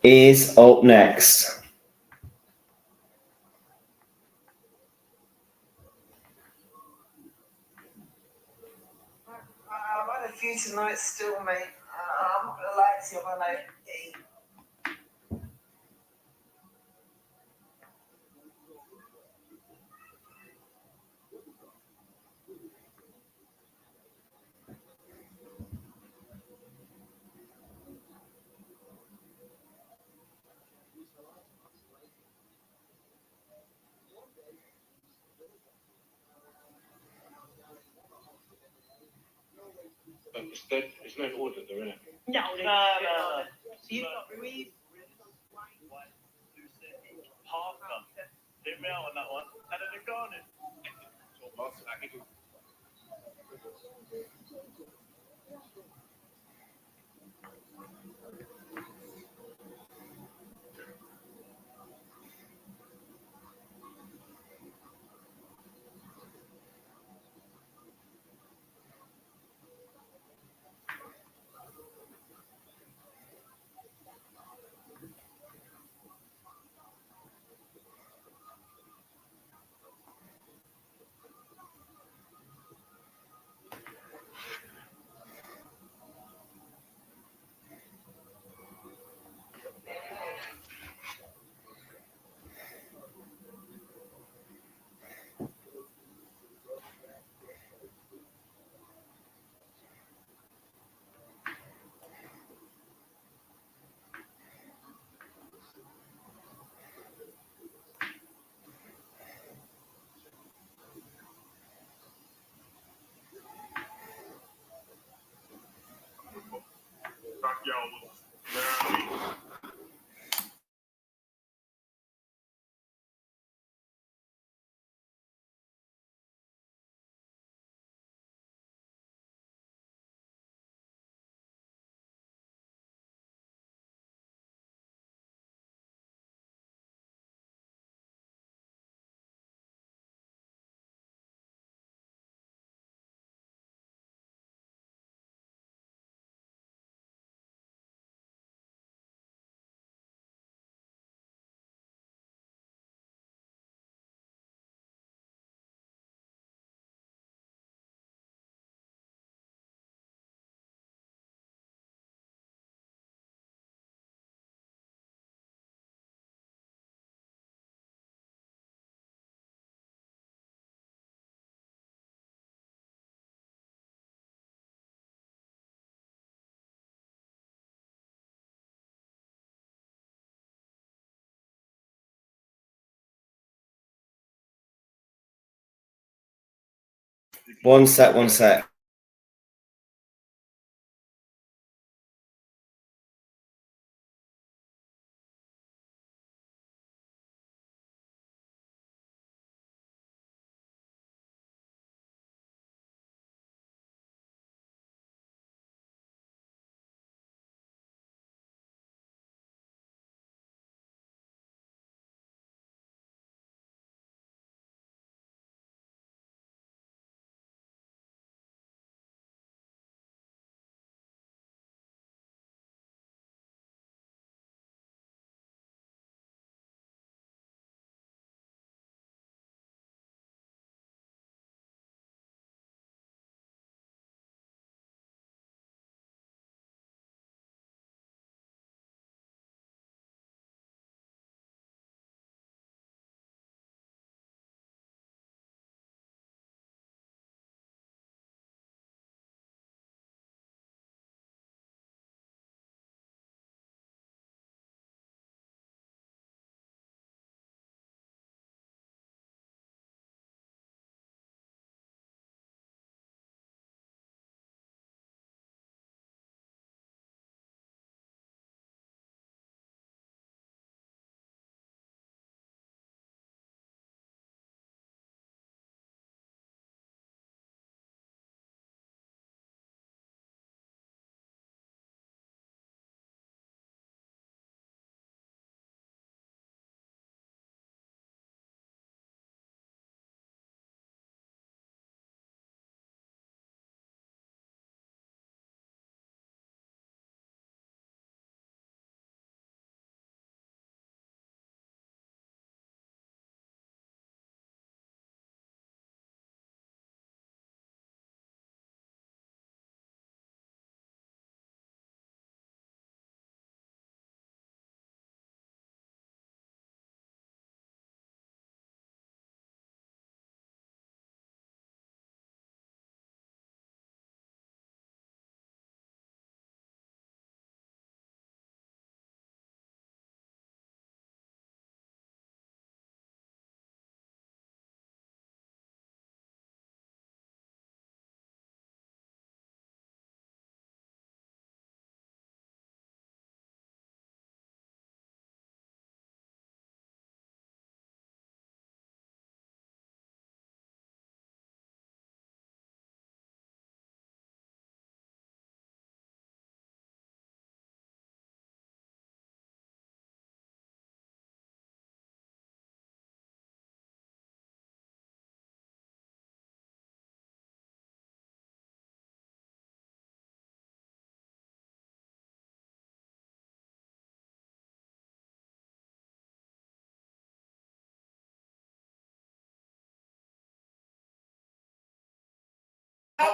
is up next. I've had a few tonight still, mate. I'm not gonna lie to you, I'm like, hey. It's no order, though, isn't it? No. You've got Reed, Parker. Did me out on that one. And then Ngannou. One sec, one sec.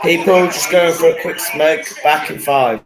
People just going for a quick smoke. Back in 5.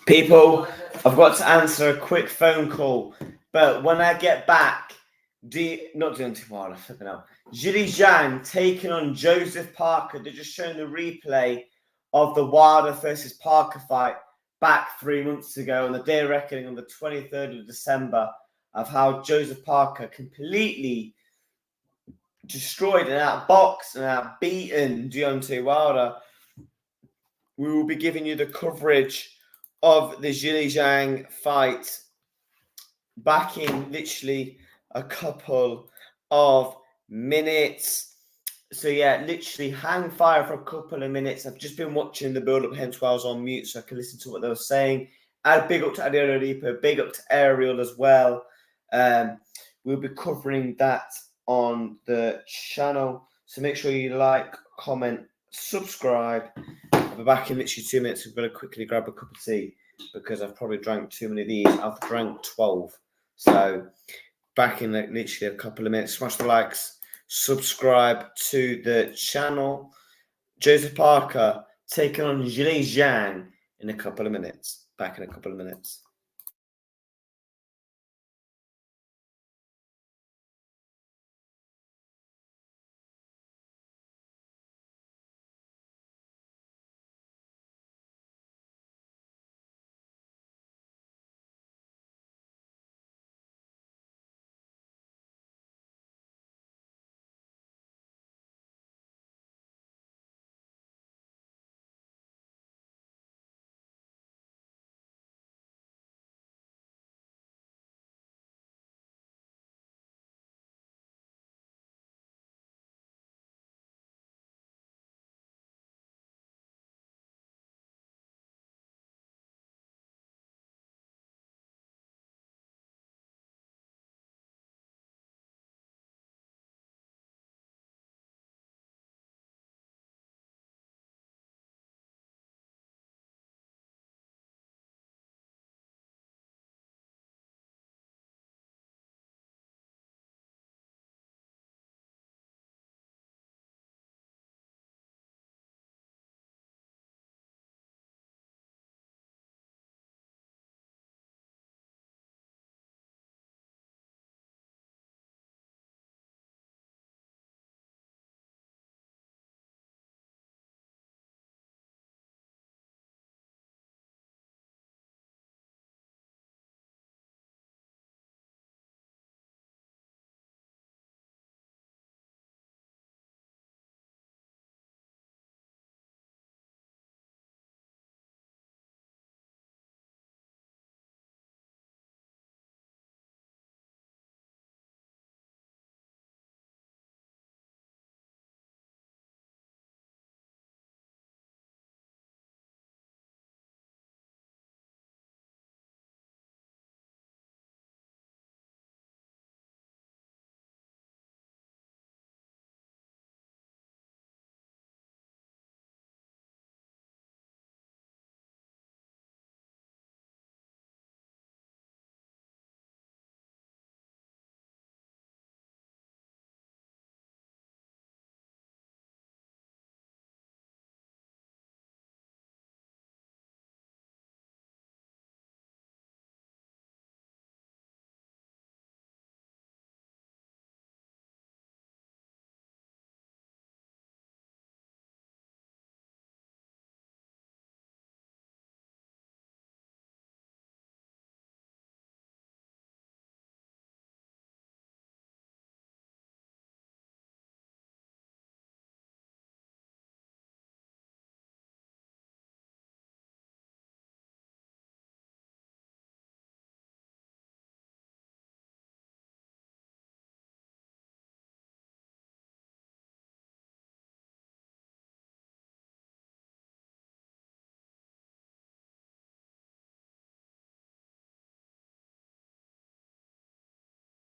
People, I've got to answer a quick phone call, but when I get back, not Deontay Wilder, flipping out. Zhang taking on Joseph Parker. They're just showing the replay of the Wilder versus Parker fight back 3 months ago on the day of reckoning on the 23rd of December of how Joseph Parker completely destroyed and outboxed and outbeaten Deontay Wilder. We will be giving you the coverage of the Zhang fight back in literally a couple of minutes. So yeah, literally hang fire for a couple of minutes. I've just been watching the build-up, hence why I was on mute, so I could listen to what they were saying. And big up to Adriano Lipo, big up to Ariel as well. We'll be covering that on the channel. So make sure you like, comment, subscribe. I'll be back in literally 2 minutes. I'm going to quickly grab a cup of tea because I've probably drank too many of these. I've drank 12. So back in literally a couple of minutes. Smash the likes, subscribe to the channel. Joseph Parker taking on Zhang in a couple of minutes. Back in a couple of minutes.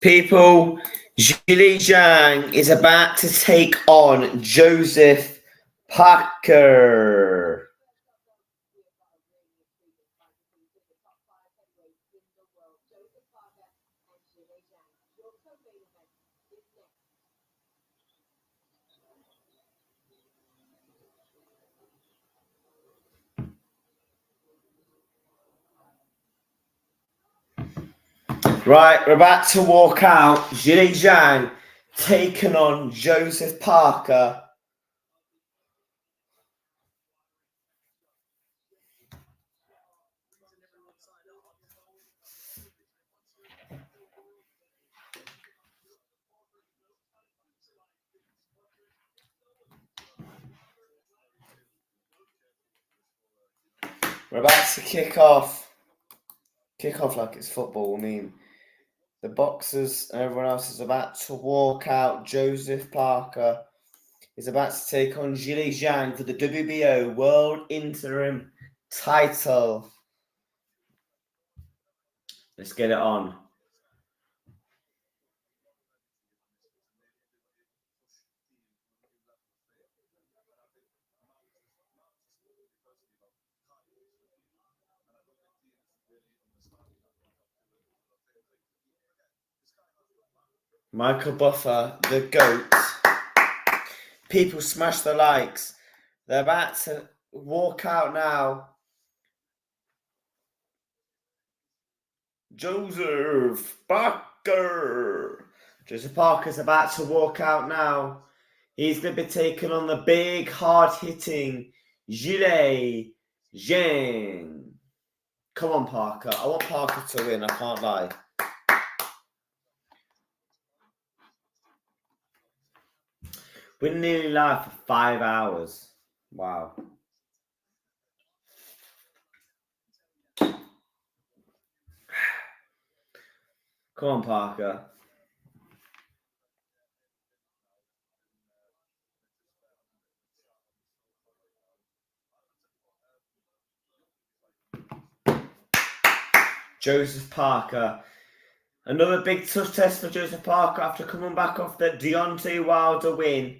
People, Zhang is about to take on Joseph Parker. Right, we're about to walk out. Zhileli Zhang taking on Joseph Parker. We're about to kick off. Kick off like it's football. I mean, the boxers and everyone else is about to walk out. Joseph Parker is about to take on Zhileli Zhang for the WBO World Interim title. Let's get it on. Michael Buffer, the GOAT. People smash the likes. They're about to walk out now. Joseph Parker. Joseph Parker's about to walk out now. He's going to be taking on the big, hard-hitting Zhileli Zhang. Come on, Parker. I want Parker to win. I can't lie. We're nearly live for 5 hours. Wow. Come on, Parker. Joseph Parker. Another big tough test for Joseph Parker after coming back off the Deontay Wilder win.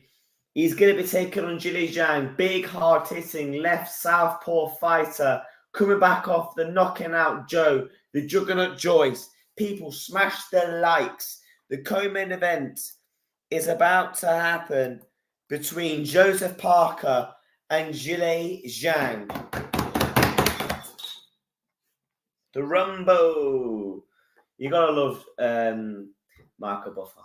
He's going to be taking on Zhileli Zhang, big, hard-hitting, left southpaw fighter, coming back off the knocking out Joe, the Juggernaut Joyce. People smash their likes. The co-main event is about to happen between Joseph Parker and Zhileli Zhang. The Rumble. You gotta love Michael Buffer.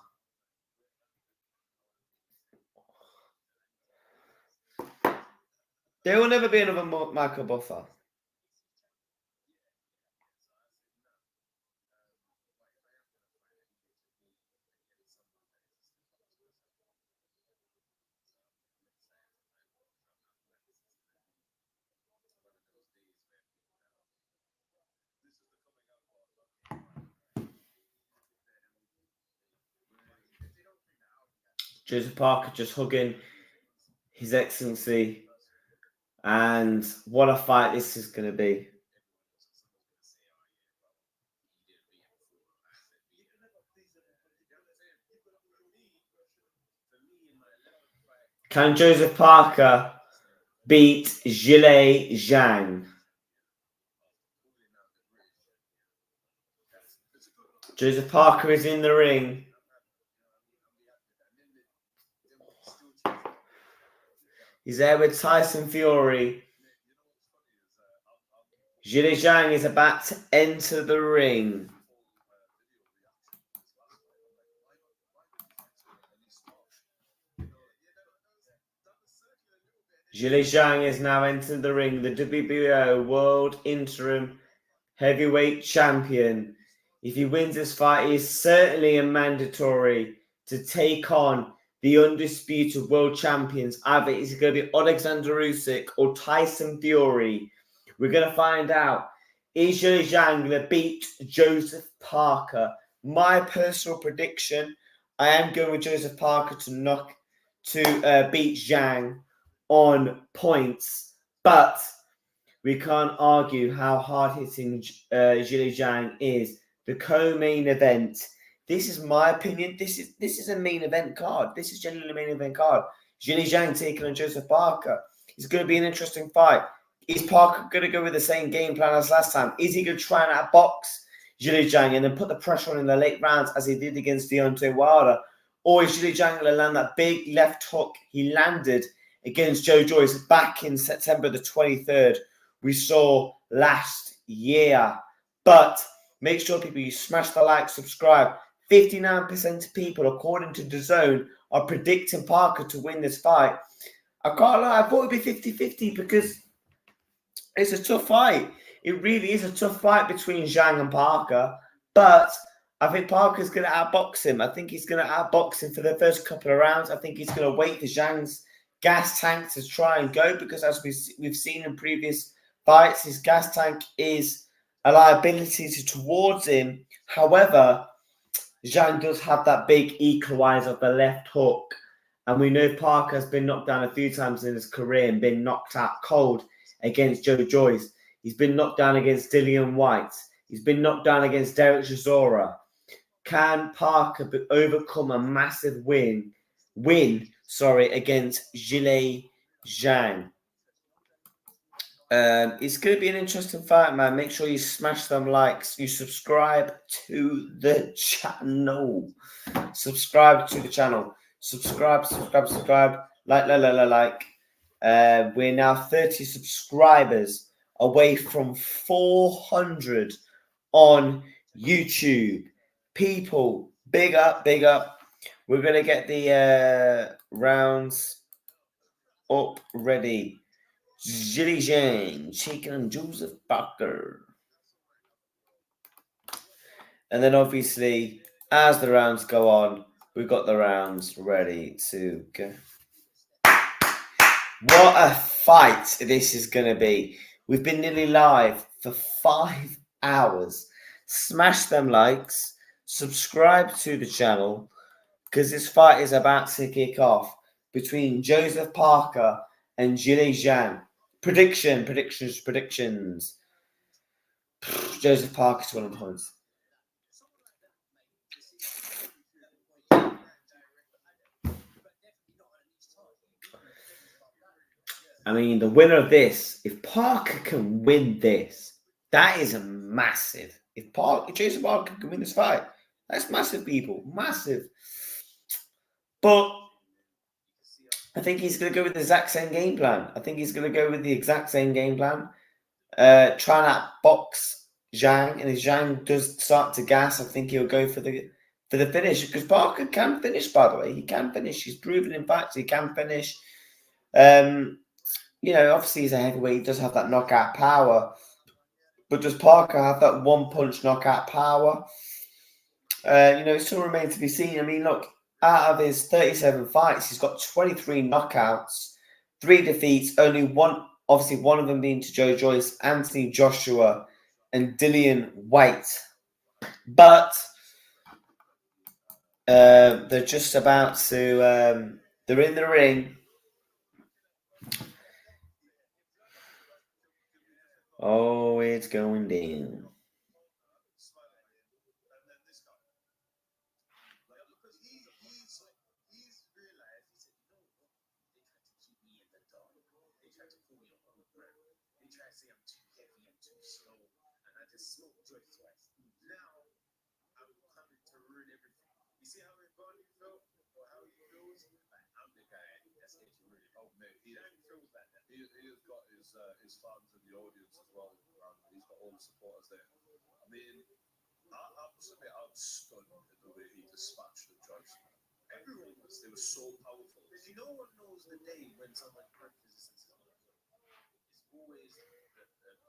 There will never be another Michael Buffer. Joseph Parker just hugging His Excellency. And what a fight this is going to be. Can Joseph Parker beat Zhileli Zhang? Joseph Parker is in the ring. He's there with Tyson Fury. Zhileli Zhang is about to enter the ring. Zhileli Zhang is now entered the ring, the WBO World Interim Heavyweight Champion. If he wins this fight, he is certainly a mandatory to take on the undisputed world champions. Either it's going to be Alexander Usyk or Tyson Fury. We're going to find out. Is Zhileli Zhang going to beat Joseph Parker? My personal prediction, I am going with Joseph Parker to beat Zhang on points, but we can't argue how hard-hitting Zhileli Zhang is. The co-main event. This is my opinion. This is a main event card. This is generally a main event card. Zhileli Zhang taking on Joseph Parker. It's going to be an interesting fight. Is Parker going to go with the same game plan as last time? Is he going to try and outbox Zhileli Zhang and then put the pressure on in the late rounds as he did against Deontay Wilder? Or is Zhileli Zhang going to land that big left hook he landed against Joe Joyce back in September the 23rd we saw last year? But Make sure, people, you smash the like, subscribe. 59% of people, according to DAZN, are predicting Parker to win this fight. I can't lie, I thought it'd be 50-50 because it's a tough fight. It really is a tough fight between Zhang and Parker. But I think Parker's going to outbox him. I think he's going to outbox him for the first couple of rounds. I think he's going to wait for Zhang's gas tank to try and go, because as we've seen in previous fights, his gas tank is a liability towards him. However, Zhang does have that big equalizer of the left hook. And we know Parker has been knocked down a few times in his career and been knocked out cold against Joe Joyce. He's been knocked down against Dillian White. He's been knocked down against Derek Chisora. Can Parker overcome a massive win against Zhileli Zhang? It's going to be an interesting fight, man. Make sure you smash them likes. You subscribe to the channel. Subscribe to the channel. Subscribe. Like. We're now 30 subscribers away from 400 on YouTube. People, big up. We're going to get the rounds up ready. Zhileli Zhang, Chicken and Joseph Parker. And then obviously, as the rounds go on, we've got the rounds ready to go. What a fight this is going to be. We've been nearly live for 5 hours. Smash them likes. Subscribe to the channel, because this fight is about to kick off between Joseph Parker and Zhileli Zhang. Predictions. Joseph Parker to 1 points. I mean, the winner of this, if Parker can win this, that is a massive. If Joseph Parker can win this fight, that's massive, people. Massive. But I think he's going to go with the exact same game plan. Try and outbox Zhang, and if Zhang does start to gas, I think he'll go for the finish, because Parker can finish, by the way. He can finish. He's proven, in fact, he can finish. Obviously he's a heavyweight. He does have that knockout power. But does Parker have that one-punch knockout power? It still remains to be seen. I mean, look, out of his 37 fights, he's got 23 knockouts, 3 defeats, only one, obviously one of them being to Joe Joyce, Anthony Joshua, and Dillian White. But they're just about to, they're in the ring. Oh, it's going down. He's got his fans in the audience as well. He's got all the supporters there. I mean, I must admit, I was stunned at the way he dispatched the Joyce. Everyone was. They were so powerful. No one knows the day when someone practices. It's always the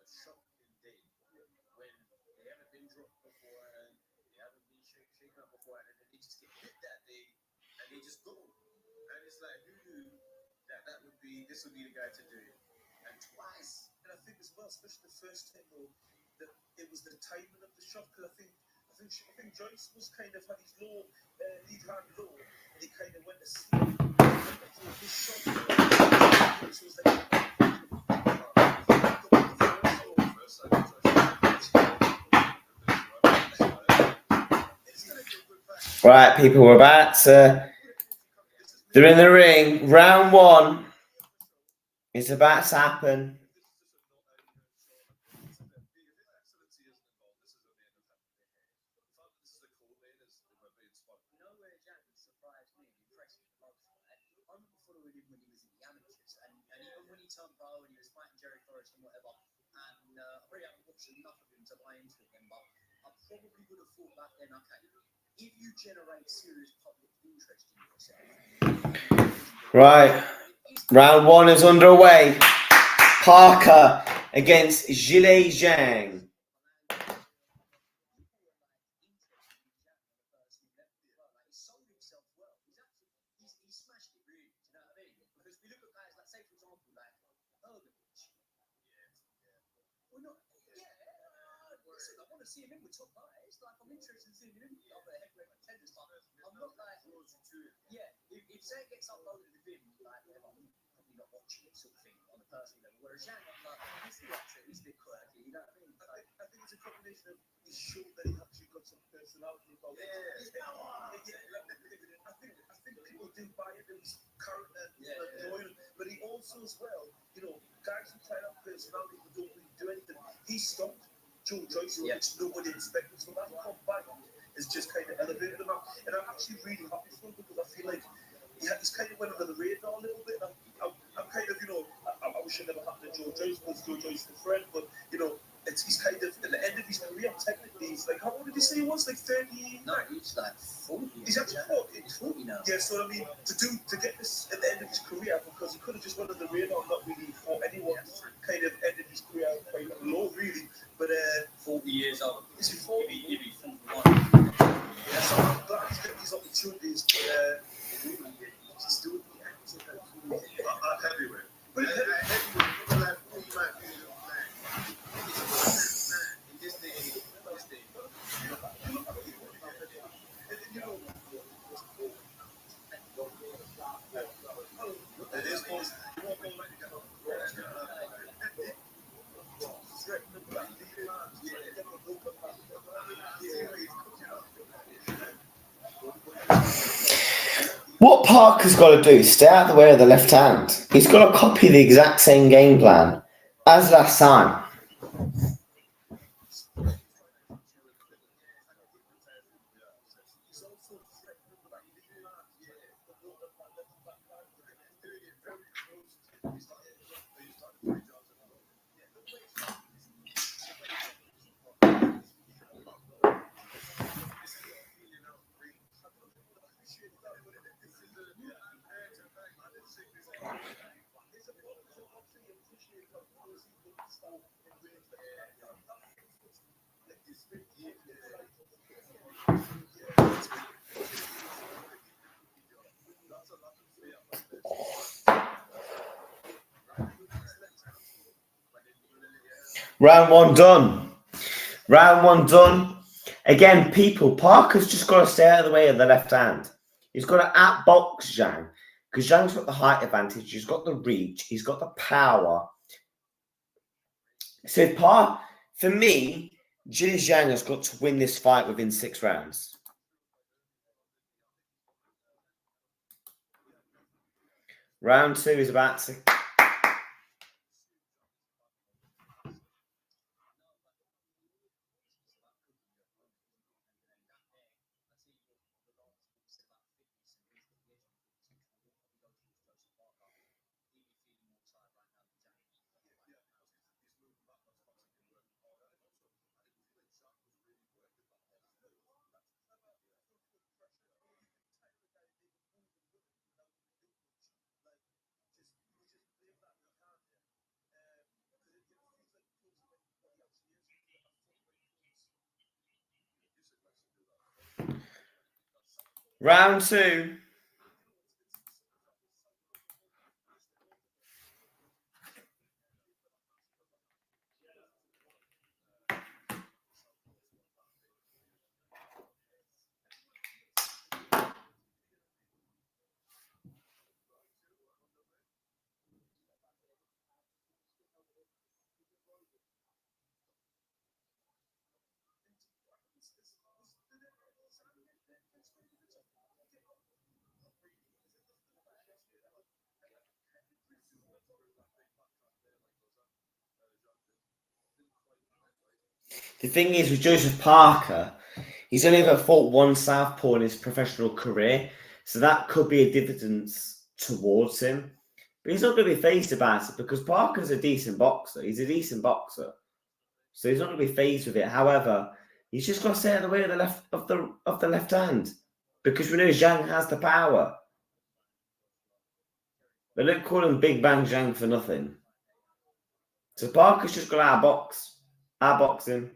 shocking day when they haven't been dropped before and they haven't been shaken up before, and then they just get hit that day and they just go. And it's like, who knew that this would be the guy to do it? And twice. And I think as well, especially the first time, though, that it was the timing of the shot. Because I think Joyce was kind of had his low lead hand low, and he kind of went to sleep. His shot was like. Right, people, we're about to. They're in the ring. Round 1 is about to happen. probably would have thought back then, okay, if you generate serious public interest in yourself. Right. Round 1 is underway. Parker against Zhileli Zhang. I want to see him in with top guys. Like, I'm interested in seeing him in with other heavyweight contenders. But I'm not like, if Zhang gets uploaded with him, like, I'm probably not watching it sort of thing on a personal level. Whereas Zhang, I'm like, he's the actor, he's a bit quirky, you know what I mean? Like, I think it's a combination of he's sure that he actually got some personality involved. I think people do buy him in his current loyal, but he also as well, you know, guys who try to have personality but don't really do anything. He stopped Joe Joyce, which nobody expected. So that comeback is just kind of elevated him up. And I'm actually really happy for him because I feel like he's kind of went under the radar a little bit. I'm kind of, you know, I wish it never happened to Joe Joyce because Joe Joyce is a friend, but, you know, he's kind of at the end of his career, technically. He's like, how old did he say he was? Like 30? No, he's like 40. He's actually 40. He's 40 now. Yeah, so I mean, to get this at the end of his career, because he could have just went under the radar, not really fought anyone, kind of ended his career quite low, really. But 40 years old. Is he 40? He'd be 41. Yeah, so I'm glad he's getting these opportunities, but he's doing the acting heavyweight. But heavyweight, What Parker's got to do is stay out of the way of the left hand. He's got to copy the exact same game plan as last time. Round 1 done. Round 1 done. Again, people, Parker's just got to stay out of the way of the left hand. He's got to outbox Zhang because Zhang's got the height advantage. He's got the reach. He's got the power. So for me, Zhileli Zhang has got to win this fight within 6 rounds. Round 2 is about to... Round 2. The thing is with Joseph Parker, he's only ever fought one southpaw in his professional career, so that could be a dividend towards him. But he's not going to be phased about it because Parker's a decent boxer. He's a decent boxer. So he's not going to be phased with it. However, He's just got to stay out of the way of the left hand, because we know Zhang has the power. They don't call him Big Bang Zhang for nothing. So Parker's just got outbox him.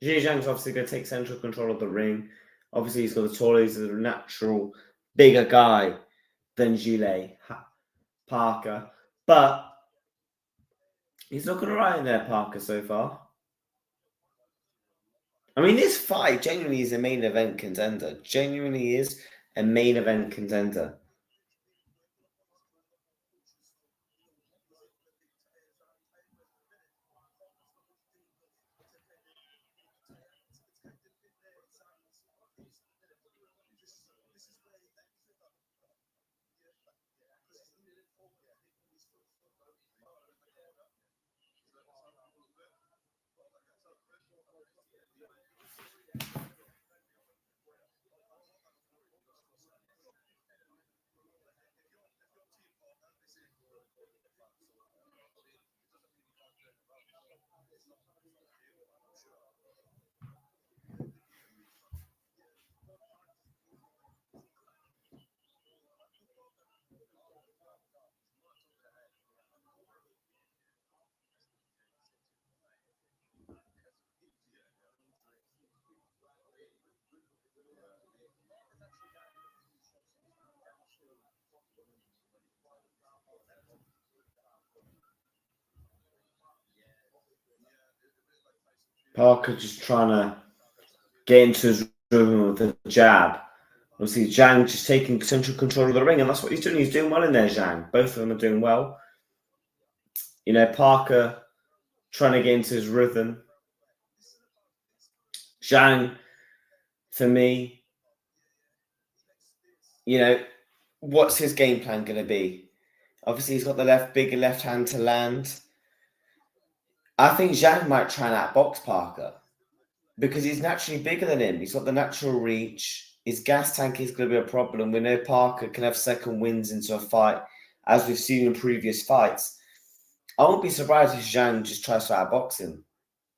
Zhang's obviously going to take central control of the ring. Obviously, he's got the taller, he's a natural bigger guy than Zhileli, Parker. But he's looking all right in there, Parker, so far. I mean, this fight genuinely is a main event contender. Genuinely is a main event contender. Parker just trying to get into his rhythm with the jab. Obviously, Zhang just taking central control of the ring, and that's what he's doing. He's doing well in there, Zhang. Both of them are doing well. You know, Parker trying to get into his rhythm. Zhang, for me, you know, what's his game plan going to be? Obviously, he's got the bigger left hand to land. I think Zhang might try and outbox Parker because he's naturally bigger than him. He's got the natural reach. His gas tank is going to be a problem. We know Parker can have second wins into a fight, as we've seen in previous fights. I won't be surprised if Zhang just tries to outbox him.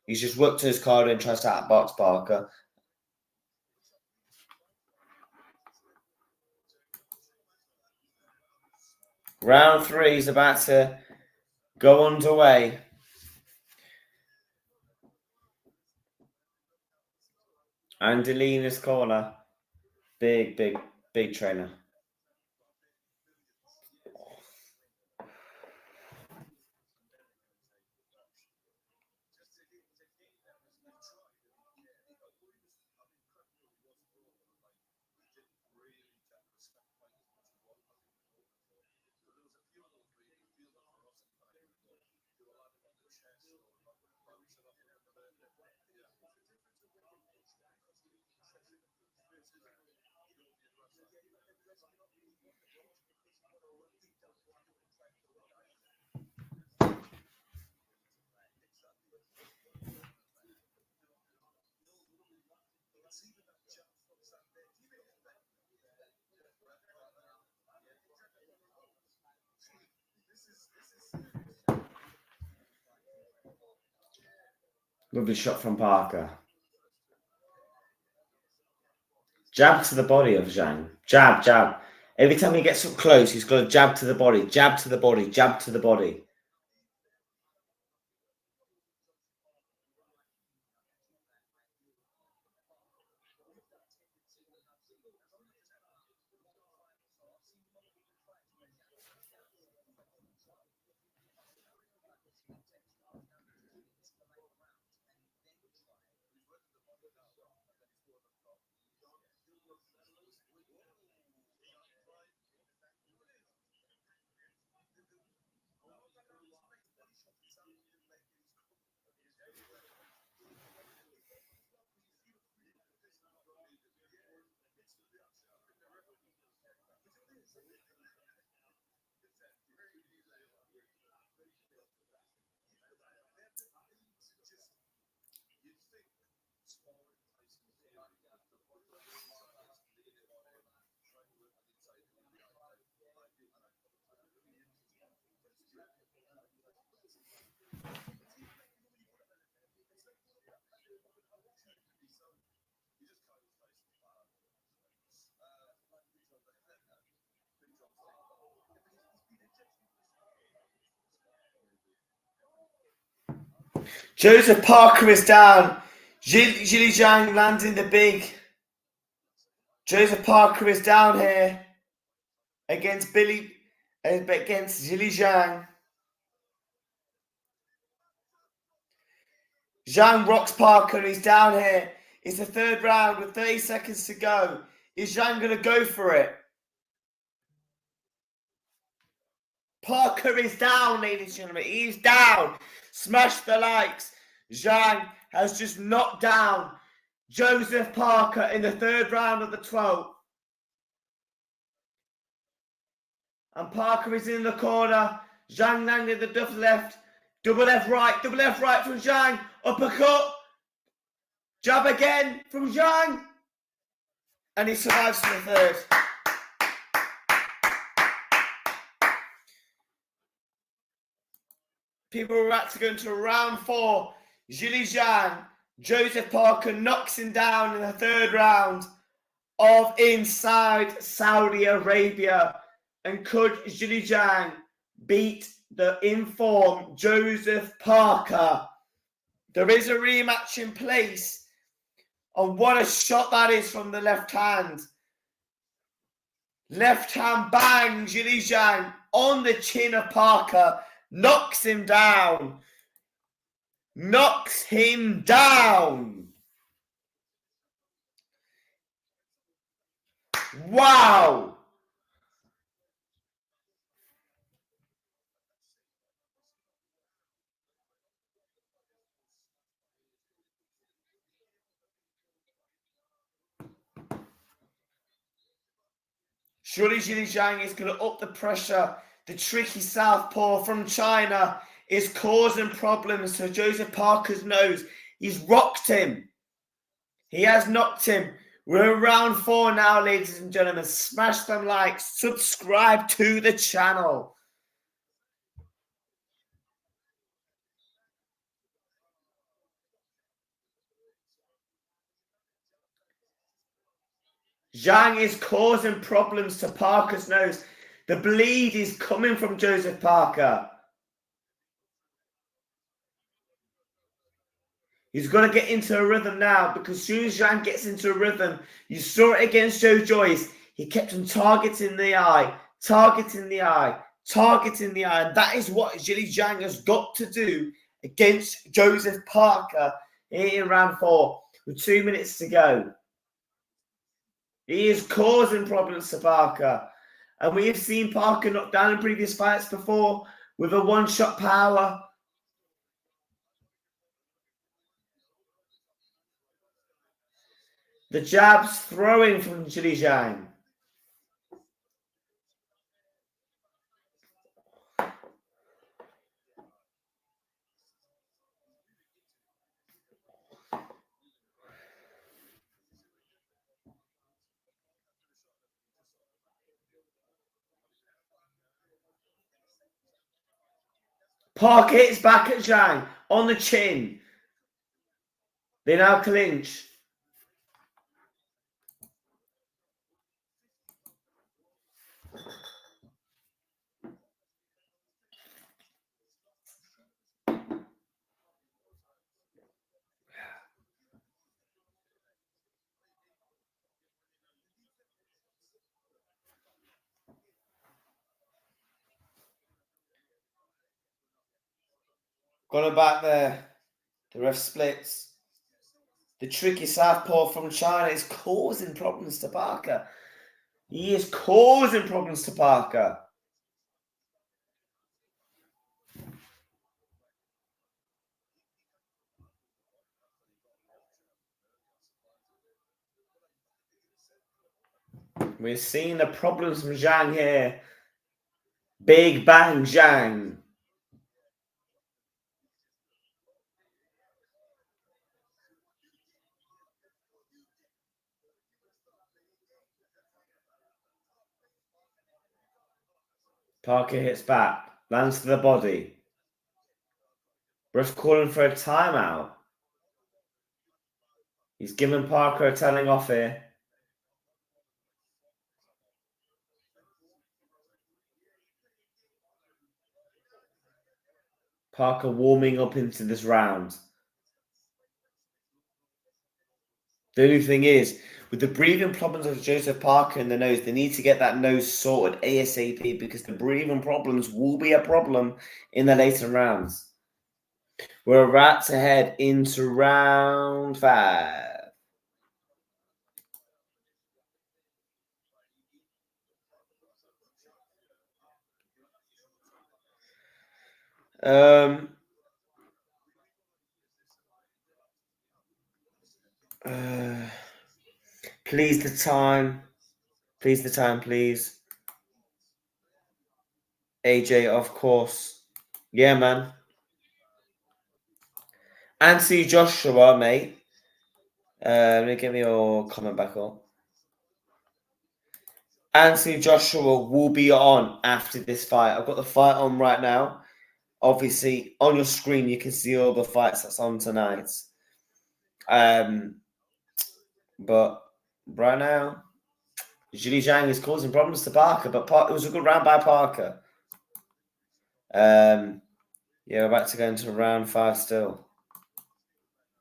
He's just worked to his card and tries to outbox Parker. Round 3 is about to go underway. Andy in his corner. Big trainer. Lovely shot from Parker. Jab to the body of Zhang. Jab. Every time he gets up close, he's got a jab to the body, jab to the body, jab to the body. Joseph Parker is down. Zhileli Zhang landing the big. Joseph Parker is down here against Zhileli Zhang. Zhang rocks Parker and he's down here. It's the third round with 30 seconds to go. Is Zhang going to go for it? Parker is down, ladies and gentlemen. He's down. Smash the likes. Zhang has just knocked down Joseph Parker in the third round of the 12th. And Parker is in the corner. Zhang landed the double left right from Zhang. Uppercut. Jab again from Zhang. And he survives to the third. People are about to go into round 4. Zhileli Zhang, Joseph Parker knocks him down in the third round of inside Saudi Arabia. And could Zhileli Zhang beat the in-form Joseph Parker? There is a rematch in place. And what a shot that is from the left hand. Left hand bang, Zhileli Zhang on the chin of Parker. Knocks him down. Knocks him down. Wow. Surely Zhileli Zhang is going to up the pressure. The tricky southpaw from China is causing problems to Joseph Parker's nose. He's rocked him. He has knocked him. We're in round 4 now, ladies and gentlemen. Smash them likes. Subscribe to the channel. Zhang is causing problems to Parker's nose. The bleed is coming from Joseph Parker. He's got to get into a rhythm now, because as soon as Zhang gets into a rhythm, you saw it against Joe Joyce. He kept on targeting the eye, targeting the eye, targeting the eye. And that is what Zhileli Zhang has got to do against Joseph Parker here in round 4 with 2 minutes to go. He is causing problems to Parker. And we have seen Parker knocked down in previous fights before with a one-shot power. The jabs throwing from Zhileli Zhang. Parker hits back at Zhang on the chin. They now clinch. Got him back there. The ref splits. The tricky southpaw from China is causing problems to Parker. He is causing problems to Parker. We're seeing the problems from Zhang here. Big bang Zhang. Parker hits back. Lands to the body. Ref calling for a timeout. He's giving Parker a telling off here. Parker warming up into this round. The only thing is, with the breathing problems of Joseph Parker in the nose, they need to get that nose sorted ASAP because the breathing problems will be a problem in the later rounds. We're about to head into round 5. Please the time. Please the time, please. AJ, of course. Yeah, man. Anthony Joshua, mate. Let me get me your comment back on. Anthony Joshua will be on after this fight. I've got the fight on right now. Obviously, on your screen, you can see all the fights that's on tonight. But right now, Zhang is causing problems to Parker, but it was a good round by Parker. Yeah, we're about to go into round 5 still.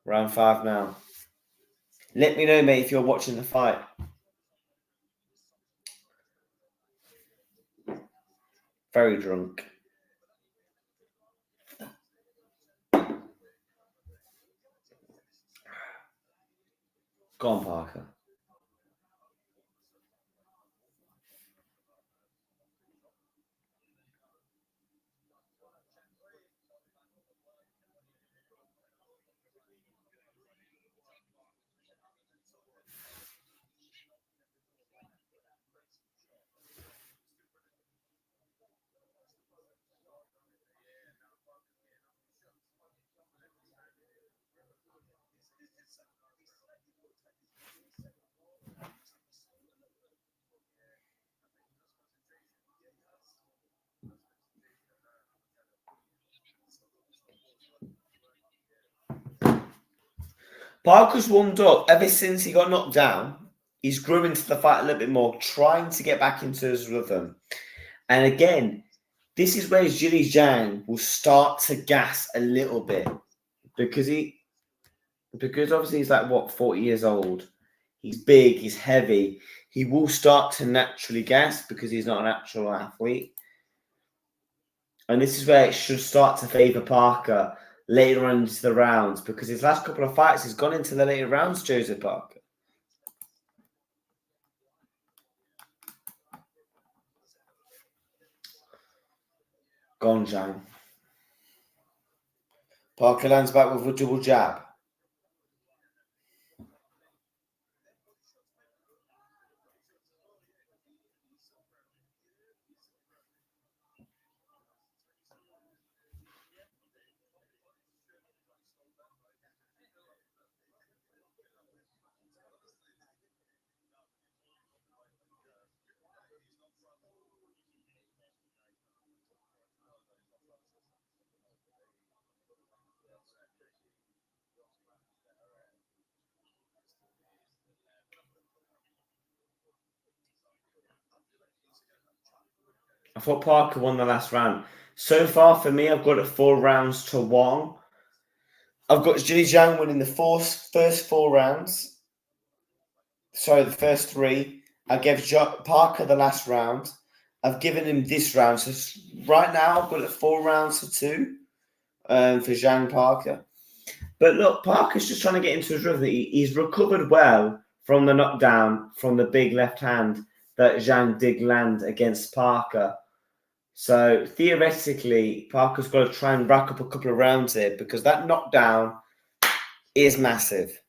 Round 5 now. Let me know, mate, if you're watching the fight. Very drunk. Go on, Parker. Parker's warmed up ever since he got knocked down. He's grew into the fight a little bit more, trying to get back into his rhythm. And again, this is where Zhileli Zhang will start to gas a little bit because obviously he's like 40 years old. He's big, he's heavy. He will start to naturally gas because he's not a natural athlete. And this is where it should start to favour Parker later on into the rounds because his last couple of fights he's gone into the later rounds, Joseph Parker. Gone, Jang. Parker lands back with a double jab. I thought Parker won the last round. So far for me, I've got it 4-1. I've got Zhileli Zhang winning the first 4 rounds. Sorry, the first 3. I gave Parker the last round. I've given him this round. So right now, I've got it 4-2 for Zhang Parker. But look, Parker's just trying to get into his rhythm. He's recovered well from the knockdown from the big left hand that Zhang did land against Parker. So theoretically, Parker's got to try and rack up a couple of rounds here because that knockdown is massive.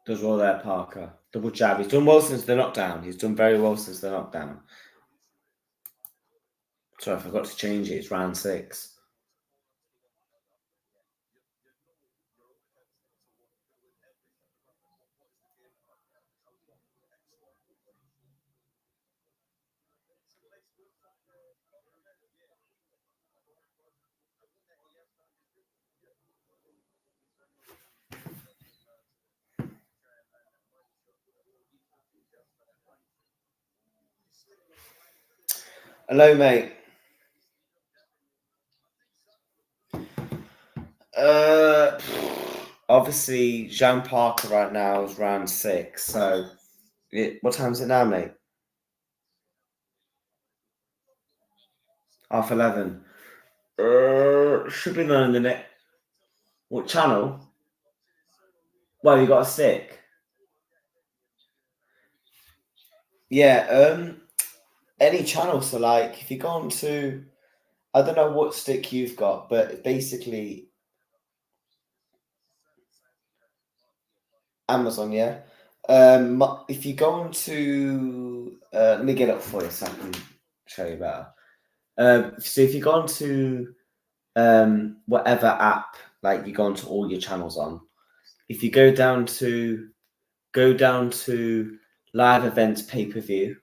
Does well there, Parker. Double jab. He's done well since the knockdown. He's done very well since the knockdown. Sorry, I forgot to change it. It's round 6. Hello, mate. Obviously, Zhang Parker right now is round 6. So, what time is it now, mate? 11:30. Should be on the next. What channel? Well, you got a stick. Yeah. Any channel. So, like, if you go on to, I don't know what stick you've got, but basically Amazon. Yeah. If you go on to, let me get it up for you so I can show you better. So if you go on to whatever app, like you go onto all your channels on, if you go down to live events pay-per-view,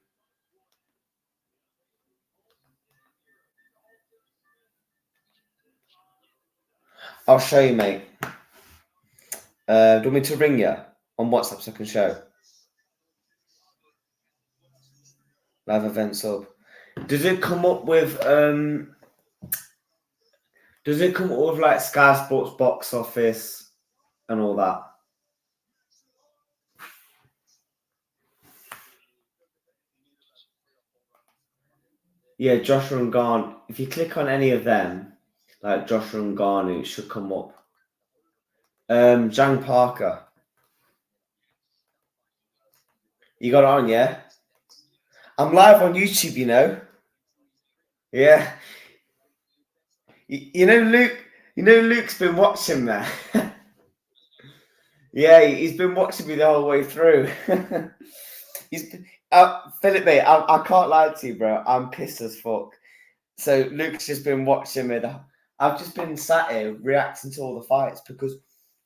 I'll show you, mate. Do you want me to ring you on WhatsApp so I can show live events up? Does it come up with like Sky Sports box office and all that? Yeah, Joshua and Ngannou. If you click on any of them, like Joshua and Ngannou, it should come up. Zhang Parker. You got it on, yeah? I'm live on YouTube, you know. Yeah. You know Luke's been watching me. Yeah, he's been watching me the whole way through. Philip, mate, I can't lie to you, bro. I'm pissed as fuck. So Luke's just been watching me. I've just been sat here reacting to all the fights because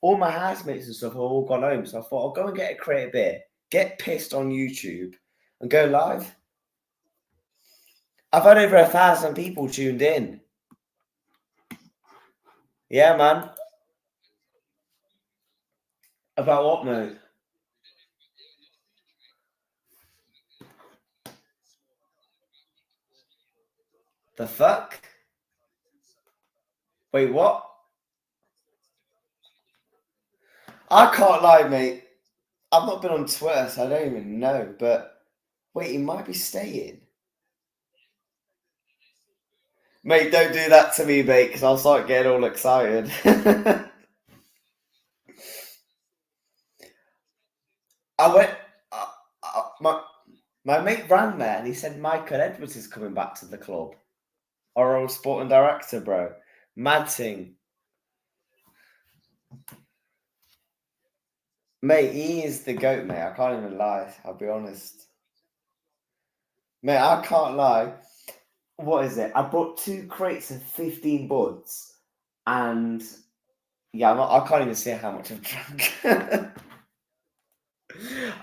all my housemates and stuff have all gone home. So I thought I'll go and get a crate of beer, get pissed on YouTube, and go live. I've had over 1,000 people tuned in. Yeah, man. About what, mate? The fuck? Wait, what? I can't lie, mate. I've not been on Twitter, so I don't even know. But wait, he might be staying. Mate, don't do that to me, mate, because I'll start getting all excited. I went. My mate ran there and he said Michael Edwards is coming back to the club. Our old sporting director, bro. Mad thing. Mate, he is the GOAT, mate. I can't even lie. I'll be honest. Mate, I can't lie. What is it? I bought 2 crates of 15 buds. And yeah, I can't even say how much I've drank.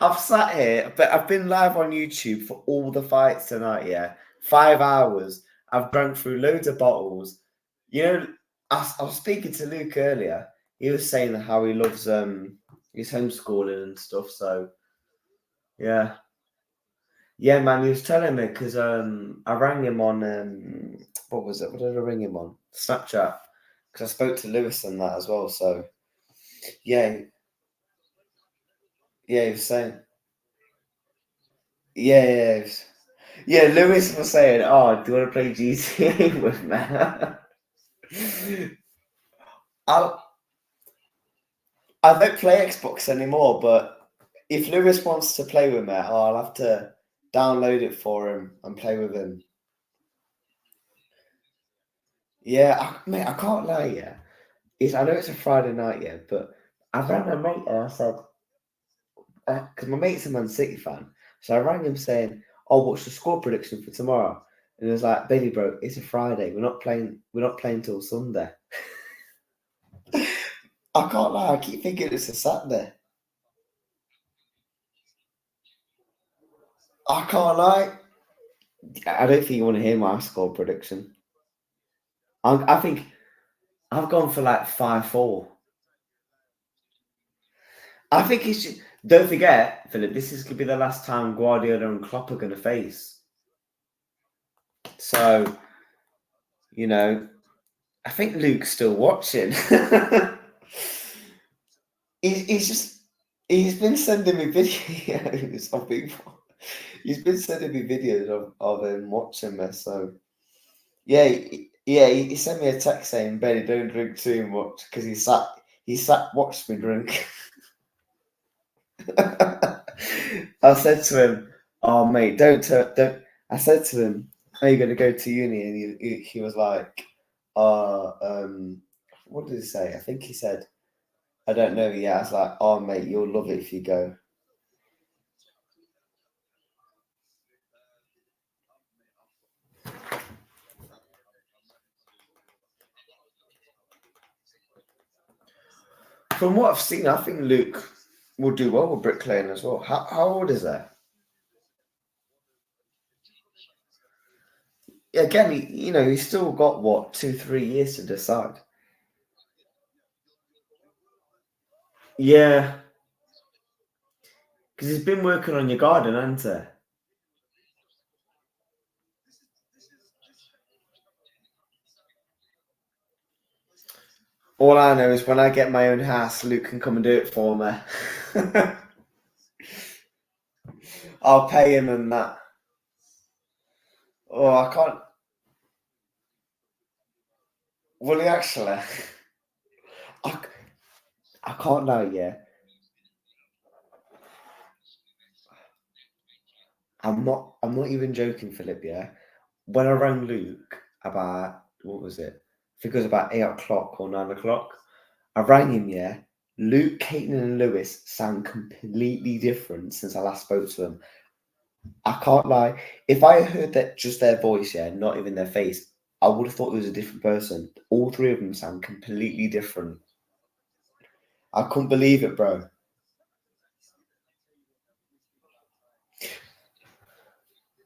I've sat here, but I've been live on YouTube for all the fights tonight, yeah. 5 hours. I've drunk through loads of bottles. You know, I was speaking to Luke earlier. He was saying how he loves his homeschooling and stuff. So, yeah. Yeah, man, he was telling me because I rang him on, what was it? What did I ring him on? Snapchat. Because I spoke to Lewis and that as well. So, yeah. Yeah, he was saying. Yeah. Yeah, Lewis was saying, "Oh, do you want to play GTA with me?" I don't play Xbox anymore, but if Lewis wants to play with me, I'll have to download it for him and play with him. Yeah, mate, I can't lie. Yeah, I know it's a Friday night, yeah, but I rang my mate and I said, because my mate's a Man City fan, so I rang him saying, "Oh, what's the score prediction for tomorrow?" And he was like, "Baby, bro, it's a Friday. We're not playing till Sunday." I can't lie. I keep thinking it's a Saturday. I can't lie. I don't think you want to hear my score prediction. I think I've gone for like 5-4. I think it's just, don't forget, Philip, this is going to be the last time Guardiola and Klopp are going to face. So, you know, I think Luke's still watching. He's been sending me videos of people. He's been sending me videos of him watching me. So, yeah, he sent me a text saying, "Benny, don't drink too much," because he sat watched me drink. I said to him, "Oh mate, don't." I said to him, "Are you going to go to uni?" And he was like, what did he say? I think he said, "I don't know yet." I was like, "Oh mate, you'll love it if you go." From what I've seen, I think Luke will do well with bricklaying as well. How old is that? Again, he's still got what 2-3 years to decide. Yeah, because he's been working on your garden, hasn't he? All I know is when I get my own house, Luke can come and do it for me. I'll pay him and that. Oh, I can't. Will he actually? I can't know. Yeah, I'm not. I'm not even joking, Philip. Yeah, when I rang Luke about what was it? I think it was about 8 o'clock or 9 o'clock. I rang him. Yeah, Luke, Caitlin, and Lewis sound completely different since I last spoke to them. I can't lie. If I heard that just their voice, yeah, not even their face, I would have thought it was a different person. All 3 of them sound completely different. I couldn't believe it, bro.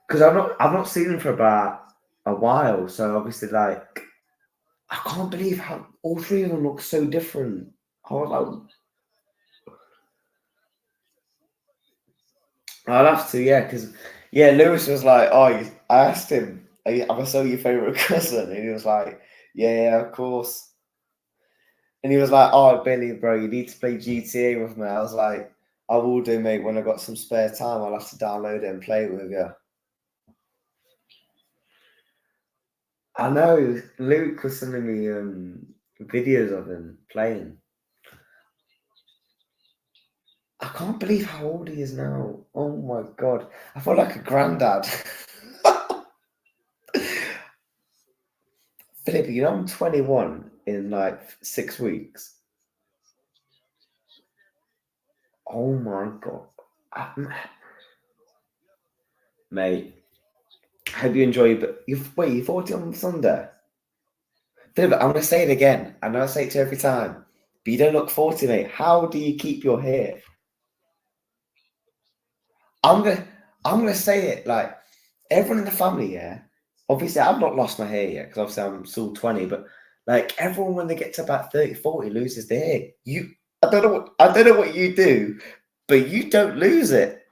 Because I've not seen them for about a while, so obviously, like, I can't believe how all 3 of them look so different. I was like, I'll have to, yeah, because Lewis was like, oh, I asked him, am I still your favorite cousin? And he was like, yeah, of course. And he was like, oh, Billy, bro, you need to play GTA with me. I was like, I will do, mate. When I got some spare time, I'll have to download it and play it with you. I know Luke was sending me videos of him playing. I can't believe how old he is now. Oh my god, I feel like a granddad. Philip, you know I'm 21 in like 6 weeks. Oh my god, mate. I hope you enjoy. But you're 40 on Sunday. Philip, I'm gonna say it again. I know I say it to you every time, but you don't look 40, mate. How do you keep your hair? I'm gonna say it like everyone in the family, yeah. Obviously, I've not lost my hair yet because obviously I'm still 20, but like everyone when they get to about 30, 40 loses their hair. I don't know what you do, but you don't lose it.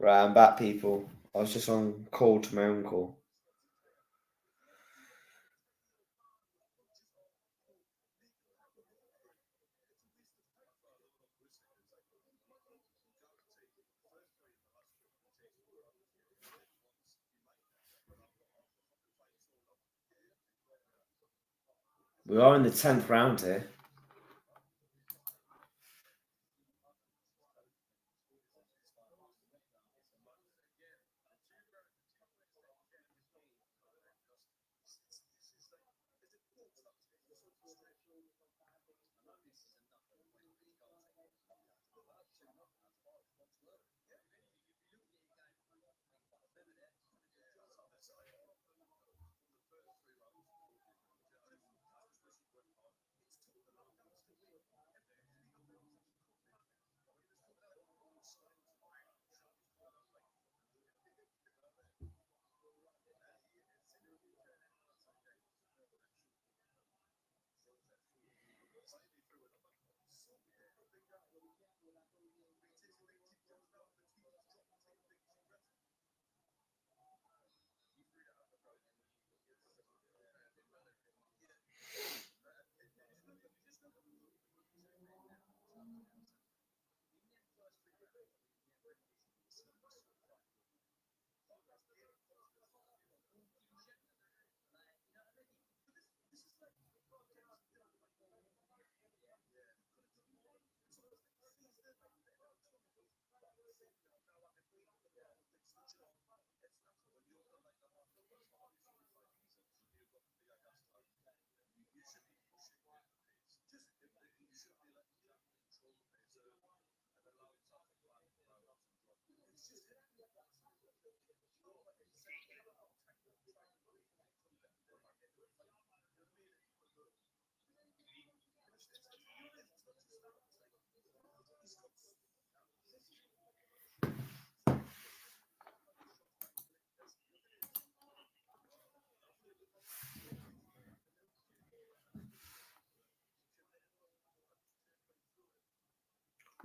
Right, I'm back, people. I was just on call to my uncle. We are in the 10th round here.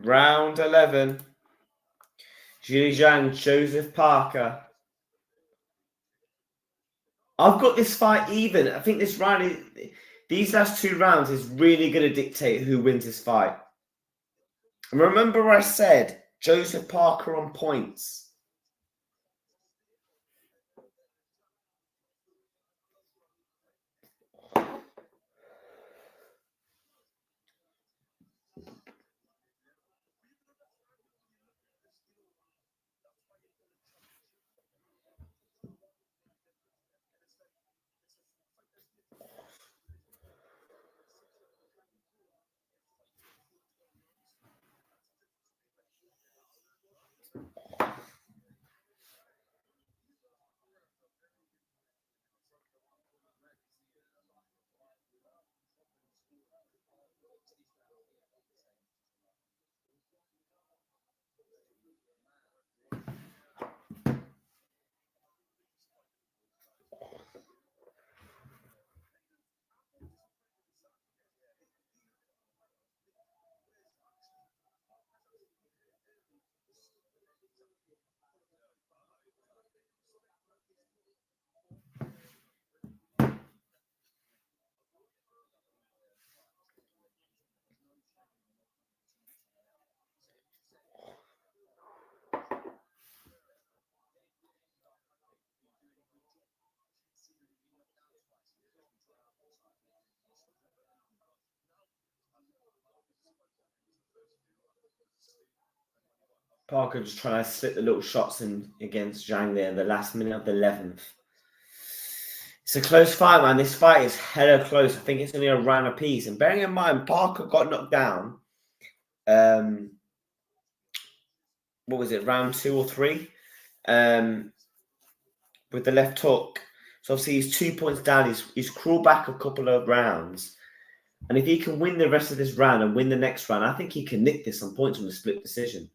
Round 11. Zhileli, Jang, Joseph Parker. I've got this fight even. I think this round these last 2 rounds is really going to dictate who wins this fight. And remember I said Joseph Parker on points. Parker just trying to slip the little shots in against Zhang there in the last minute of the 11th. It's a close fight, man. This fight is hella close. I think it's only a round apiece. And bearing in mind, Parker got knocked down. What was it, round 2 or 3? With the left hook. So obviously he's 2 points down. He's crawled back a couple of rounds. And if he can win the rest of this round and win the next round, I think he can nick this on points from the split decision.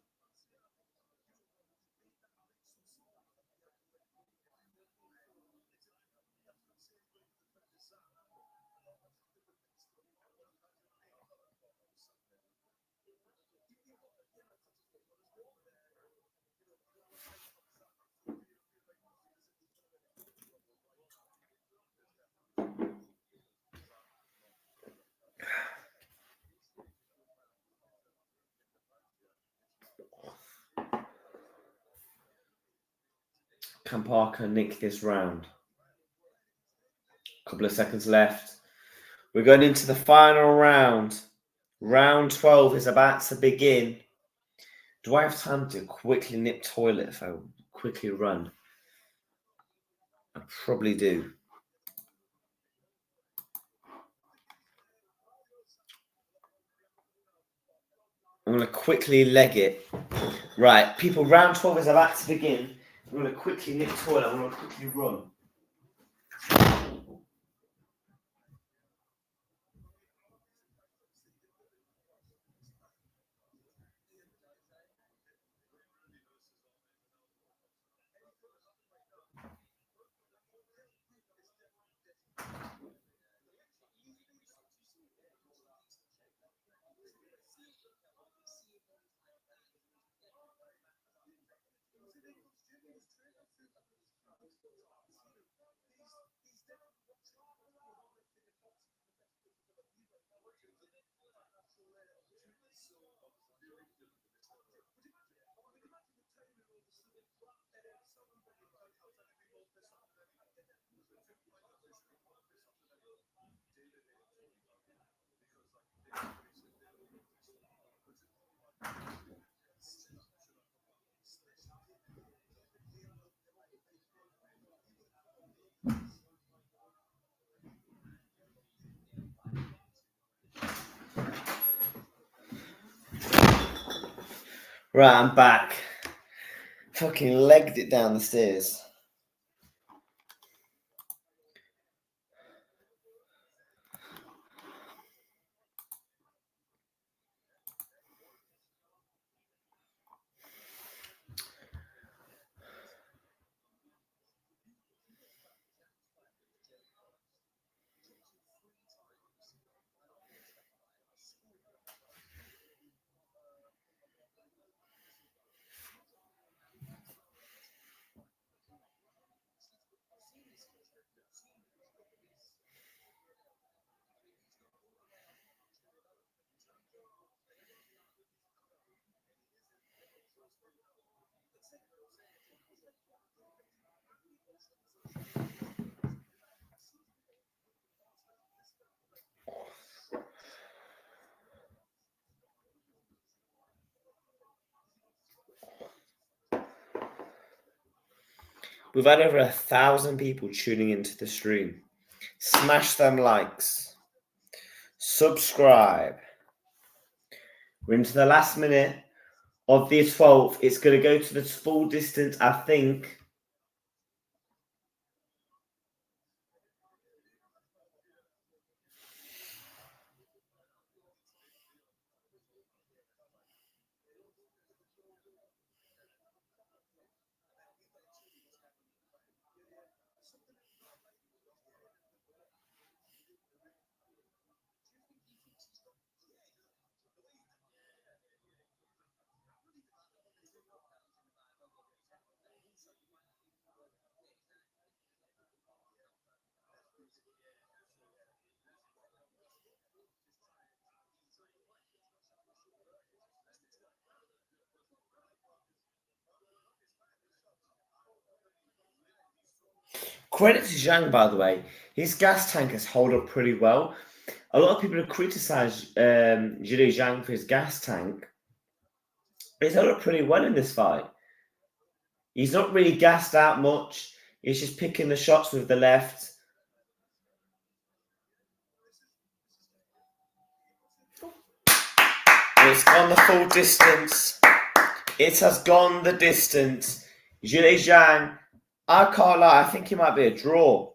Can Parker nick this round? Couple of seconds left. We're going into the final round. Round 12 is about to begin. Do I have time to quickly nip toilet if I quickly run? I probably do. I'm going to quickly leg it. Right, people, round 12 is about to begin. I'm going to quickly nip toilet. I'm going to quickly run. Right, I'm back. Fucking legged it down the stairs. We've had over 1,000 people tuning into the stream. Smash them likes. Subscribe. We're into the last minute of the 12th. It's going to go to the full distance, I think. Credit to Zhang, by the way. His gas tank has held up pretty well. A lot of people have criticised Zhang for his gas tank. He's held up pretty well in this fight. He's not really gassed out much. He's just picking the shots with the left. And it's gone the full distance. It has gone the distance. Zhang, I can't lie, I think it might be a draw.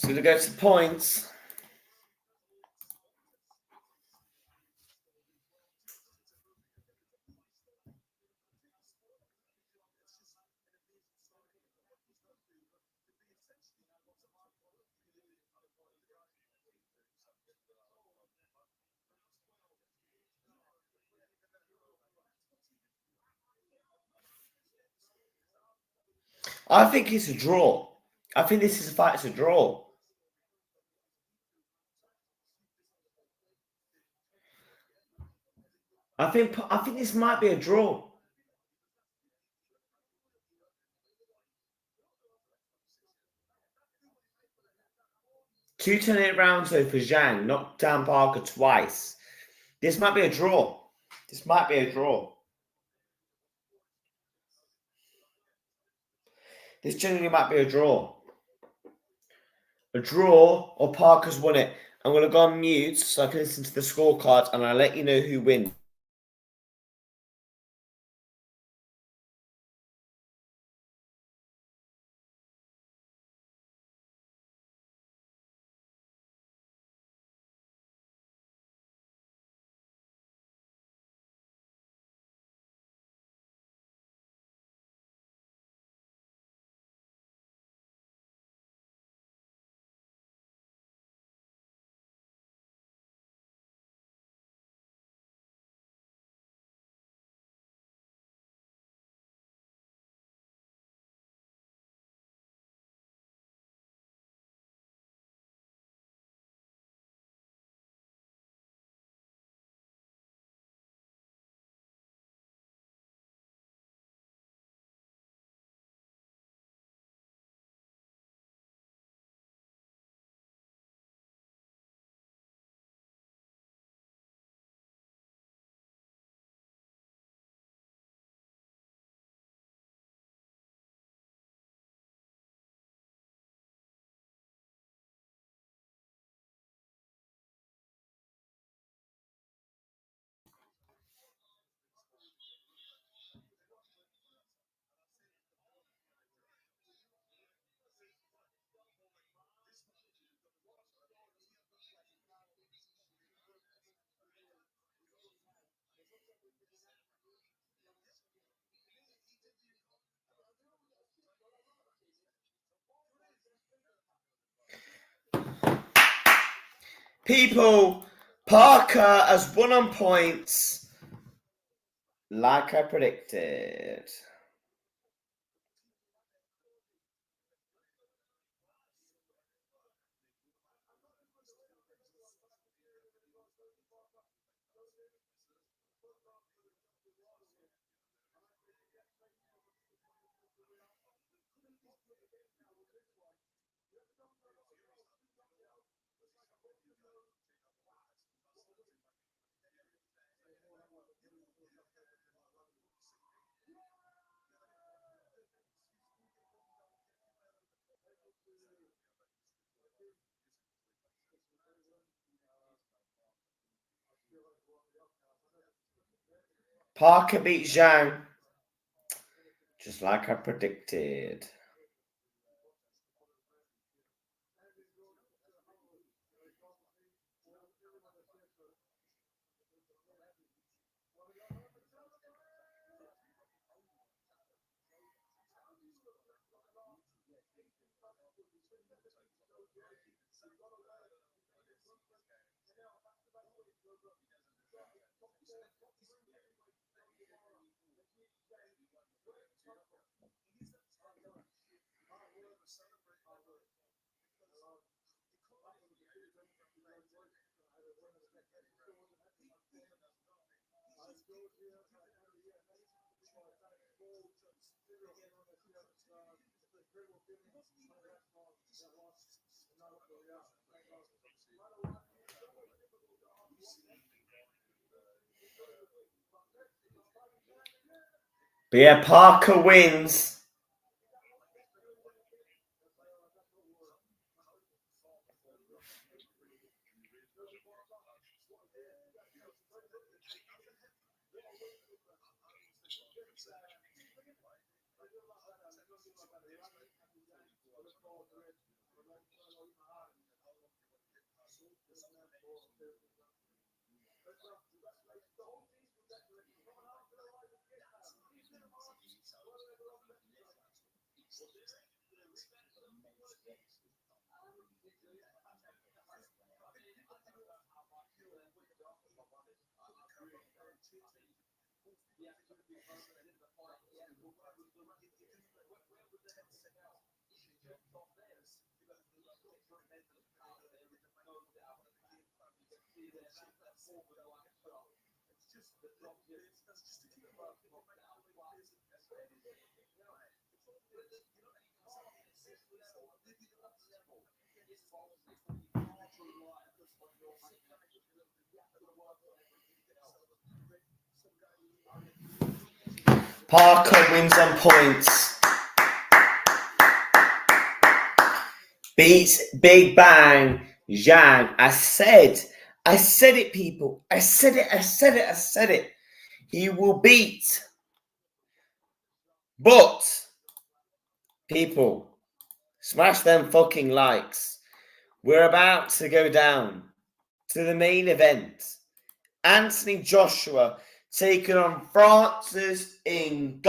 So to go to points. I think it's a draw. I think this is a fight. It's a draw. I think this might be a draw. 2 rounds though for Zhang, knocked down Parker twice. This might be a draw. This might be a draw. This genuinely might be a draw. A draw or Parker's won it. I'm going to go on mute so I can listen to the scorecards and I'll let you know who wins. People, Parker has won on points, like I predicted. Parker beat Zhang, just like I predicted. But yeah, Parker wins. Parker wins on points. Beats Big Bang Zhang. I said it, people. I said it. He will beat. But, people, smash them fucking likes. We're about to go down to the main event. Anthony Joshua taking on Francis Ngannou.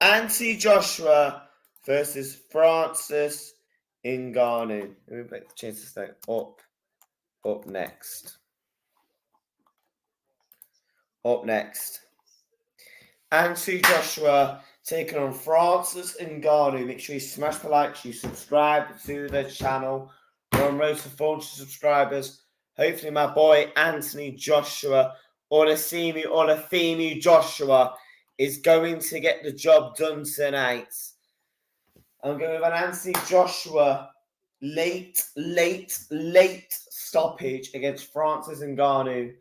Anthony Joshua versus Francis Ngannou. Let me change this thing up next. Up next. Anthony Joshua taking on Francis Ngannou. Make sure you smash the like, you subscribe to the channel. We're on road to 400 subscribers. Hopefully my boy Anthony Joshua, Olafemi Joshua, is going to get the job done tonight. I'm going with an Anthony Joshua late stoppage against Francis Ngannou.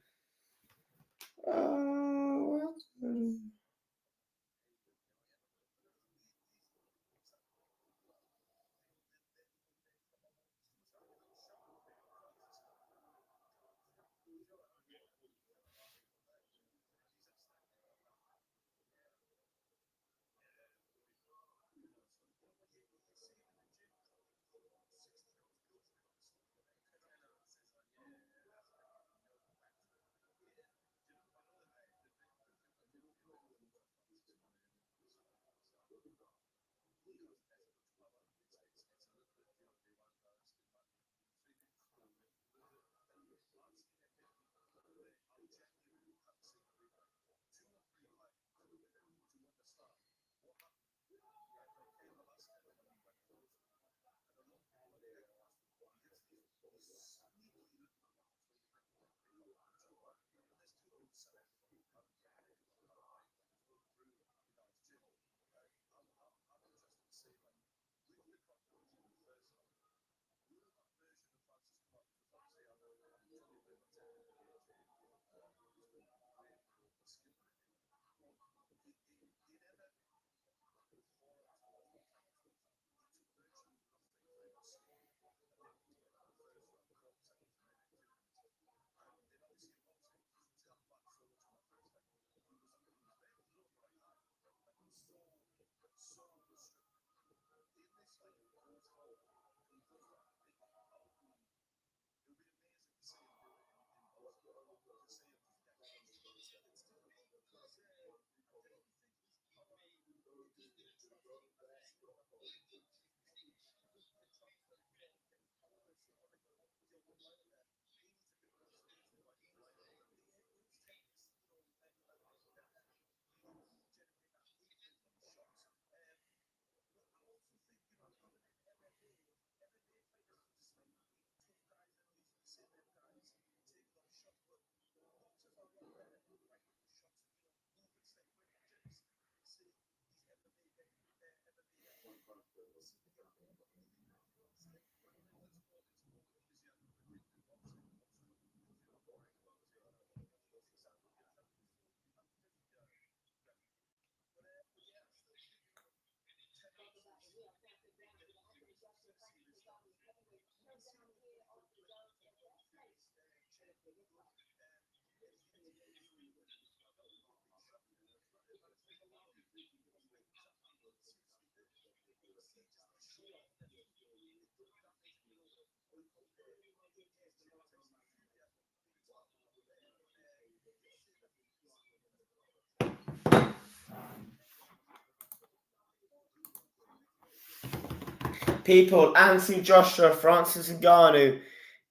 People, Anthony Joshua, Francis Ngannou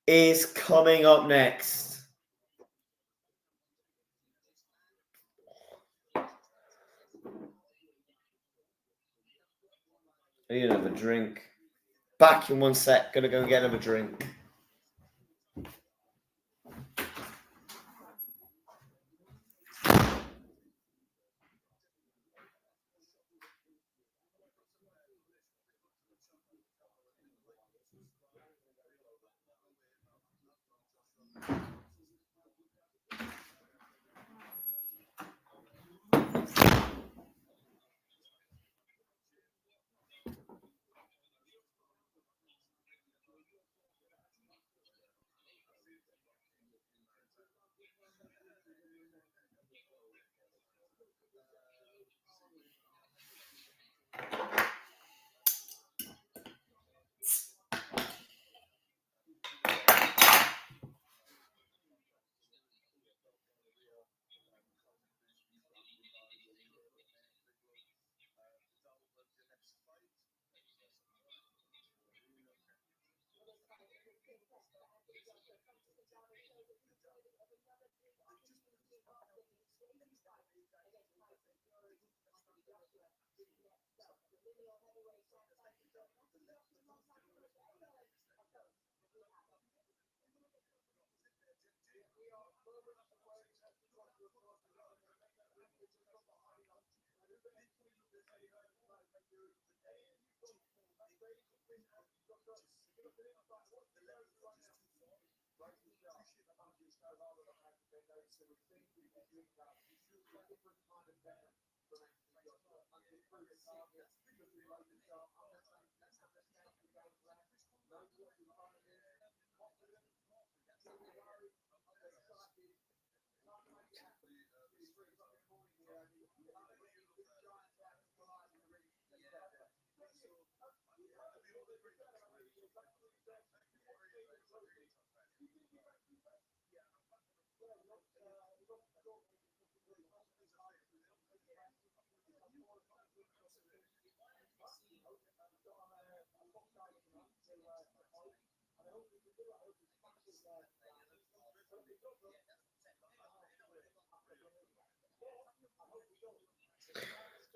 is coming up next. I need another drink. Back in one sec. Gonna go and get another drink.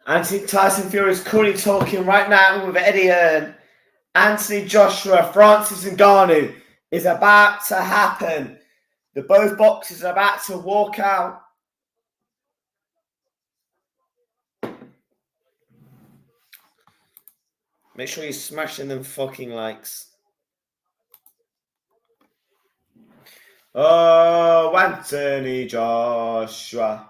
Anthony Tyson Fury is currently talking right now with Eddie Hearn. Anthony Joshua, Francis Ngannou is about to happen. The both boxers are about to walk out. Make sure you're smashing them fucking likes. Oh, Anthony Joshua.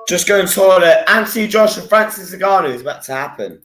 Just going to toilet. Anthony Joshua, Francis Ngannou is about to happen.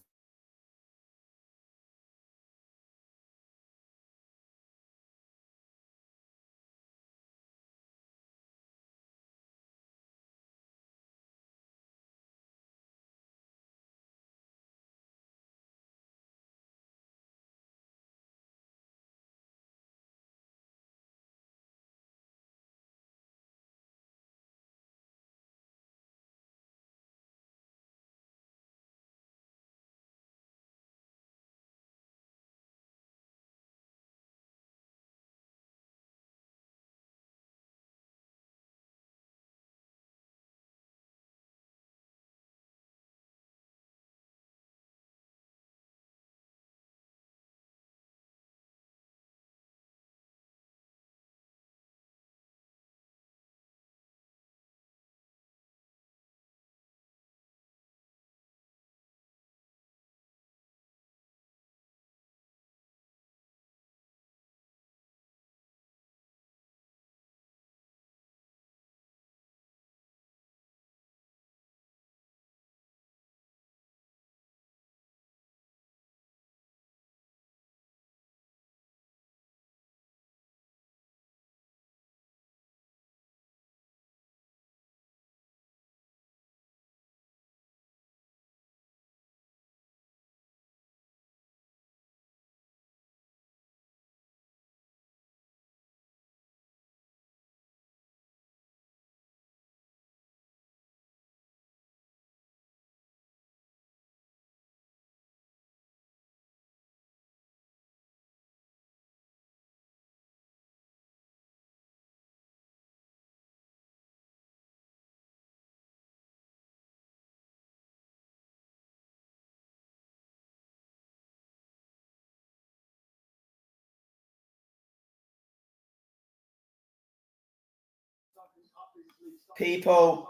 People,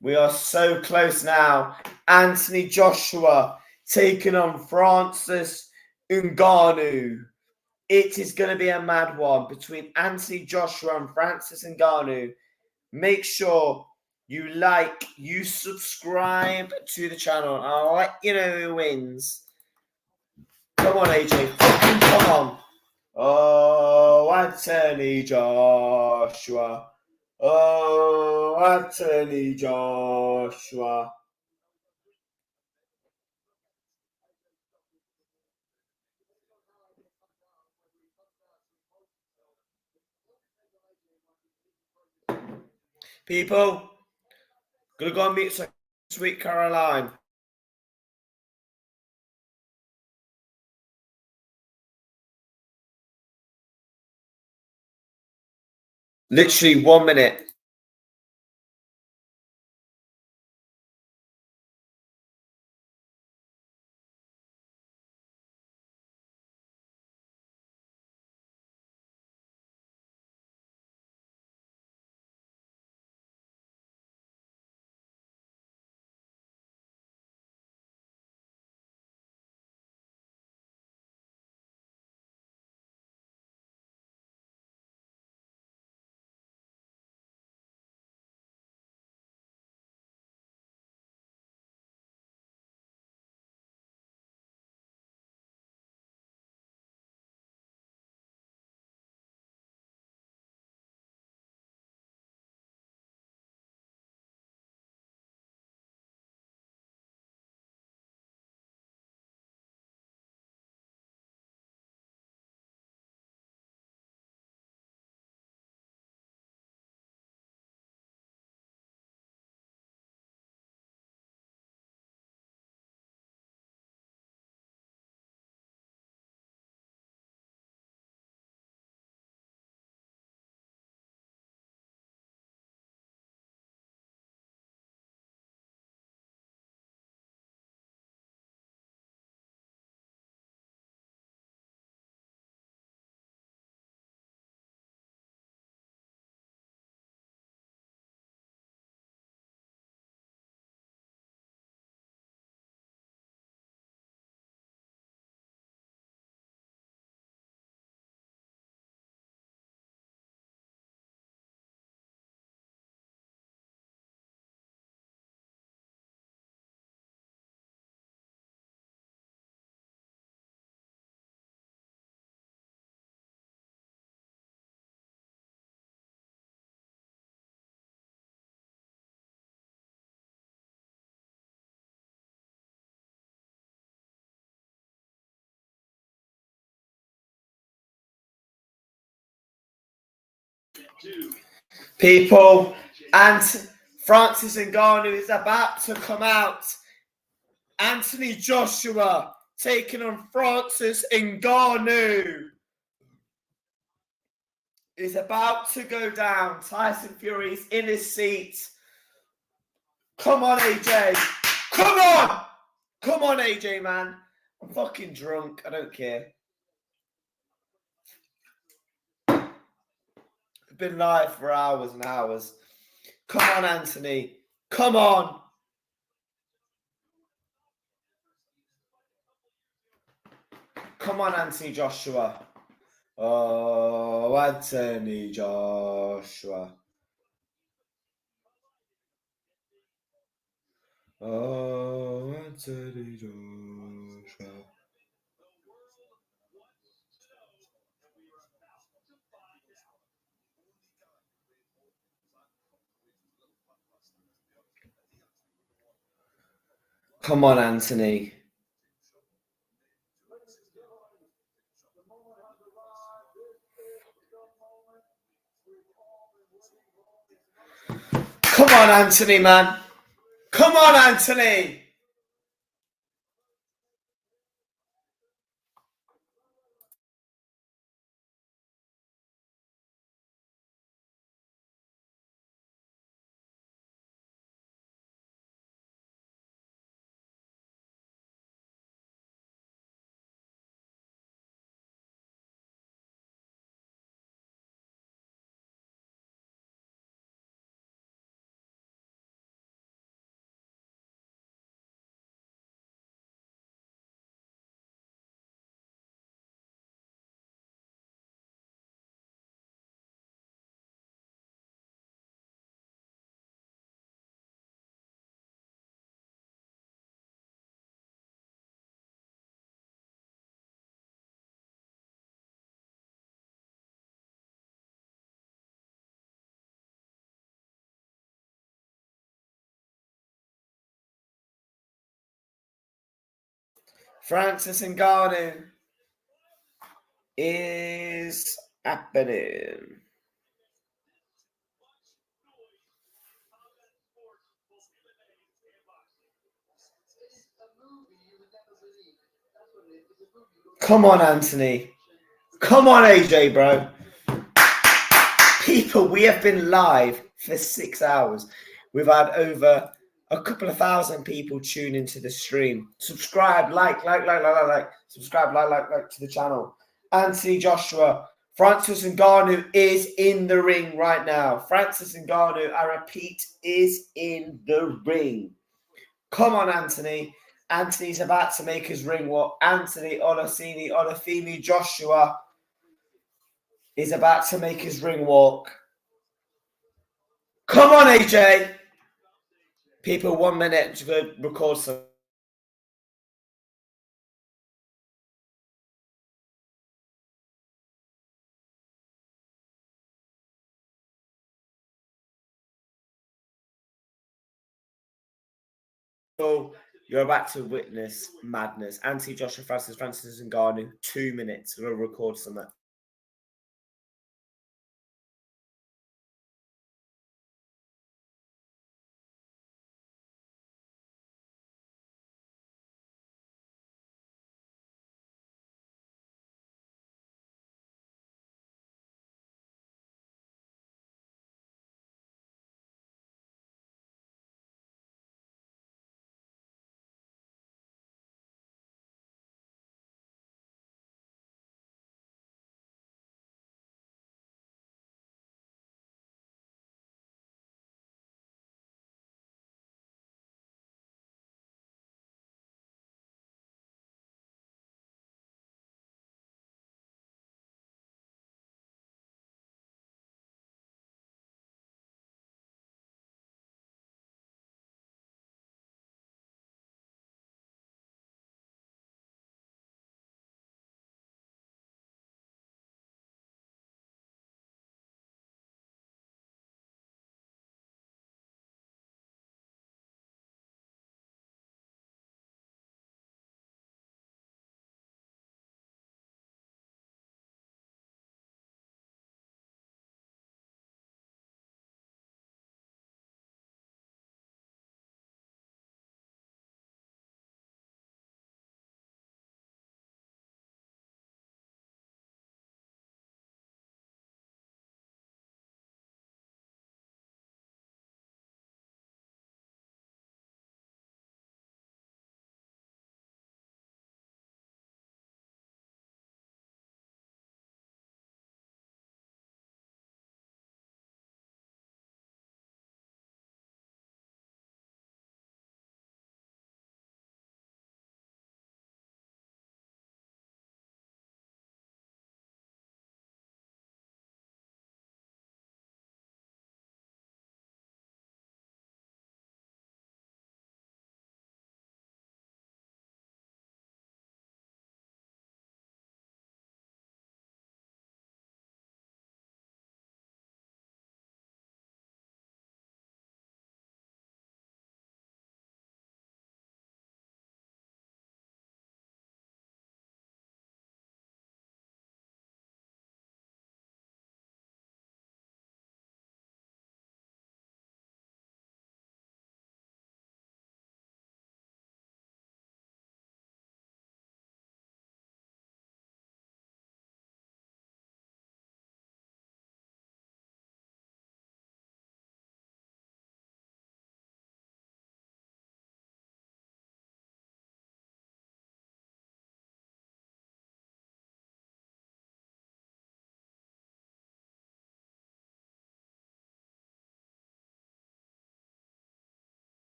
we are so close now. Anthony Joshua taking on Francis Ngannou. It is going to be a mad one between Anthony Joshua and Francis Ngannou. Make sure you like, you subscribe to the channel, and I'll let you know who wins. Come on, AJ. Come on. Oh, Anthony Joshua. Oh, Anthony Joshua. People, gonna go and meet Sweet Caroline. Literally 1 minute. People, and Francis Ngannou is about to come out. Anthony Joshua taking on Francis Ngannou is about to go down. Tyson Fury is in his seat. Come on, AJ. Come on. Come on, AJ, man. I'm fucking drunk. I don't care. I've been live for hours and hours. Come on, Anthony. Come on. Come on, Anthony Joshua. Oh, Anthony Joshua. Oh, Anthony Joshua. Come on, Anthony. Come on, Anthony, man. Come on, Anthony. Francis Ngannou is happening. Come on, Anthony. Come on, AJ, bro. People, we have been live for 6 hours. We've had over a couple of thousand people tune into the stream. Subscribe, like. Subscribe, like to the channel. Anthony Joshua. Francis Ngannou is in the ring right now. Francis Ngannou, I repeat, is in the ring. Come on, Anthony. Anthony's about to make his ring walk. Anthony Olafemi Joshua is about to make his ring walk. Come on, AJ. People, 1 minute to go record some. So you're about to witness madness. Anthony Joshua Francis Ngannou, 2 minutes. We'll record some.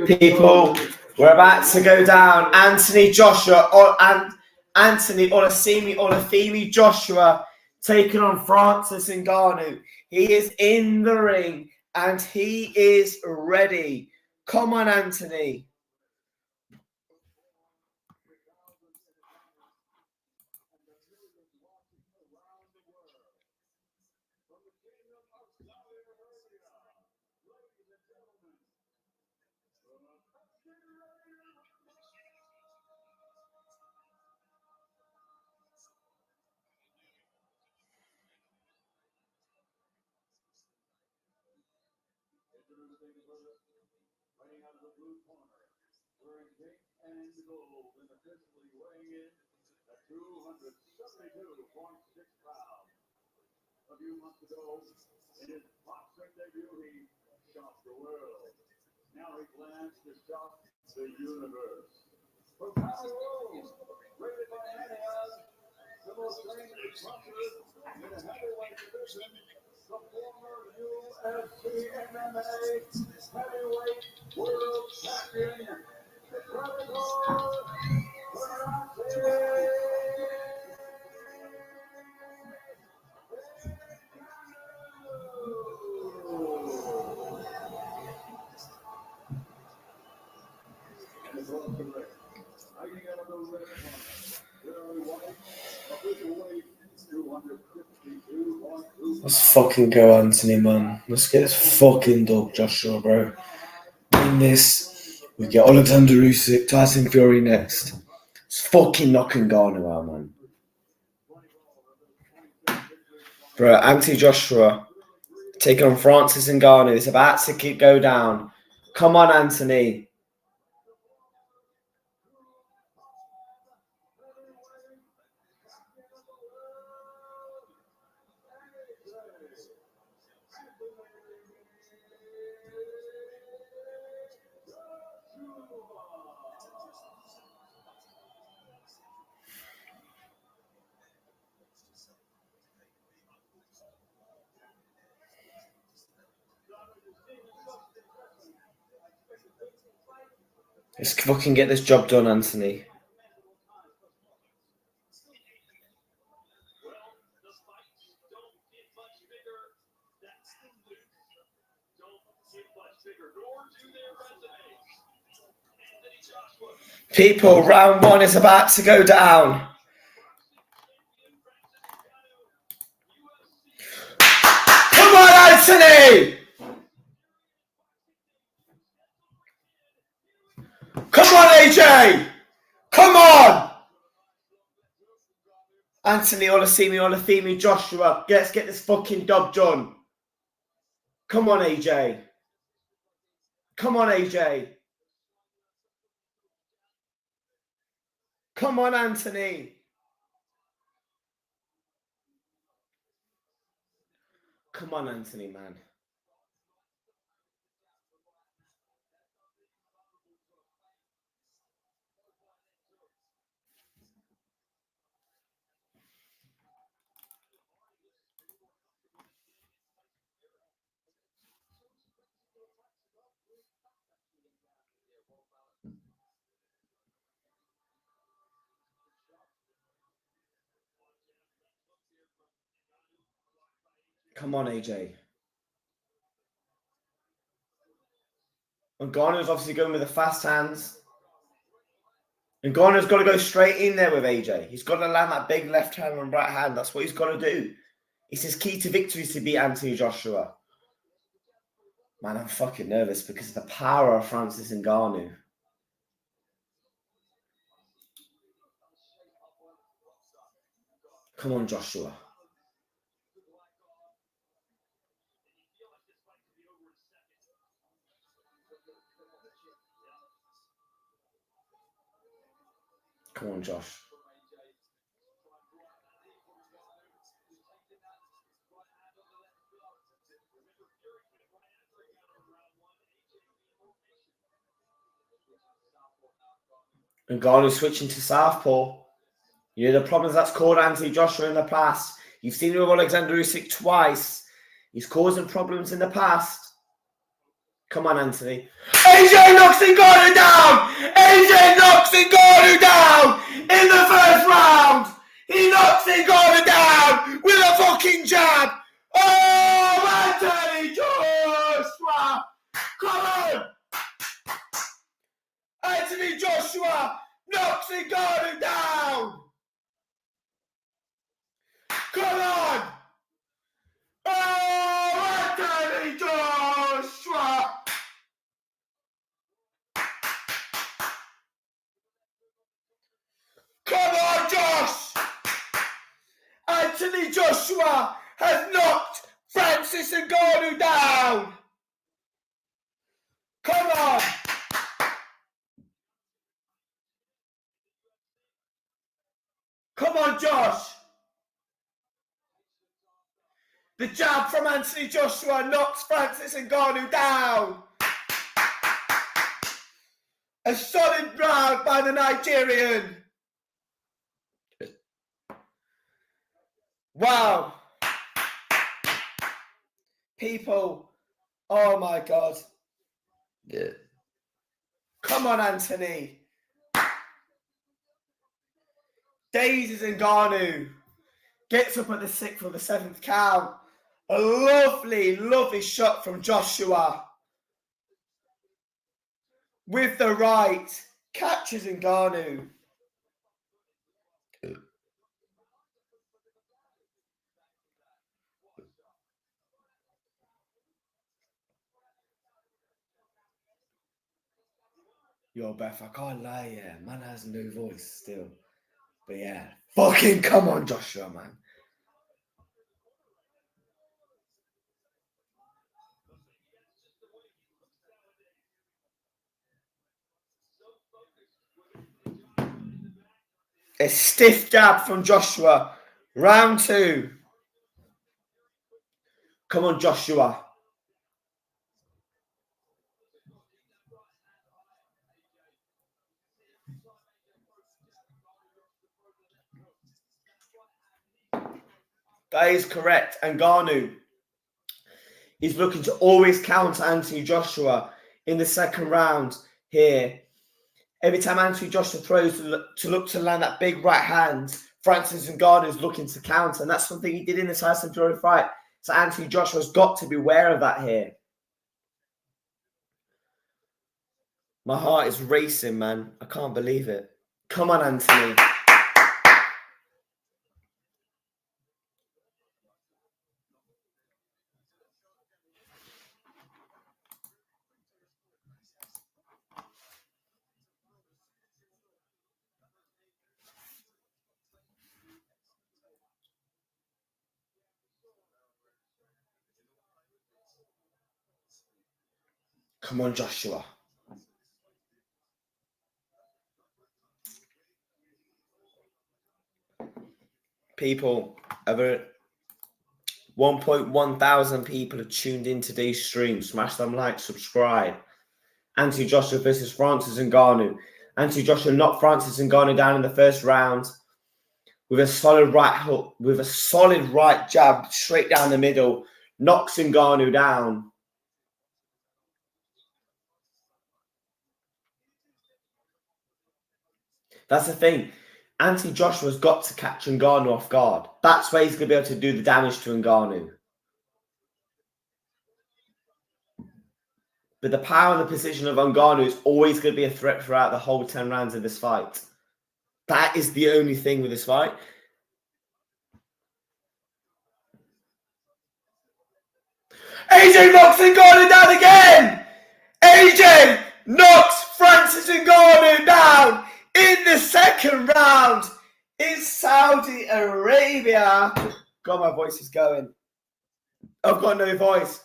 People, we're about to go down. Anthony Joshua and Anthony Olafemi Joshua taking on Francis Ngannou. He is in the ring and he is ready. Come on, Anthony. Fighting out of the blue corner, wearing pink and gold, and officially weighing in at 272.6 pounds. A few months ago, in his boxing debut, he shocked the world. Now he plans to shock the universe. From Cameroon, rated by many as the most dangerous puncher in the heavyweight division, the former UFC MMA heavyweight world champion, the Predator, Let's fucking go, Anthony, man. Let's get this fucking dog, Joshua, bro. In this, we get Alexander Usyk, Tyson Fury next. Let's fucking knock Ngannou out, man. Bro, Anthony Joshua taking on Francis Ngannou. It's about to go down. Come on, Anthony. Let's fucking get this job done, Anthony. People, round one is about to go down. Come on, Anthony! Come on, AJ! Come on! Anthony, Olafemi, Joshua. Let's get this fucking dog done. Come on, AJ. Come on, AJ. Come on, Anthony. Come on, Anthony, man. Come on, AJ. Ngannou's obviously going with the fast hands. Ngannou's got to go straight in there with AJ. He's got to land that big left hand and right hand. That's what he's got to do. It's his key to victory to beat Anthony Joshua. Man, I'm fucking nervous because of the power of Francis Ngannou. Come on, Joshua. Come on, Josh. Ngannou switching to southpaw. You know the problems that's caused Anthony Joshua in the past. You've seen him with Alexander Usyk twice. He's causing problems in the past. Come on, Anthony. AJ knocks Ngannou down! AJ knocks Ngannou down in the first round! He knocks Ngannou down with a fucking jab. Oh, Anthony Joshua. Come on. Anthony Joshua knocks Ngannou down. Come on. Oh, Anthony Joshua. Come on, Josh. Anthony Joshua has knocked Francis Ngannou down. Come on. Come on, Josh. The jab from Anthony Joshua knocks Francis Ngannou down. A solid round by the Nigerian. Wow. People, oh my God. Yeah. Come on, Anthony. Daisies Ngannou gets up at the 6th or the 7th count. A lovely, lovely shot from Joshua. With the right, catches Ngannou. Yo, Beth, I can't lie, yeah. Man has no voice still. But yeah, fucking come on, Joshua, man. A stiff jab from Joshua. Round 2. Come on, Joshua. That is correct. Ngannou is looking to always counter Anthony Joshua in the 2nd round here. Every time Anthony Joshua throws to look to land that big right hand, Francis Ngannou is looking to counter. And that's something he did in the Tyson Fury fight. So Anthony Joshua's got to be aware of that here. My heart is racing, man. I can't believe it. Come on, Anthony. Come on, Joshua. People, over 1.1 thousand people have tuned in today's stream. Smash them like, subscribe. Anthony Joshua versus Francis Ngannou. Anthony Joshua knocked Francis Ngannou down in the 1st round with a solid right hook, with a solid right jab straight down the middle. Knocks Ngannou down. That's the thing. Anthony Joshua's got to catch Ngannou off guard. That's where he's going to be able to do the damage to Ngannou. But the power and the position of Ngannou is always going to be a threat throughout the whole 10 rounds of this fight. That is the only thing with this fight. AJ knocks Ngannou down again! AJ knocks Francis Ngannou down in the 2nd round in Saudi Arabia. God, my voice is going. I've got no voice.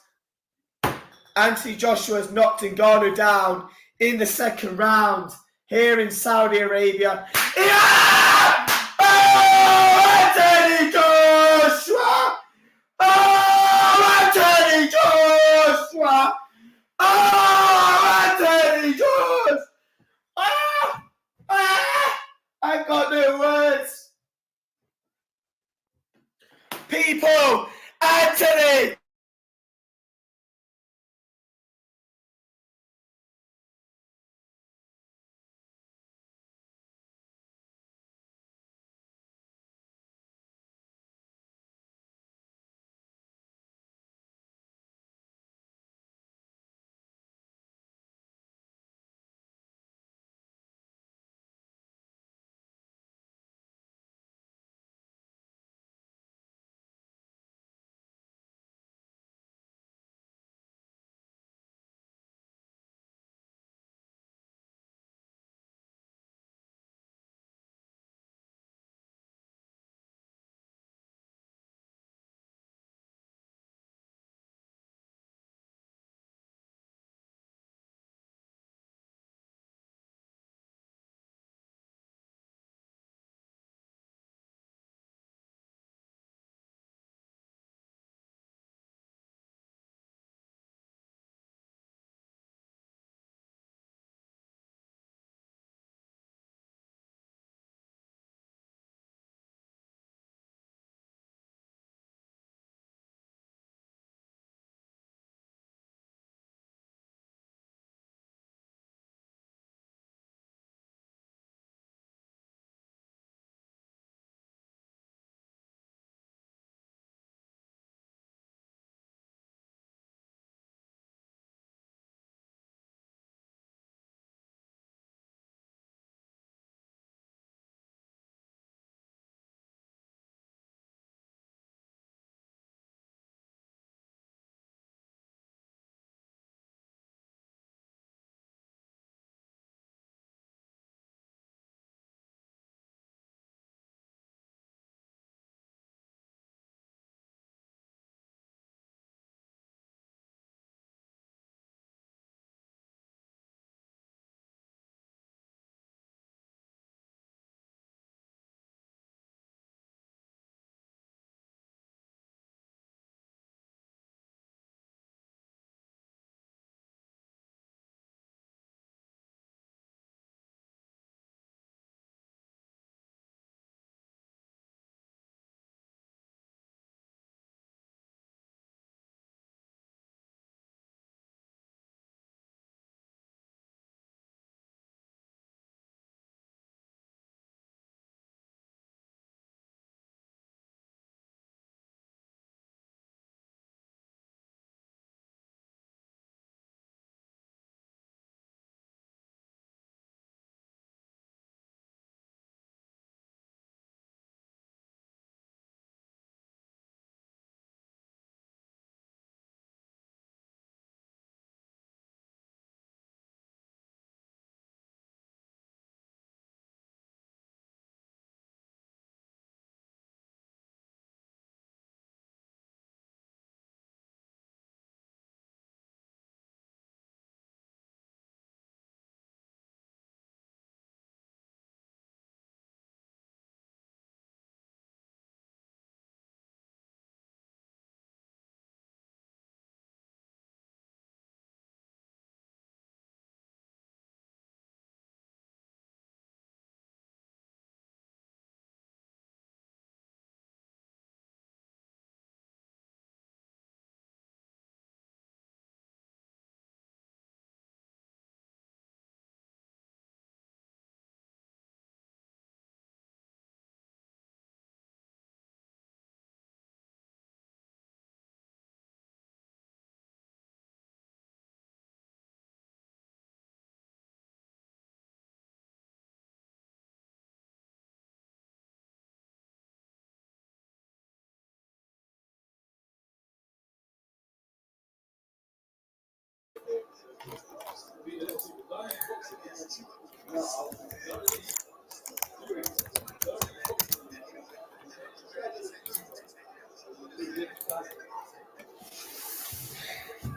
Anthony Joshua's knocked Ngannou down in the 2nd round here in Saudi Arabia. Yeah! Oh, Anthony Joshua! Oh, Anthony Joshua! Oh, Anthony Joshua! I've got no words. People, Anthony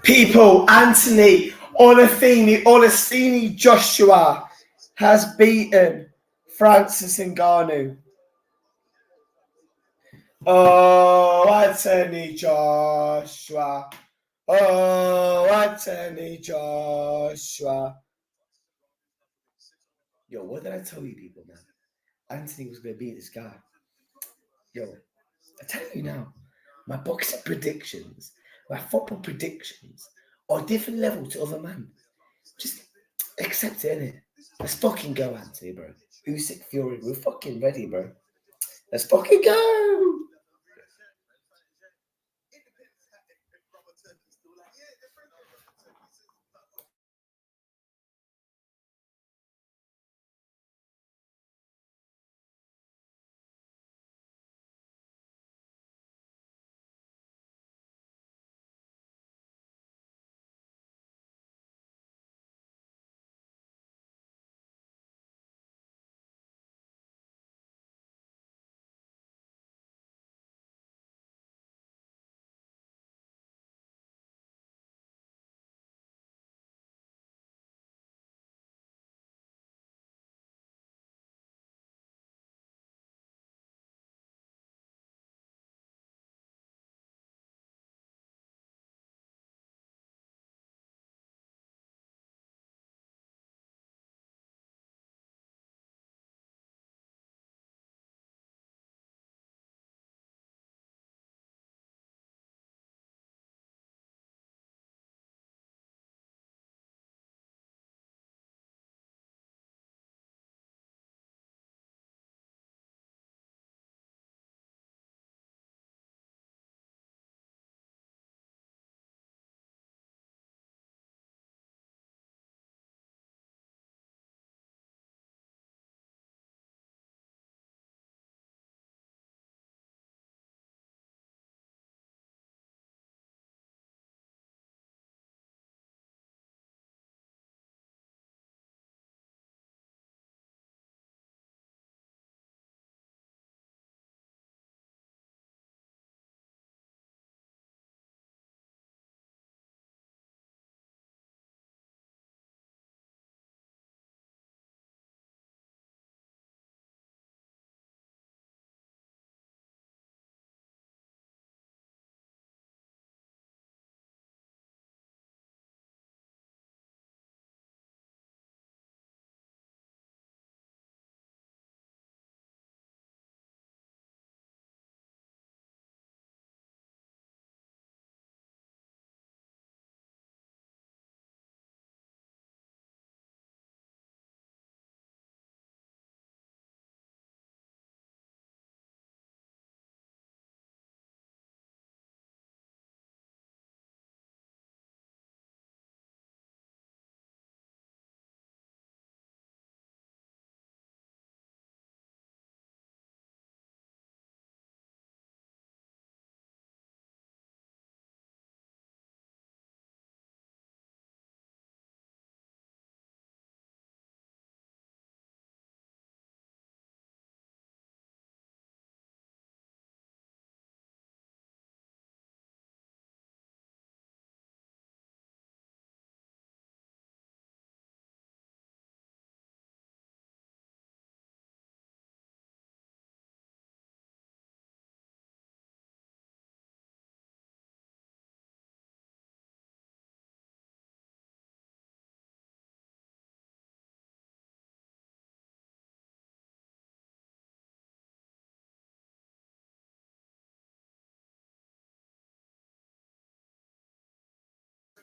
People, Anthony Olafini Joshua has beaten Francis Ngannou. Oh, Anthony Joshua. Oh, Anthony Joshua. Yo, what did I tell you people, man? Anthony was going to beat this guy. Yo, I tell you now, my boxing predictions, my football predictions are a different level to other man. Just accept it, innit? Let's fucking go, Anthony, bro. Usyk Fury, we're fucking ready, bro. Let's fucking go!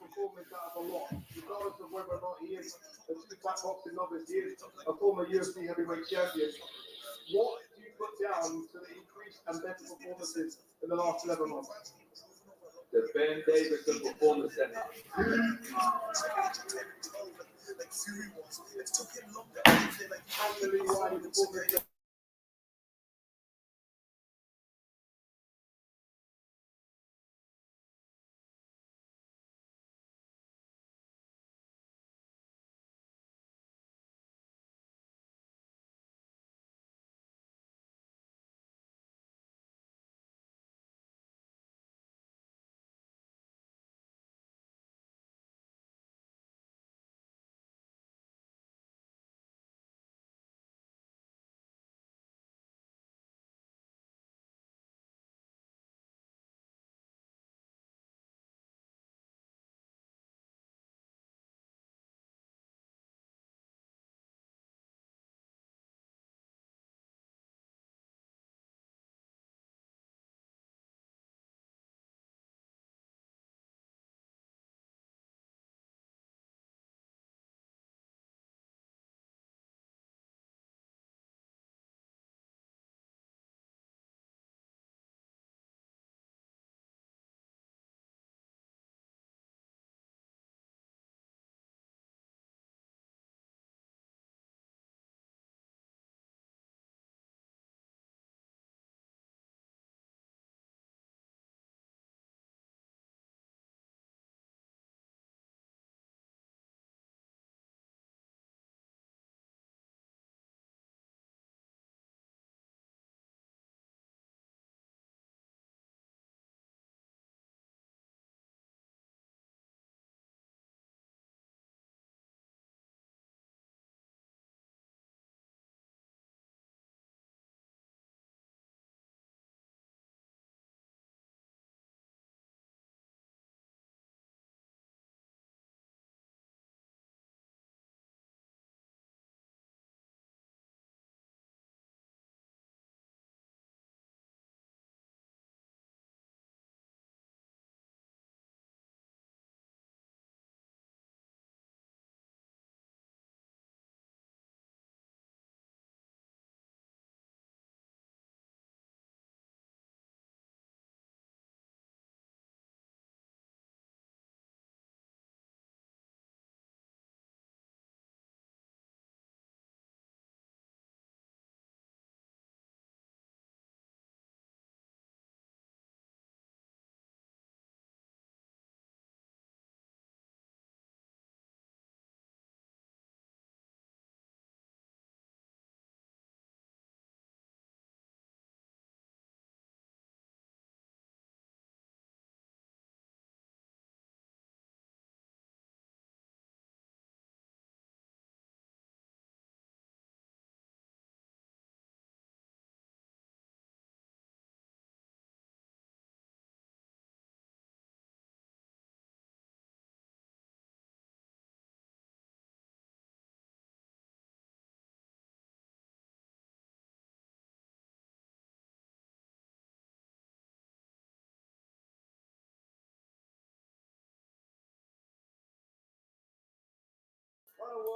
Performance out of a lot, regardless of whether or not he is a two-fight boxing novice, he is a former UFC heavyweight champion. What do you put down to the increased and better performances in the last 11 months? The Ben Davison Performance Center. Anthony Wiley Performance Center.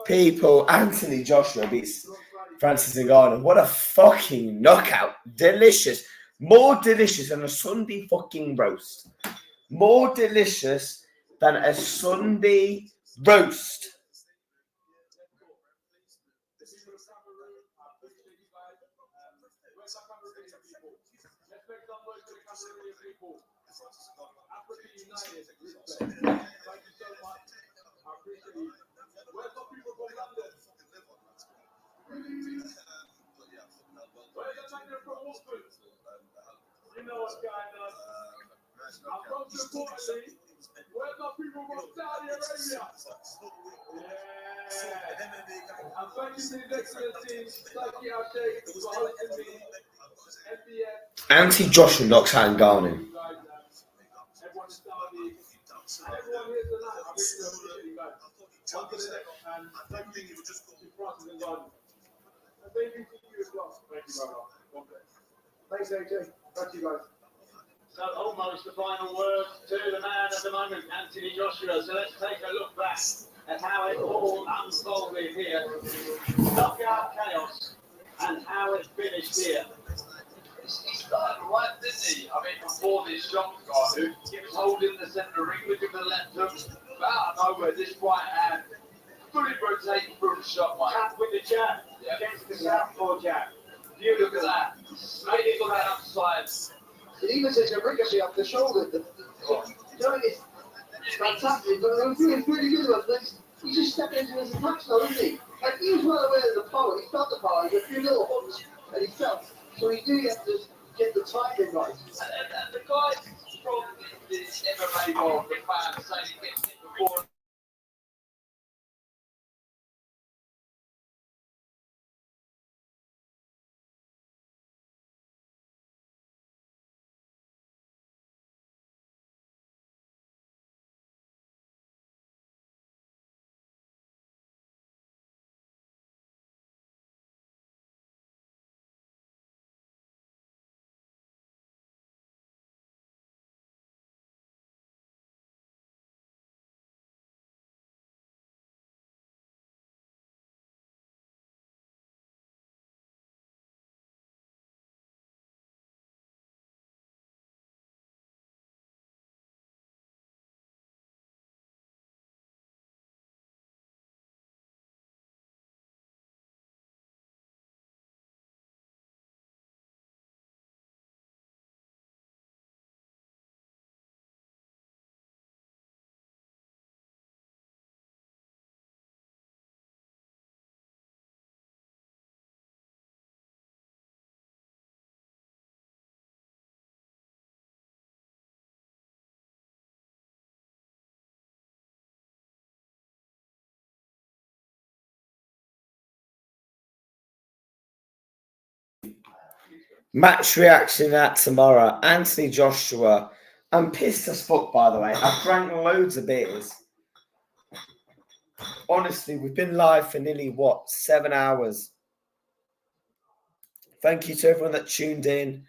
People, Anthony Joshua beats Francis Ngannou. What a fucking knockout. Delicious. More delicious than a Sunday fucking roast. More delicious than a Sunday roast. You know what's going on. I'm from supporting. Where's my people from Saudi Arabia? Yeah. I'm thanking His Excellency, Saki Al-Sheikh, for hosting me. NBS. Anthony Joshua knocks out Ngannou. Everyone in Saudi. Everyone here tonight. I really appreciate you guys. On to the next, and thank you to Francis and Ngannou. And thank you to you as well. Thank you, brother. God bless. Thanks, AJ. Thank you, guys. So almost the final word to the man at the moment, Anthony Joshua. So let's take a look back at how it all unfolded here. Knockout chaos and how it finished here. He started right, didn't he? I mean, before this shot, guy, he was holding the centre ring, looking for the left hook. But out of nowhere, this right hand fully rotating through the shot, mate. Tap with the jab against the southpaw jab. You look at that. Maybe on that upside. It even says a ricochet off the shoulder. You know, it's fantastic, but I'm feeling really good about this. He's just stepping into his attacks now, isn't he? And he was well aware of the power. He felt the power. He had a few little hooks, and he felt. So he knew he had to get the timing right. And the guy from this MMA world, the fan saying he gets hit before. Match reaction at tomorrow. Anthony Joshua. I'm pissed as fuck, by the way. I've drank loads of beers. Honestly, we've been live for nearly, 7 hours. Thank you to everyone that tuned in.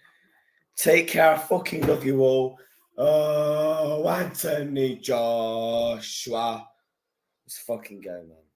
Take care. I fucking love you all. Oh, Anthony Joshua. Let's fucking go, man.